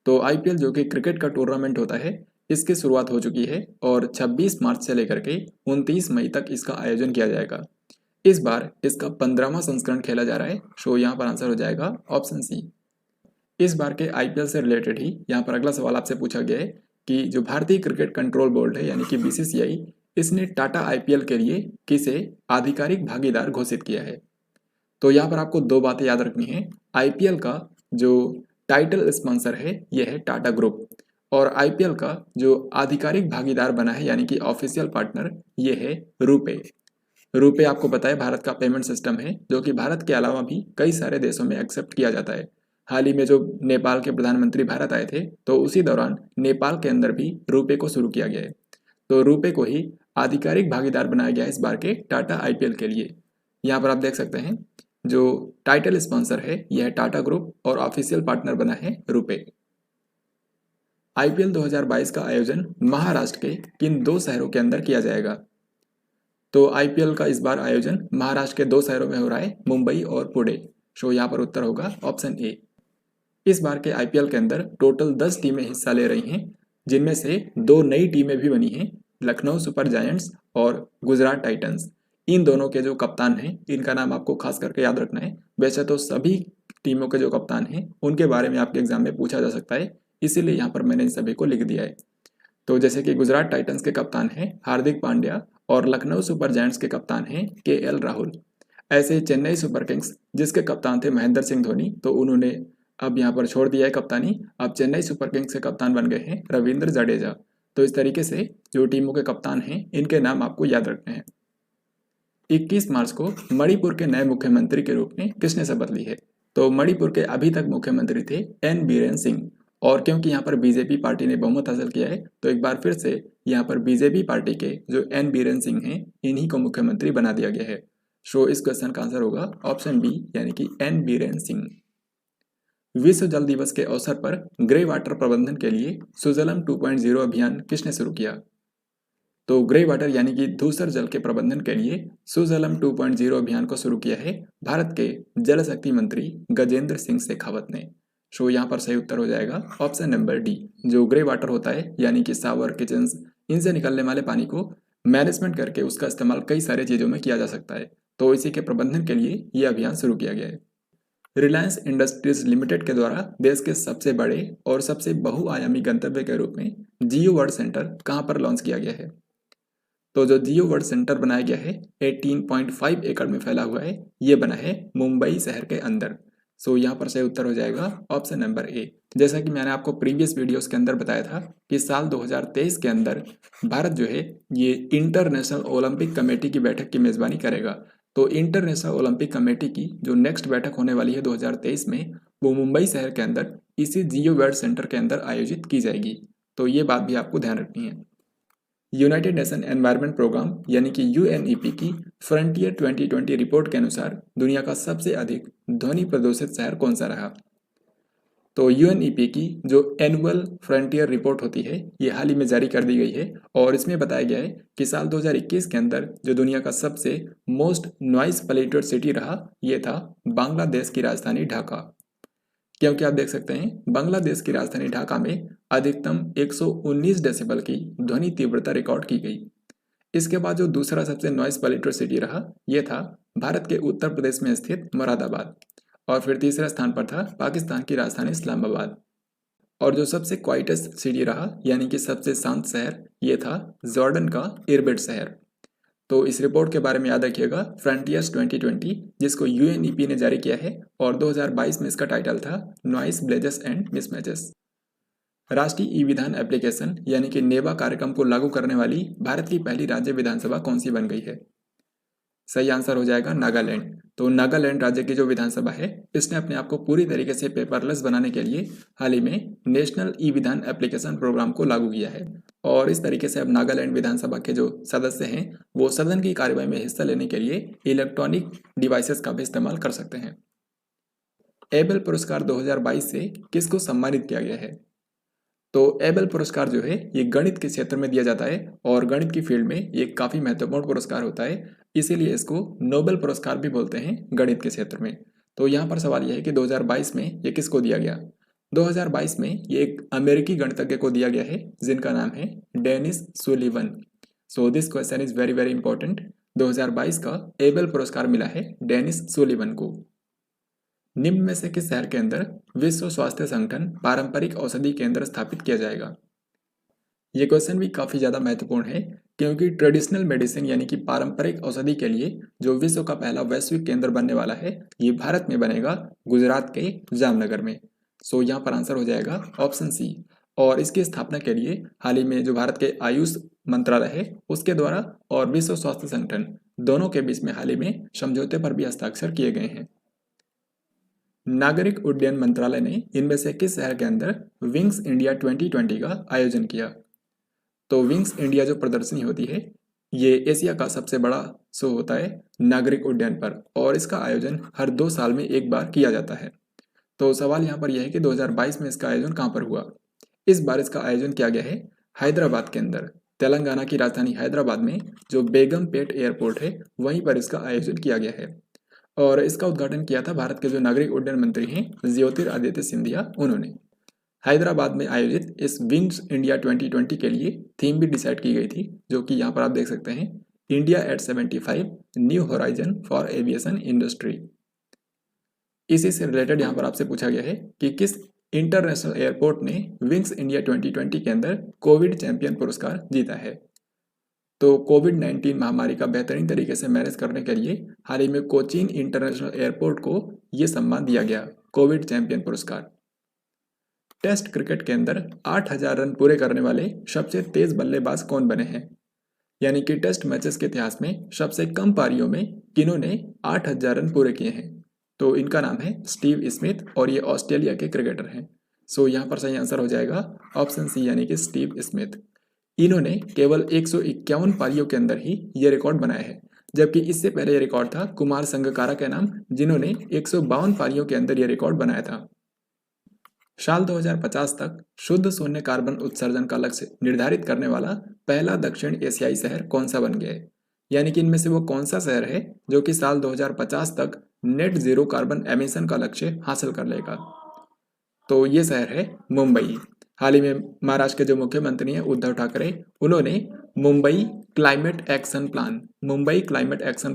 तो IPL जो कि क्रिकेट का टूर्नामेंट होता है इसकी शुरुआत हो चुकी है और 26 मार्च से लेकर के 29 मई तक इसका आयोजन किया जाएगा। इस बार इसका 15वां संस्करण खेला जा रहा है। सो यहाँ पर आंसर हो जाएगा ऑप्शन सी। इस बार के IPL से रिलेटेड ही यहाँ पर अगला सवाल आपसे पूछा गया है कि जो भारतीय क्रिकेट कंट्रोल बोर्ड है यानी कि BCCI, इसने टाटा IPL के लिए किसे आधिकारिक भागीदार घोषित किया है? तो यहाँ पर आपको दो बातें याद रखनी है। IPL का जो टाइटल स्पॉन्सर है यह है टाटा ग्रुप और IPL का जो आधिकारिक भागीदार बना है यानी कि ऑफिशियल पार्टनर ये है रुपे। रुपे आपको पता है भारत का पेमेंट सिस्टम है जो कि भारत के अलावा भी कई सारे देशों में एक्सेप्ट किया जाता है। हाल ही में जो नेपाल के प्रधानमंत्री भारत आए थे तो उसी दौरान नेपाल के अंदर भी रुपे को शुरू किया गया है। तो रुपे को ही आधिकारिक भागीदार बनाया गया है इस बार के टाटा IPL के लिए। यहाँ पर आप देख सकते हैं जो टाइटल स्पॉन्सर है यह है टाटा ग्रुप और ऑफिशियल पार्टनर बना है रुपे। IPL 2022 का आयोजन महाराष्ट्र के किन दो शहरों के अंदर किया जाएगा? तो IPL का इस बार आयोजन महाराष्ट्र के दो शहरों में हो रहा है, मुंबई और पुणे। सो यहाँ पर उत्तर होगा ऑप्शन ए। इस बार के IPL के अंदर टोटल 10 टीमें हिस्सा ले रही हैं, जिनमें से 2 नई टीमें भी बनी हैं, लखनऊ सुपर जायंट्स और गुजरात टाइटंस। इन दोनों के जो कप्तान हैं इनका नाम आपको खास करके याद रखना है। वैसे तो सभी टीमों के जो कप्तान हैं उनके बारे में आपके एग्जाम में पूछा जा सकता है, इसीलिए यहाँ पर मैंने इन सभी को लिख दिया है। तो जैसे कि गुजरात टाइटंस के कप्तान हैं हार्दिक पांड्या और लखनऊ सुपर जायंट्स के कप्तान हैं KL राहुल। ऐसे ही चेन्नई सुपर किंग्स जिसके कप्तान थे महेंद्र सिंह धोनी, तो उन्होंने अब यहाँ पर छोड़ दिया है कप्तानी। अब चेन्नई सुपर किंग्स के कप्तान बन गए हैं रविंद्र जडेजा। तो इस तरीके से जो टीमों के कप्तान हैं इनके नाम आपको याद रखने हैं। 21 मार्च को मणिपुर के नए मुख्यमंत्री के रूप में किसने शपथ ली है? तो मणिपुर के अभी तक मुख्यमंत्री थे एन बीरेन सिंह। और क्योंकि यहाँ पर बीजेपी पार्टी ने बहुमत हासिल किया है तो एक बार फिर से यहाँ पर बीजेपी पार्टी के जो एन बीरेन सिंह हैं इन्हीं को मुख्यमंत्री बना दिया गया है। सो इस क्वेश्चन का आंसर होगा ऑप्शन बी यानी कि एन बीरेन सिंह। विश्व जल दिवस के अवसर पर ग्रे वाटर प्रबंधन के लिए सुजलम 2.0 अभियान किसने शुरू किया? तो ग्रे वाटर यानी कि धूसर जल के प्रबंधन के लिए सुजलम 2.0 अभियान को शुरू किया है भारत के जल शक्ति मंत्री गजेंद्र सिंह शेखावत ने। सो यहाँ पर सही उत्तर हो जाएगा ऑप्शन नंबर डी। जो ग्रे वाटर होता है यानी कि शावर, किचन, इनसे निकलने वाले पानी को मैनेजमेंट करके उसका इस्तेमाल कई सारे चीज़ों में किया जा सकता है, तो इसी के प्रबंधन के लिए ये अभियान शुरू किया गया है। रिलायंस इंडस्ट्रीज लिमिटेड के द्वारा देश के सबसे बड़े और सबसे बहुआयामी गंतव्य के रूप में जियो वर्ल्ड सेंटर कहाँ पर लॉन्च किया गया है? तो जो जियो वर्ल्ड सेंटर बनाया गया है 18.5 एकड़ में फैला हुआ है, ये बना है मुंबई शहर के अंदर। सो यहाँ पर सही उत्तर हो जाएगा ऑप्शन नंबर ए। जैसा कि मैंने आपको प्रीवियस वीडियोस के अंदर बताया था कि साल 2023 के अंदर भारत जो है ये इंटरनेशनल ओलंपिक कमेटी की बैठक की मेजबानी करेगा। तो इंटरनेशनल ओलंपिक कमेटी की जो नेक्स्ट बैठक होने वाली है 2023 में, वो मुंबई शहर के अंदर इसी जियो वर्ल्ड सेंटर के अंदर आयोजित की जाएगी। तो ये बात भी आपको ध्यान रखनी है। यूनाइटेड नेशन एनवायरनमेंट प्रोग्राम यानी कि यूएनईपी की फ्रंटियर 2020 रिपोर्ट के अनुसार दुनिया का सबसे अधिक ध्वनि प्रदूषित शहर कौन सा रहा? तो यूएनईपी की जो एनुअल फ्रंटियर रिपोर्ट होती है ये हाल ही में जारी कर दी गई है और इसमें बताया गया है कि साल 2021 के अंदर जो दुनिया का सबसे मोस्ट नॉइज पॉल्यूटेड सिटी रहा ये था बांग्लादेश की राजधानी ढाका। क्योंकि आप देख सकते हैं बांग्लादेश की राजधानी ढाका में अधिकतम 119 डेसिबल की ध्वनि तीव्रता रिकॉर्ड की गई। इसके बाद जो दूसरा सबसे नॉइस पॉल्यूटेड सिटी रहा यह था भारत के उत्तर प्रदेश में स्थित मुरादाबाद। और फिर तीसरे स्थान पर था पाकिस्तान की राजधानी इस्लामाबाद। और जो सबसे क्वाइटेस्ट सिटी रहा यानी कि सबसे शांत शहर ये था जॉर्डन का इरबिड शहर। तो इस रिपोर्ट के बारे में याद रखिएगा फ्रंटियर्स 2020 जिसको यूएनईपी ने जारी किया है और 2022 में इसका टाइटल था नॉइस ब्लेजेस एंड मिसमैचेस। राष्ट्रीय ई विधान एप्लीकेशन यानी कि नेवा कार्यक्रम को लागू करने वाली भारत की पहली राज्य विधानसभा कौन सी बन गई है? सही आंसर हो जाएगा नागालैंड। तो नागालैंड राज्य की जो विधानसभा है इसने अपने आप को पूरी तरीके से पेपरलेस बनाने के लिए हाल ही में नेशनल ई विधान एप्लीकेशन प्रोग्राम को लागू किया है और इस तरीके से अब नागालैंड विधानसभा के जो सदस्य हैं वो सदन की कार्यवाही में हिस्सा लेने के लिए इलेक्ट्रॉनिक डिवाइसेस का भी इस्तेमाल कर सकते हैं। एबेल पुरस्कार 2022 से किसको सम्मानित किया गया है? तो एबेल पुरस्कार जो है ये गणित के क्षेत्र में दिया जाता है और गणित की फील्ड में ये काफ़ी महत्वपूर्ण पुरस्कार होता है, इसीलिए इसको नोबेल पुरस्कार भी बोलते हैं गणित के क्षेत्र में। तो यहाँ पर सवाल यह है कि 2022 में ये किसको दिया गया? 2022 में ये एक अमेरिकी गणितज्ञ को दिया गया है जिनका नाम है Dennis Sullivan. So this question is very very important. 2022 का एबेल पुरस्कार मिला है डेनिस सुलिवन को। निम्न में से किस शहर के अंदर विश्व स्वास्थ्य संगठन पारंपरिक औषधि केंद्र स्थापित किया जाएगा? ये क्वेश्चन भी काफ़ी ज़्यादा महत्वपूर्ण है क्योंकि ट्रेडिशनल मेडिसिन यानी कि पारंपरिक औषधि के लिए जो विश्व का पहला वैश्विक केंद्र बनने वाला है ये भारत में बनेगा, गुजरात के जामनगर में। सो यहाँ पर आंसर हो जाएगा ऑप्शन सी। और इसकी स्थापना के लिए हाल ही में जो भारत के आयुष मंत्रालय है उसके द्वारा और विश्व स्वास्थ्य संगठन दोनों के बीच में हाल ही में समझौते पर भी हस्ताक्षर किए गए हैं। नागरिक उड्डयन मंत्रालय ने इनमें से किस शहर के अंदर विंग्स इंडिया 2020 का आयोजन किया? तो विंग्स इंडिया जो प्रदर्शनी होती है ये एशिया का सबसे बड़ा शो होता है नागरिक उड्डयन पर और इसका आयोजन हर 2 साल में एक बार किया जाता है। तो सवाल यहाँ पर यह है कि 2022 में इसका आयोजन कहाँ पर हुआ? इस बार इसका आयोजन किया गया है हैदराबाद के अंदर। तेलंगाना की राजधानी हैदराबाद में जो बेगमपेट एयरपोर्ट है वहीं पर इसका आयोजन किया गया है और इसका उद्घाटन किया था भारत के जो नागरिक उड्डयन मंत्री हैं ज्योतिरादित्य सिंधिया उन्होंने। हैदराबाद में आयोजित इस विंग्स इंडिया 2020 के लिए थीम भी डिसाइड की गई थी जो कि यहाँ पर आप देख सकते हैं India at 75 new horizon for aviation industry. इसी से रिलेटेड यहाँ पर आपसे पूछा गया है कि किस इंटरनेशनल एयरपोर्ट ने विंग्स इंडिया 2020 के अंदर कोविड चैंपियन पुरस्कार जीता है? तो कोविड-19 महामारी का बेहतरीन तरीके से मैनेज करने के लिए हाल ही में कोचीन इंटरनेशनल एयरपोर्ट को ये सम्मान दिया गया, कोविड चैंपियन पुरस्कार। टेस्ट क्रिकेट के अंदर 8,000 रन पूरे करने वाले सबसे तेज बल्लेबाज कौन बने हैं? यानी कि टेस्ट मैचेस के इतिहास में सबसे कम पारियों में किन्होंने 8,000 रन पूरे किए हैं? तो इनका नाम है स्टीव स्मिथ और ये ऑस्ट्रेलिया के क्रिकेटर हैं। सो यहाँ पर सही आंसर हो जाएगा ऑप्शन सी यानी कि स्टीव स्मिथ। इन्होंने केवल 151 पारियों के अंदर ही ये रिकॉर्ड बनाया है, जबकि इससे पहले ये रिकॉर्ड था कुमार संगकारा के नाम, जिन्होंने 152 पारियों के अंदर ये रिकॉर्ड बनाया था। साल 2050 तक शुद्ध शून्य कार्बन उत्सर्जन का लक्ष्य निर्धारित करने वाला पहला दक्षिण एशियाई शहर कौन सा बन गया है? यानी कि इनमें से वो कौन सा शहर है जो कि साल 2050 तक नेट जीरो कार्बन एमिशन का लक्ष्य हासिल कर लेगा? तो ये शहर है मुंबई। हाल ही में महाराष्ट्र के जो मुख्यमंत्री हैं उद्धव ठाकरे, उन्होंने मुंबई क्लाइमेट एक्शन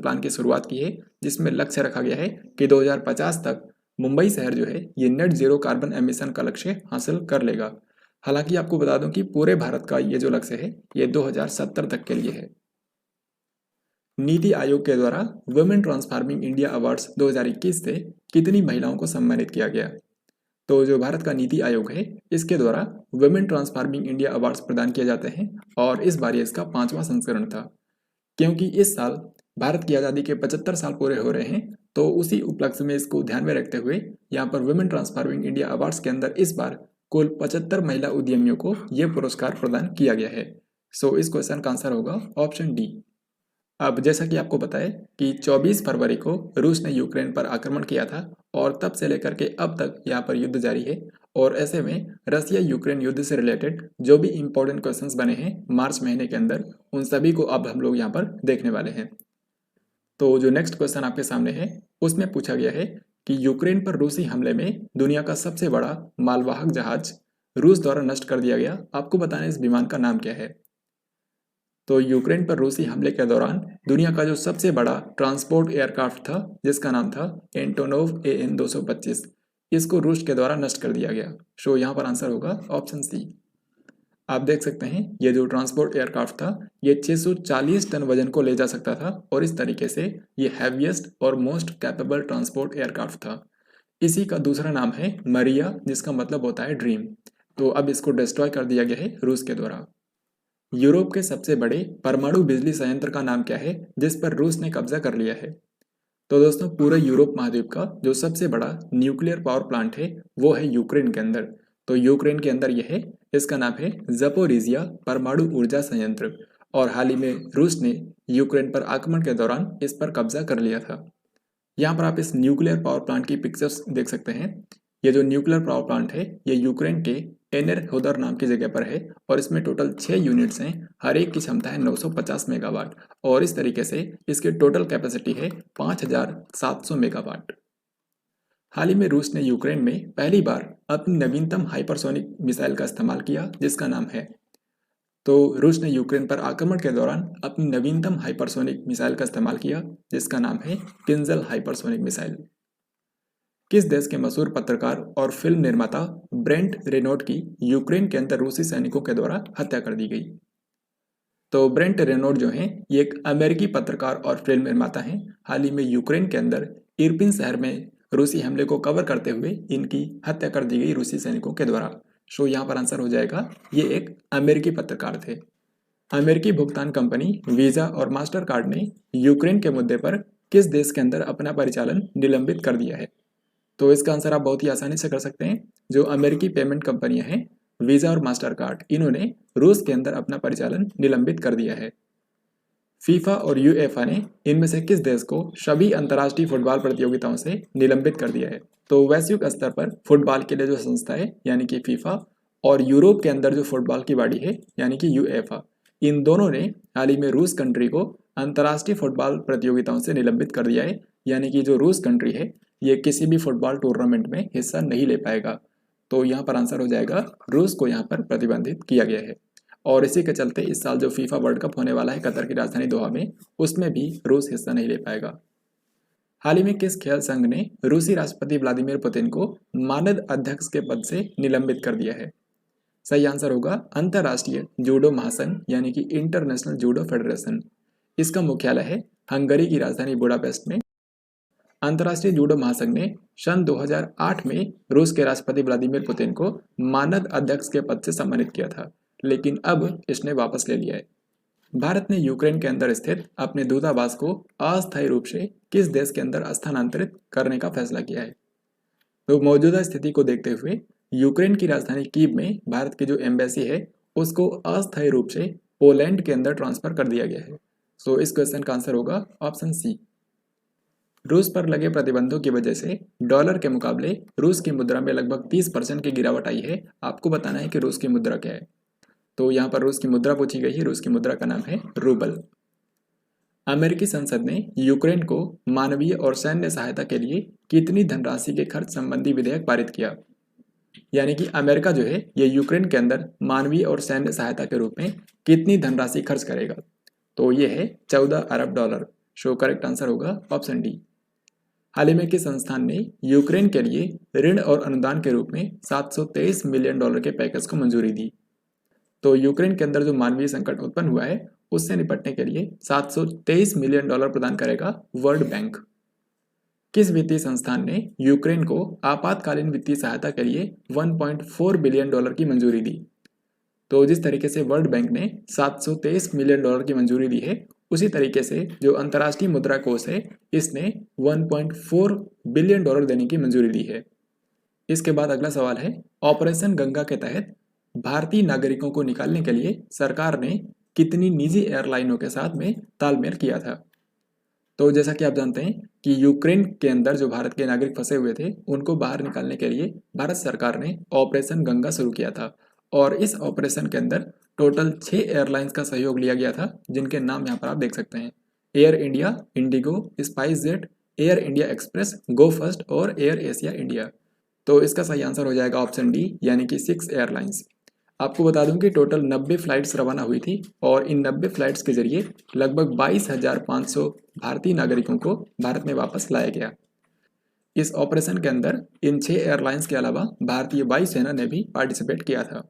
प्लान की शुरुआत की है, जिसमें लक्ष्य रखा गया है कि 2050 तक मुंबई शहर जो है ये नेट जीरो कार्बन एमिशन का लक्ष्य हासिल कर लेगा। हालांकि आपको बता दूं कि पूरे भारत का ये जो लक्ष्य है ये 2070 तक के लिए है। नीति आयोग के द्वारा वुमेन ट्रांसफॉर्मिंग इंडिया अवार्ड्स 2021 से कितनी महिलाओं को सम्मानित किया गया? तो जो भारत का नीति आयोग है इसके द्वारा वुमेन ट्रांसफॉर्मिंग इंडिया अवार्ड्स प्रदान किए जाते हैं और इस बार ये इसका 5वां संस्करण था। क्योंकि इस साल भारत की आज़ादी के 75 साल पूरे हो रहे हैं, तो उसी उपलक्ष्य में इसको ध्यान में रखते हुए यहाँ पर वुमेन ट्रांसफॉर्मिंग इंडिया अवार्ड्स के अंदर इस बार कुल 75 महिला उद्यमियों को यह पुरस्कार प्रदान किया गया है। सो इस क्वेश्चन का आंसर होगा ऑप्शन डी। अब जैसा कि आपको पता है कि 24 फरवरी को रूस ने यूक्रेन पर आक्रमण किया था और तब से लेकर के अब तक यहाँ पर युद्ध जारी है, और ऐसे में रसिया यूक्रेन युद्ध से रिलेटेड जो भी इंपॉर्टेंट क्वेश्चंस बने हैं मार्च महीने के अंदर, उन सभी को अब हम लोग यहाँ पर देखने वाले हैं। तो जो नेक्स्ट क्वेश्चन आपके सामने है उसमें पूछा गया है कि यूक्रेन पर रूसी हमले में दुनिया का सबसे बड़ा मालवाहक जहाज रूस द्वारा नष्ट कर दिया गया। आपको बताना इस विमान का नाम क्या है? तो यूक्रेन पर रूसी हमले के दौरान दुनिया का जो सबसे बड़ा ट्रांसपोर्ट एयरक्राफ्ट था, जिसका नाम था एंटोनोव AN-225, इसको रूस के द्वारा नष्ट कर दिया गया। सो यहाँ पर आंसर होगा ऑप्शन सी। आप देख सकते हैं ये जो ट्रांसपोर्ट एयरक्राफ्ट था ये 640 टन वजन को ले जा सकता था, और इस तरीके से ये हैवीएस्ट और मोस्ट कैपेबल ट्रांसपोर्ट एयरक्राफ्ट था। इसी का दूसरा नाम है मरिया, जिसका मतलब होता है ड्रीम। तो अब इसको डिस्ट्रॉय कर दिया गया है रूस के द्वारा। यूरोप के सबसे बड़े परमाणु बिजली संयंत्र का नाम क्या है जिस पर रूस ने कब्जा कर लिया है? तो दोस्तों पूरे यूरोप महाद्वीप का जो सबसे बड़ा न्यूक्लियर पावर प्लांट है वो है यूक्रेन के अंदर। तो यूक्रेन के अंदर यह है, इसका नाम है ज़पोरिज़िया परमाणु ऊर्जा संयंत्र, और हाल ही में रूस ने यूक्रेन पर आक्रमण के दौरान इस पर कब्जा कर लिया था। यहाँ पर आप इस न्यूक्लियर पावर प्लांट की पिक्चर्स देख सकते हैं। ये जो न्यूक्लियर पावर प्लांट है ये यूक्रेन के एनेरहोदर नाम की जगह पर है, और इसमें टोटल 6 यूनिट्स हैं। हर एक की क्षमता है 950 मेगावाट, और इस तरीके से इसकी टोटल कैपेसिटी है 5700 मेगावाट। हाल ही में रूस ने यूक्रेन में पहली बार अपनी नवीनतम हाइपरसोनिक मिसाइल का इस्तेमाल किया, जिसका नाम है, तो रूस ने यूक्रेन पर आक्रमण के दौरान अपनी नवीनतम हाइपरसोनिक मिसाइल का इस्तेमाल किया, जिसका नाम है किंजल हाइपरसोनिक मिसाइल। किस देश के मशहूर पत्रकार और फिल्म निर्माता ब्रेंट रेनॉल्ट की यूक्रेन के अंदर रूसी सैनिकों के द्वारा हत्या कर दी गई? तो ब्रेंट रेनॉल्ट जो हैं ये एक अमेरिकी पत्रकार और फिल्म निर्माता हैं। हाल ही में यूक्रेन के अंदर इरपिन शहर में रूसी हमले को कवर करते हुए इनकी हत्या कर दी गई रूसी सैनिकों के द्वारा। सो यहाँ पर आंसर हो जाएगा ये एक अमेरिकी पत्रकार थे। अमेरिकी भुगतान कंपनी वीजा और मास्टर कार्ड ने यूक्रेन के मुद्दे पर किस देश के अंदर अपना परिचालन निलंबित कर दिया है? तो इसका आंसर आप बहुत ही आसानी से कर सकते हैं। जो अमेरिकी पेमेंट कंपनियां हैं वीजा और मास्टर कार्ड, इन्होंने रूस के अंदर अपना परिचालन निलंबित कर दिया है। फीफा और यूएफए ने इनमें से किस देश को सभी अंतर्राष्ट्रीय फुटबॉल प्रतियोगिताओं से निलंबित कर दिया है? तो वैश्विक स्तर पर फुटबॉल के लिए जो संस्था है यानी कि फीफा, और यूरोप के अंदर जो फुटबॉल की बॉडी है यानी कि यूएफए, इन दोनों ने हाल ही में रूस कंट्री को अंतर्राष्ट्रीय फुटबॉल प्रतियोगिताओं से निलंबित कर दिया है। यानी कि जो रूस कंट्री है ये किसी भी फुटबॉल टूर्नामेंट में हिस्सा नहीं ले पाएगा। तो यहाँ पर आंसर हो जाएगा रूस को यहाँ पर प्रतिबंधित किया गया है। और इसी के चलते इस साल जो फीफा वर्ल्ड कप होने वाला है कतर की राजधानी दोहा में, उसमें भी रूस हिस्सा नहीं ले पाएगा। हाल ही में किस खेल संघ ने रूसी राष्ट्रपति व्लादिमीर पुतिन को मानद अध्यक्ष के पद से निलंबित कर दिया है? सही आंसर होगा अंतर्राष्ट्रीय जूडो महासंघ यानी कि इंटरनेशनल जूडो फेडरेशन। इसका मुख्यालय है हंगरी की राजधानी बुडापेस्ट में। अंतर्राष्ट्रीय जूडो महासंघ ने सन 2008 में रूस के राष्ट्रपति व्लादिमीर पुतिन को मानद अध्यक्ष के पद से सम्मानित किया था, लेकिन अब इसने वापस ले लिया है। भारत ने यूक्रेन के अंदर स्थित अपने दूतावास को अस्थायी रूप से किस देश के अंदर स्थानांतरित करने का फैसला किया है? तो मौजूदा स्थिति को देखते हुए यूक्रेन की राजधानी कीव में भारत की जो एम्बेसी है उसको अस्थायी रूप से पोलैंड के अंदर ट्रांसफर कर दिया गया है। सो इस क्वेश्चन का आंसर होगा ऑप्शन सी। रूस पर लगे प्रतिबंधों की वजह से डॉलर के मुकाबले रूस की मुद्रा में लगभग 30% की गिरावट आई है। आपको बताना है कि रूस की मुद्रा क्या है। तो यहाँ पर रूस की मुद्रा पूछी गई है। रूस की मुद्रा का नाम है रूबल। अमेरिकी संसद ने यूक्रेन को मानवीय और सैन्य सहायता के लिए कितनी धनराशि के खर्च संबंधी विधेयक पारित किया? यानी कि अमेरिका जो है ये यूक्रेन के अंदर मानवीय और सैन्य सहायता के रूप में कितनी धनराशि खर्च करेगा? तो ये है 14 अरब डॉलर। सो करेक्ट आंसर होगा ऑप्शन डी। हाल ही में किस संस्थान ने यूक्रेन के लिए ऋण और अनुदान के रूप में 723 मिलियन डॉलर के पैकेज को मंजूरी दी? तो यूक्रेन के अंदर जो मानवीय संकट उत्पन्न हुआ है उससे निपटने के लिए 723 मिलियन डॉलर प्रदान करेगा वर्ल्ड बैंक। किस वित्तीय संस्थान ने यूक्रेन को आपातकालीन वित्तीय सहायता के लिए 1.4 बिलियन डॉलर की मंजूरी दी? तो जिस तरीके से वर्ल्ड बैंक ने 723 मिलियन डॉलर की मंजूरी दी है उसी तरीके से जो अंतर्राष्ट्रीय मुद्रा कोष है इसने 1.4 बिलियन डॉलर देने की मंजूरी दी है। इसके बाद अगला सवाल है, ऑपरेशन गंगा के तहत भारतीय नागरिकों को निकालने के लिए सरकार ने कितनी निजी एयरलाइनों के साथ में तालमेल किया था? तो जैसा कि आप जानते हैं कि यूक्रेन के अंदर जो भारत के नागरिक फंसे हुए थे उनको बाहर निकालने के लिए भारत सरकार ने ऑपरेशन गंगा शुरू किया था और इस ऑपरेशन के अंदर टोटल 6 एयरलाइंस का सहयोग लिया गया था, जिनके नाम यहाँ पर आप देख सकते हैं। Air India, IndiGo, Spice Jet, Air India Express, Go First और एयर एशिया इंडिया। तो इसका सही आंसर हो जाएगा ऑप्शन डी यानी कि 6 एयरलाइंस। आपको बता दूं कि टोटल 90 फ्लाइट्स रवाना हुई थी और इन 90 फ्लाइट्स के जरिए लगभग 22,500 भारतीय नागरिकों को भारत में वापस लाया गया। इस ऑपरेशन के अंदर इन 6 एयरलाइंस के अलावा भारतीय वायुसेना ने भी पार्टिसिपेट किया था।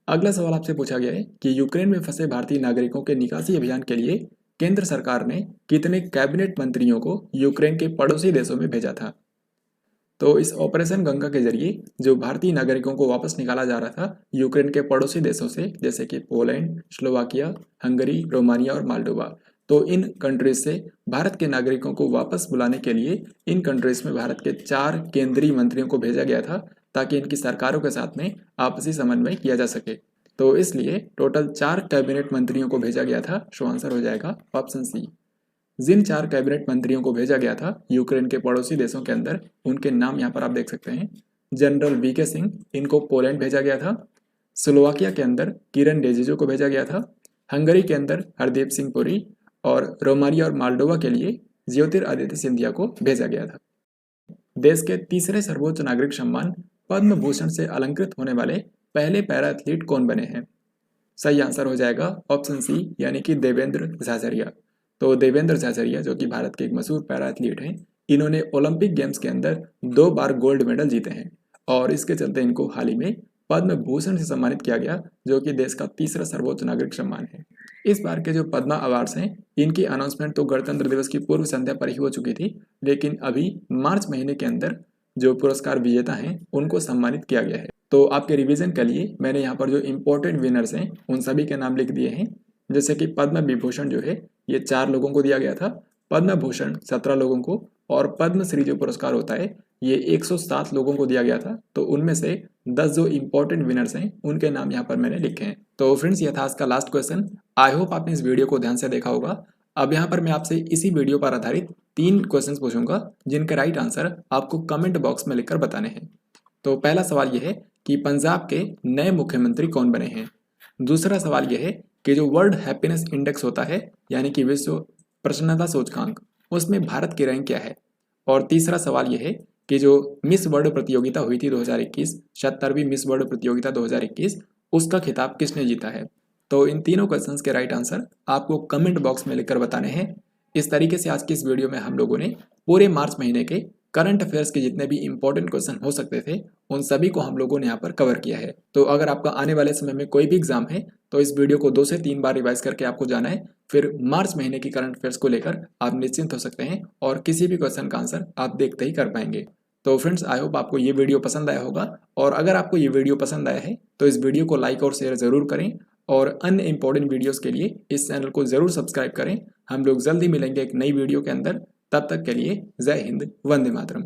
अगला सवाल आपसे पूछा गया है कि यूक्रेन में फंसे भारतीय नागरिकों के निकासी अभियान के लिए केंद्र सरकार ने कितने कैबिनेट मंत्रियों को यूक्रेन के पड़ोसी देशों में भेजा था? तो इस ऑपरेशन गंगा के जरिए जो भारतीय नागरिकों को वापस निकाला जा रहा था यूक्रेन के पड़ोसी देशों से, जैसे कि पोलैंड, स्लोवाकिया, हंगरी, रोमानिया और माल्डोवा। तो इन कंट्रीज से भारत के नागरिकों को वापस बुलाने के लिए इन कंट्रीज में भारत के 4 केंद्रीय मंत्रियों को भेजा गया था ताकि इनकी सरकारों के साथ में आपसी समन्वय किया जा सके। तो इसलिए टोटल 4 कैबिनेट मंत्रियों को भेजा गया था। सो आंसर हो जाएगा ऑप्शन सी। जिन 4 कैबिनेट मंत्रियों को भेजा गया था यूक्रेन के पड़ोसी देशों के अंदर, उनके नाम यहाँ पर आप देख सकते हैं। जनरल वीके सिंह, इनको पोलैंड भेजा गया था। स्लोवाकिया के अंदर किरण रिजिजू को भेजा गया था। हंगरी के अंदर हरदीप सिंह पुरी और रोमानिया और माल्डोवा के लिए ज्योतिरादित्य सिंधिया को भेजा गया था। देश के तीसरे सर्वोच्च नागरिक सम्मान पद्म भूषण से अलंकृत होने वाले पहले पैरा एथलीट कौन बने हैं? सही आंसर हो जाएगा ऑप्शन सी यानी कि देवेंद्र झाझरिया। तो देवेंद्र झाझरिया जो कि भारत के एक मशहूर पैरा एथलीट हैं, इन्होंने ओलंपिक गेम्स के अंदर 2 बार गोल्ड मेडल जीते हैं और इसके चलते इनको हाल ही में पद्म भूषण से सम्मानित किया गया, जो कि देश का तीसरा सर्वोच्च नागरिक सम्मान है। इस बार के जो पद्मा अवार्ड्स हैं इनकी अनाउंसमेंट तो गणतंत्र दिवस की पूर्व संध्या पर ही हो चुकी थी, लेकिन अभी मार्च महीने के अंदर जो पुरस्कार विजेता हैं उनको सम्मानित किया गया है। तो आपके रिवीजन के लिए मैंने यहाँ पर जो इम्पोर्टेंट विनर्स हैं उन सभी के नाम लिख दिए हैं। जैसे कि पद्म विभूषण जो है ये 4 लोगों को दिया गया था, पद्म भूषण 17 लोगों को और पद्मश्री जो पुरस्कार होता है ये 107 लोगों को दिया गया था। तो उनमें से 10 जो इम्पोर्टेंट विनर्स हैं उनके नाम यहाँ पर मैंने लिखे हैं। तो फ्रेंड्स ये था आज का लास्ट क्वेश्चन। आई होप आपने इस वीडियो को ध्यान से देखा होगा। अब यहाँ पर मैं आपसे इसी वीडियो पर आधारित 3 क्वेश्चन पूछूंगा जिनके राइट आंसर आपको कमेंट बॉक्स में लिखकर बताने हैं। तो पहला सवाल यह है कि पंजाब के नए मुख्यमंत्री कौन बने हैं। दूसरा सवाल यह है कि जो वर्ल्ड हैप्पीनेस इंडेक्स होता है यानी कि विश्व प्रसन्नता सूचकांक, उसमें भारत की रैंक क्या है। और तीसरा सवाल यह है कि जो मिस वर्ल्ड प्रतियोगिता हुई थी 2021, 77वीं मिस वर्ल्ड प्रतियोगिता 2021, उसका खिताब किसने जीता है। तो इन तीनों क्वेश्चंस के राइट आंसर आपको कमेंट बॉक्स में लिखकर बताने हैं। इस तरीके से आज की इस वीडियो में हम लोगों ने पूरे मार्च महीने के करंट अफेयर्स के जितने भी इंपॉर्टेंट क्वेश्चन हो सकते थे उन सभी को हम लोगों ने यहाँ पर कवर किया है। तो अगर आपका आने वाले समय में कोई भी एग्जाम है तो इस वीडियो को 2 से 3 बार रिवाइज करके आपको जाना है। फिर मार्च महीने की करंट अफेयर्स को लेकर आप निश्चिंत हो सकते हैं और किसी भी क्वेश्चन का आंसर आप देखते ही कर पाएंगे। तो फ्रेंड्स, आई होप आपको ये वीडियो पसंद आया होगा, और अगर आपको ये वीडियो पसंद आया है तो इस वीडियो को लाइक और शेयर ज़रूर करें, और अन्य इंपॉर्टेंट वीडियोस के लिए इस चैनल को ज़रूर सब्सक्राइब करें। हम लोग जल्द ही मिलेंगे एक नई वीडियो के अंदर। तब तक के लिए जय हिंद, वंदे मातरम।